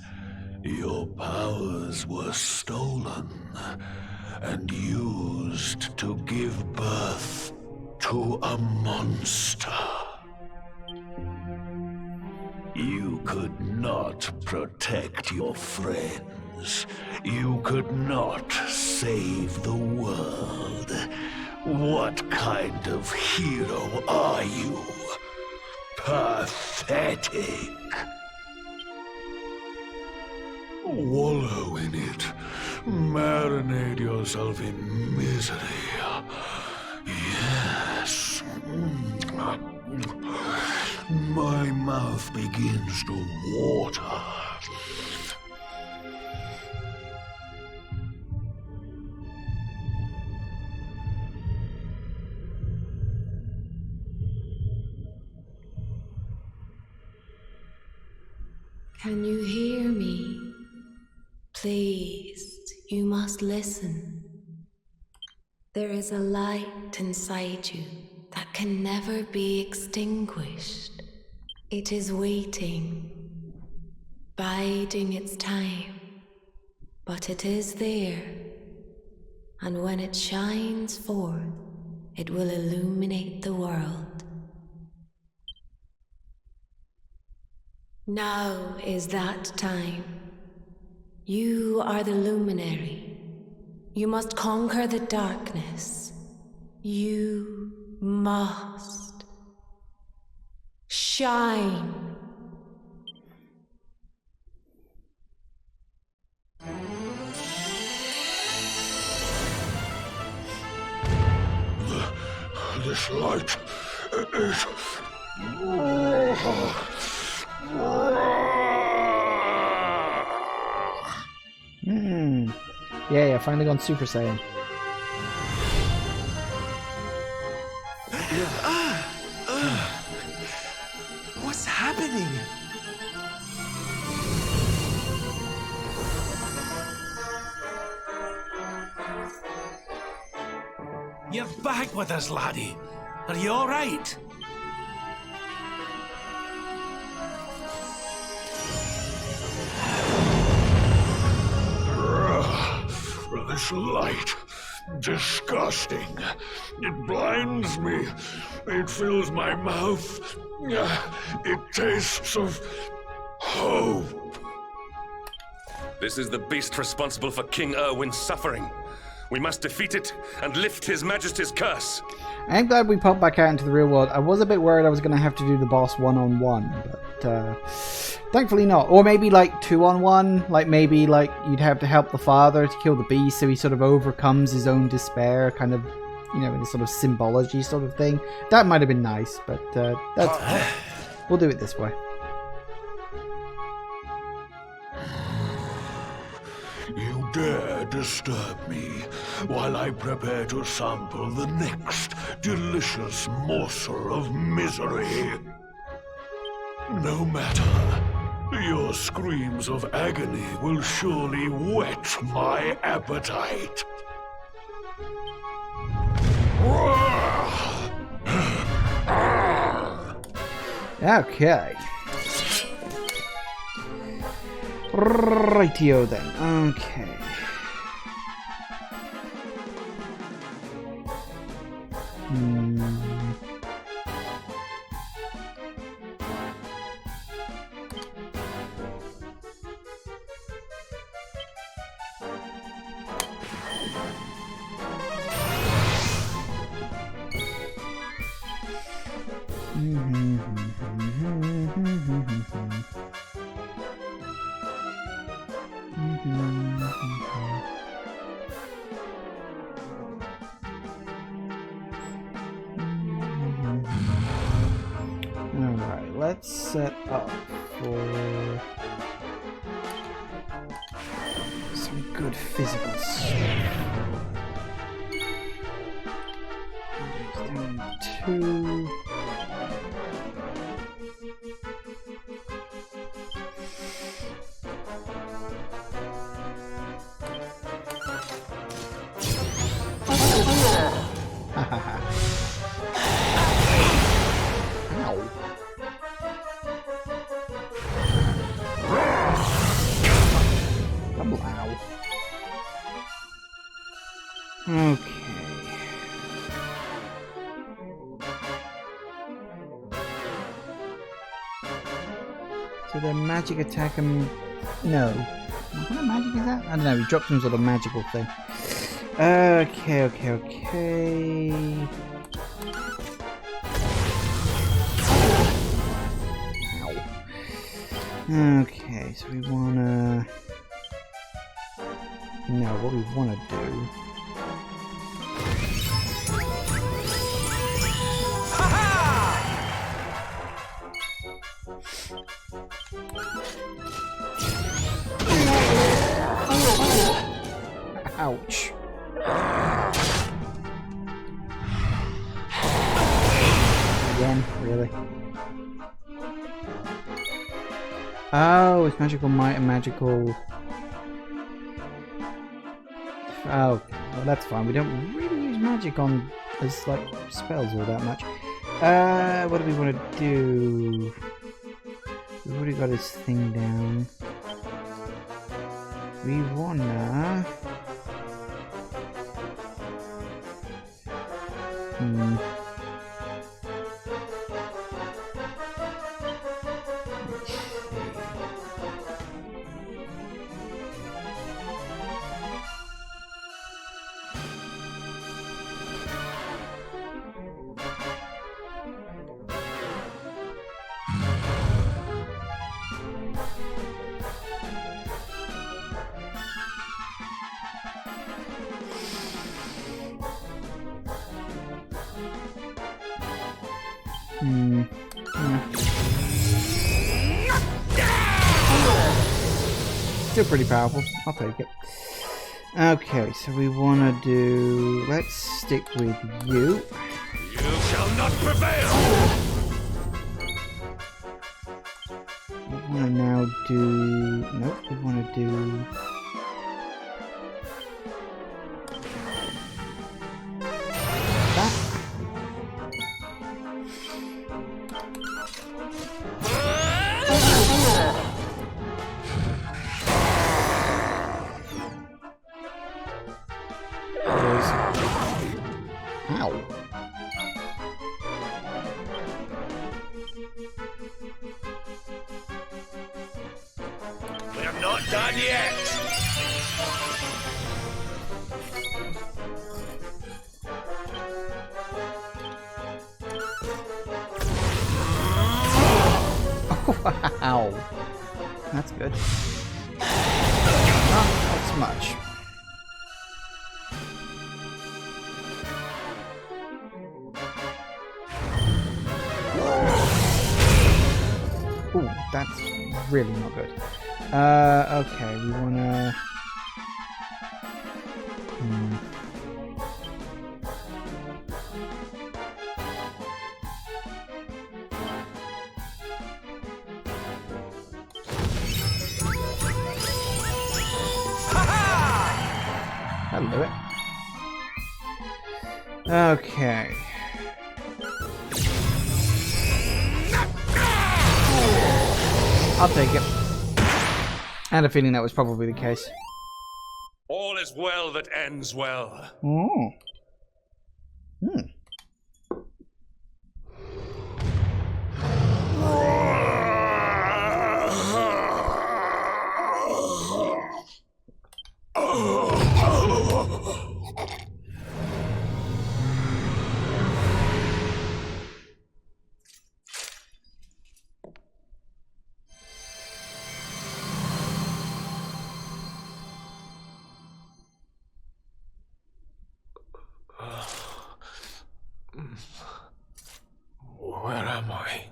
S8: Your powers were stolen and used to give birth to a monster. You could not protect your friends. You could not save the world. What kind of hero are you? Pathetic. Wallow in it. Marinate yourself in misery. Yes. My mouth begins to water.
S11: Can you hear me? Please, you must listen. There is a light inside you that can never be extinguished. It is waiting, biding its time, but it is there, and when it shines forth, it will illuminate the world. Now is that time. You are the luminary. You must conquer the darkness. You must shine.
S8: This light is...
S1: Yeah, finally gone Super Saiyan.
S3: What's happening?
S7: You're back with us, laddie. Are you all right?
S8: This light, disgusting. It blinds me. It fills my mouth. It tastes of hope.
S2: This is the beast responsible for King Erwin's suffering. We must defeat it and lift His Majesty's curse.
S1: I'm glad we popped back out into the real world. I was a bit worried I was going to have to do the boss one-on-one, but thankfully not. Or maybe like 2-on-1, like maybe like you'd have to help the father to kill the beast so he sort of overcomes his own despair, kind of, you know, in a sort of symbology sort of thing. That might have been nice, but we'll do it this way.
S8: You dare disturb me while I prepare to sample the next delicious morsel of misery. No matter, your screams of agony will surely whet my appetite.
S1: Okay. Rightio then. Okay. Alright, let's set up for some good physical stuff. Down 2. Okay. So the magic attack him. No. What kind of magic is that? I don't know, he dropped some sort of magical thing. Okay. Ow. Okay, so we wanna. No, what we wanna do. Ouch. Again, really? Oh, it's magical might and magical... Oh, well that's fine. We don't really use magic on as like spells all that much. What do we want to do? We've already got his thing down. We wanna... Still pretty powerful. I'll take it. Okay, so we want to do... Let's stick with you.
S2: You shall not prevail!
S1: We want to now do... Nope, we want to do... Wow. That's good. Not so much. Ooh, that's really not good. Okay, we wanna... That'll do it. Okay. I'll take it. I had a feeling that was probably the case.
S2: All is well that ends well.
S1: Oh. Hmm.
S15: Where am I?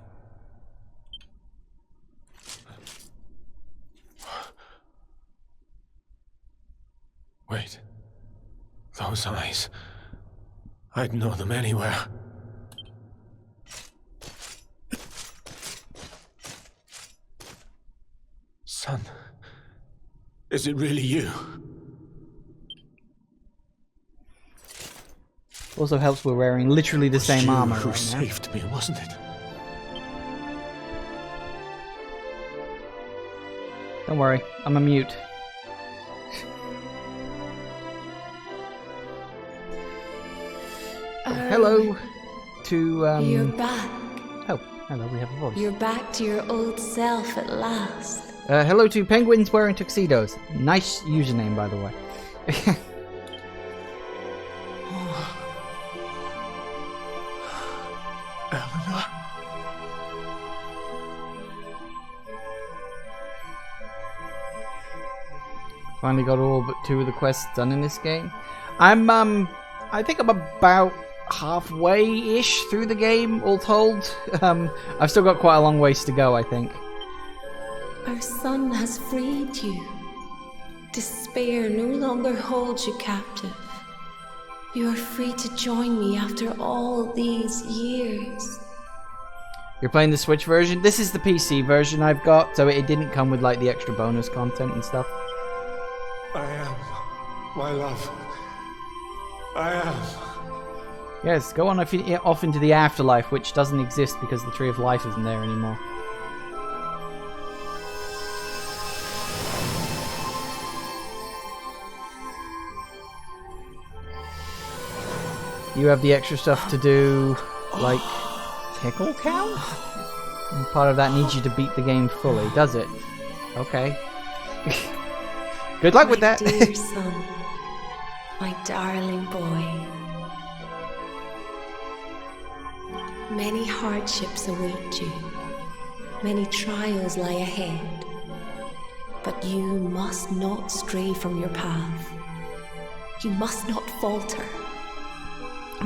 S15: Wait. Those eyes. I'd know them anywhere. Son. Is it really you?
S1: Also helps we're wearing literally the same armor
S15: who
S1: right now.
S15: saved me, wasn't it?
S1: Don't worry, I'm a mute. Hello to
S11: You're back.
S1: Oh, hello, we have a voice.
S11: You're back to your old self at last.
S1: Hello to penguins wearing tuxedos. Nice username, by the way.
S15: Eleanor?
S1: Finally got all but 2 of the quests done in this game. I think I'm about halfway-ish through the game, all told. I've still got quite a long ways to go, I think.
S11: Our son has freed you. Despair no longer holds you captive. You are free to join me after all these years.
S1: You're playing the Switch version? This is the PC version I've got, so it didn't come with like the extra bonus content and stuff.
S15: I am, my love. I am.
S1: Yes, go on off into the afterlife, which doesn't exist because the Tree of Life isn't there anymore. You have the extra stuff to do, like tickle count? And part of that needs you to beat the game fully, does it? Okay. Good luck with that.
S11: My dear son, my darling boy. Many hardships await you. Many trials lie ahead. But you must not stray from your path. You must not falter.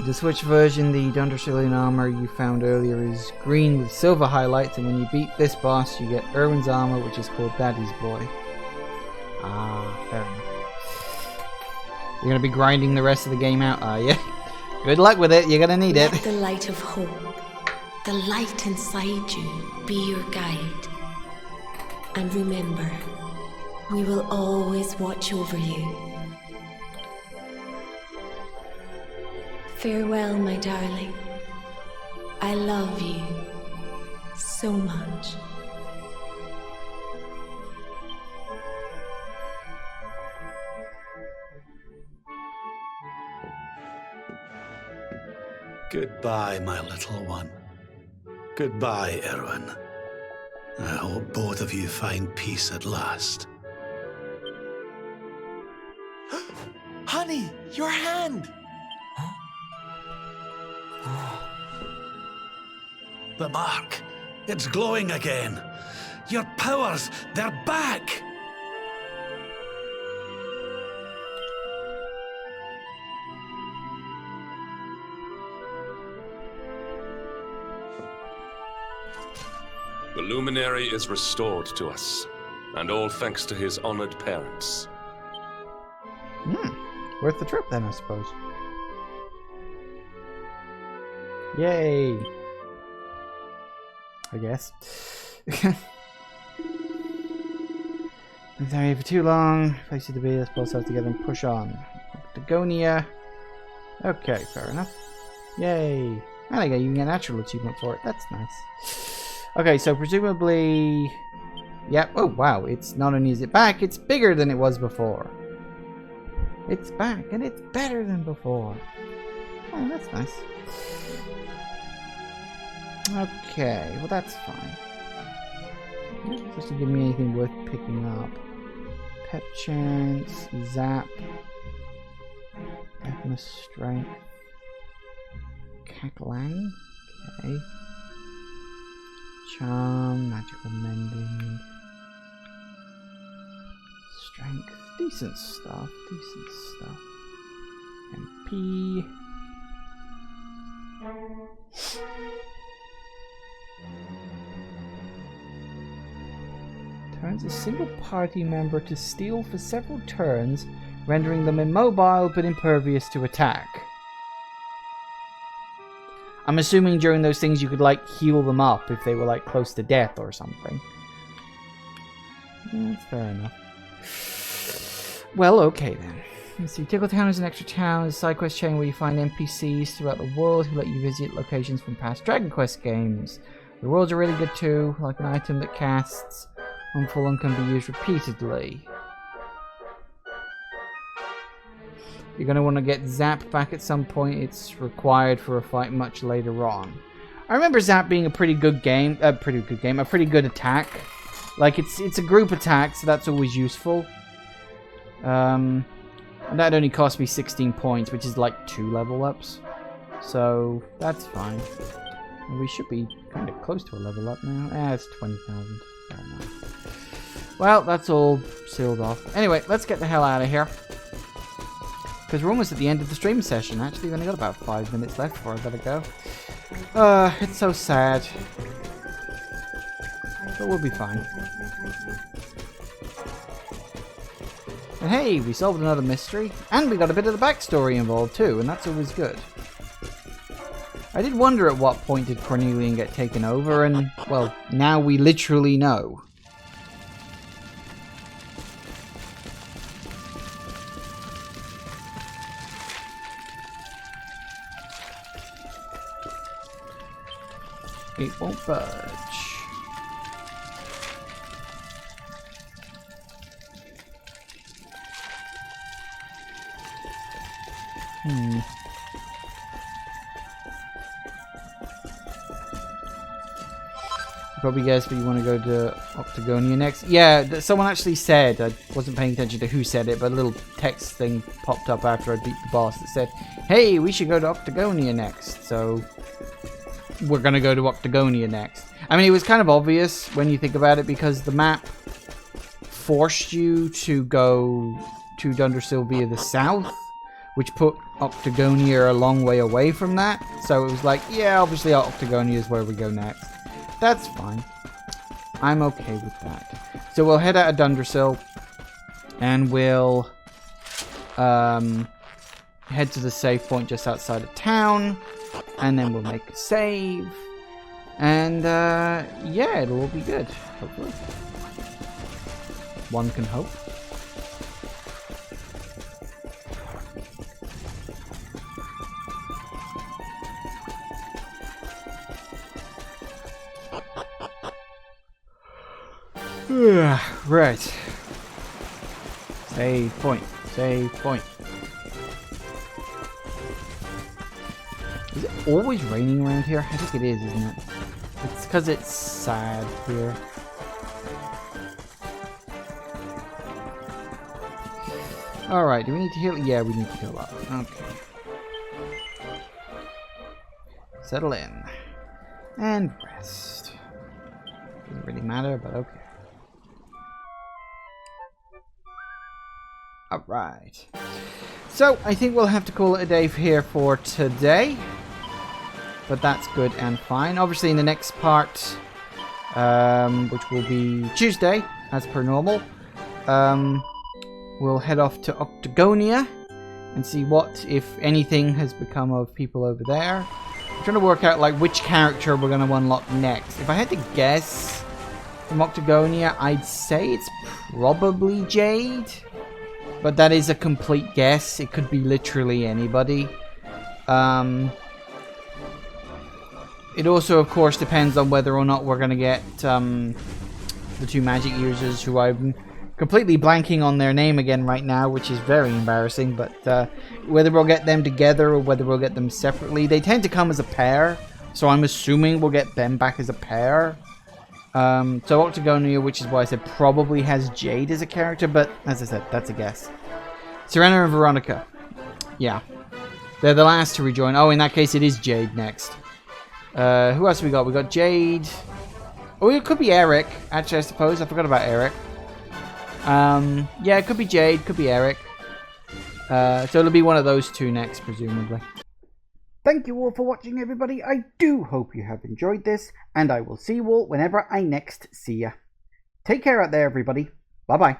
S1: The Switch version, the Dundercillion armor you found earlier is green with silver highlights, and when you beat this boss, you get Erwin's armor, which is called Daddy's Boy. Ah, fair enough. You're gonna be grinding the rest of the game out, are you? Good luck with it, you're gonna need it.
S11: Let the light of hope, the light inside you, be your guide. And remember, we will always watch over you. Farewell, my darling. I love you so much.
S7: Goodbye, my little one. Goodbye, Erwin. I hope both of you find peace at last.
S3: Honey, your hand!
S7: The mark. It's glowing again. Your powers, they're back!
S2: The luminary is restored to us, and all thanks to his honored parents.
S1: Worth the trip then, I suppose. Yay! I guess. Been there for too long. Places to be, let's pull ourselves together and push on. Octagonia. Okay, fair enough. Yay! And I get you can get an actual achievement for it. That's nice. Okay, so presumably... Yep. Oh, wow. It's not only is it back, it's bigger than it was before. It's back, and it's better than before. Oh, that's nice. Okay, well that's fine. It doesn't give me anything worth picking up. Pep chance, zap, deafness, strength, cackling. Okay. Charm, magical mending, strength, decent stuff. MP. Turns a single party member to steal for several turns, rendering them immobile but impervious to attack. I'm assuming during those things you could, like, heal them up if they were, like, close to death or something. Yeah, that's fair enough. Well, okay then. Let's see. Tickle Town is an extra town. It's a side quest chain where you find NPCs throughout the world who let you visit locations from past Dragon Quest games. The worlds are really good too, like an item that casts on full and can be used repeatedly. You're going to want to get Zap back at some point. It's required for a fight much later on. I remember Zap being a pretty good game. A pretty good attack. Like, it's a group attack, so that's always useful. And that only cost me 16 points, which is like 2 level ups. So, that's fine. And we should be kind of close to a level up now. It's 20,000. Fair enough. Well, that's all sealed off. Anyway, let's get the hell out of here. Because we're almost at the end of the stream session. Actually, we've only got about 5 minutes left before I gotta go. It's so sad. But we'll be fine. And hey, we solved another mystery. And we got a bit of the backstory involved too, and that's always good. I did wonder at what point did Cornelian get taken over, and, well, now we literally know. It won't budge. Probably guess, but you want to go to Octagonia next? Yeah, someone actually said, I wasn't paying attention to who said it, but a little text thing popped up after I beat the boss that said, hey, we should go to Octagonia next. So, we're going to go to Octagonia next. I mean, it was kind of obvious when you think about it, because the map forced you to go to Dundersill via the south, which put Octagonia a long way away from that. So it was like, yeah, obviously Octagonia is where we go next. That's fine. I'm okay with that. So we'll head out of Dundersill, and we'll head to the save point just outside of town, and then we'll make a save, and yeah, it'll all be good, hopefully. One can hope. Right. Save point. Save point. Is it always raining around here? I think it is, isn't it? It's because it's sad here. Alright, do we need to heal? Yeah, we need to heal up. Okay. Settle in. And rest. Doesn't really matter, but okay. Alright. So, I think we'll have to call it a day here for today. But that's good and fine. Obviously, in the next part, which will be Tuesday, as per normal, we'll head off to Octagonia and see what, if anything, has become of people over there. I'm trying to work out like which character we're going to unlock next. If I had to guess from Octagonia, I'd say it's probably Jade. But that is a complete guess. It could be literally anybody. It also, of course, depends on whether or not we're going to get the two magic users, who I'm completely blanking on their name again right now, which is very embarrassing. But whether we'll get them together or whether we'll get them separately. They tend to come as a pair, so I'm assuming we'll get them back as a pair. So Octagonia, which is why I said probably has Jade as a character, but as I said, that's a guess. Serena and Veronica. Yeah. They're the last to rejoin. Oh, in that case, it is Jade next. Who else have we got? We got Jade. Oh, it could be Eric, actually, I suppose. I forgot about Eric. Yeah, it could be Jade, could be Eric. So it'll be one of those two next, presumably. Thank you all for watching, everybody. I do hope you have enjoyed this, and I will see you all whenever I next see ya. Take care out there, everybody. Bye-bye.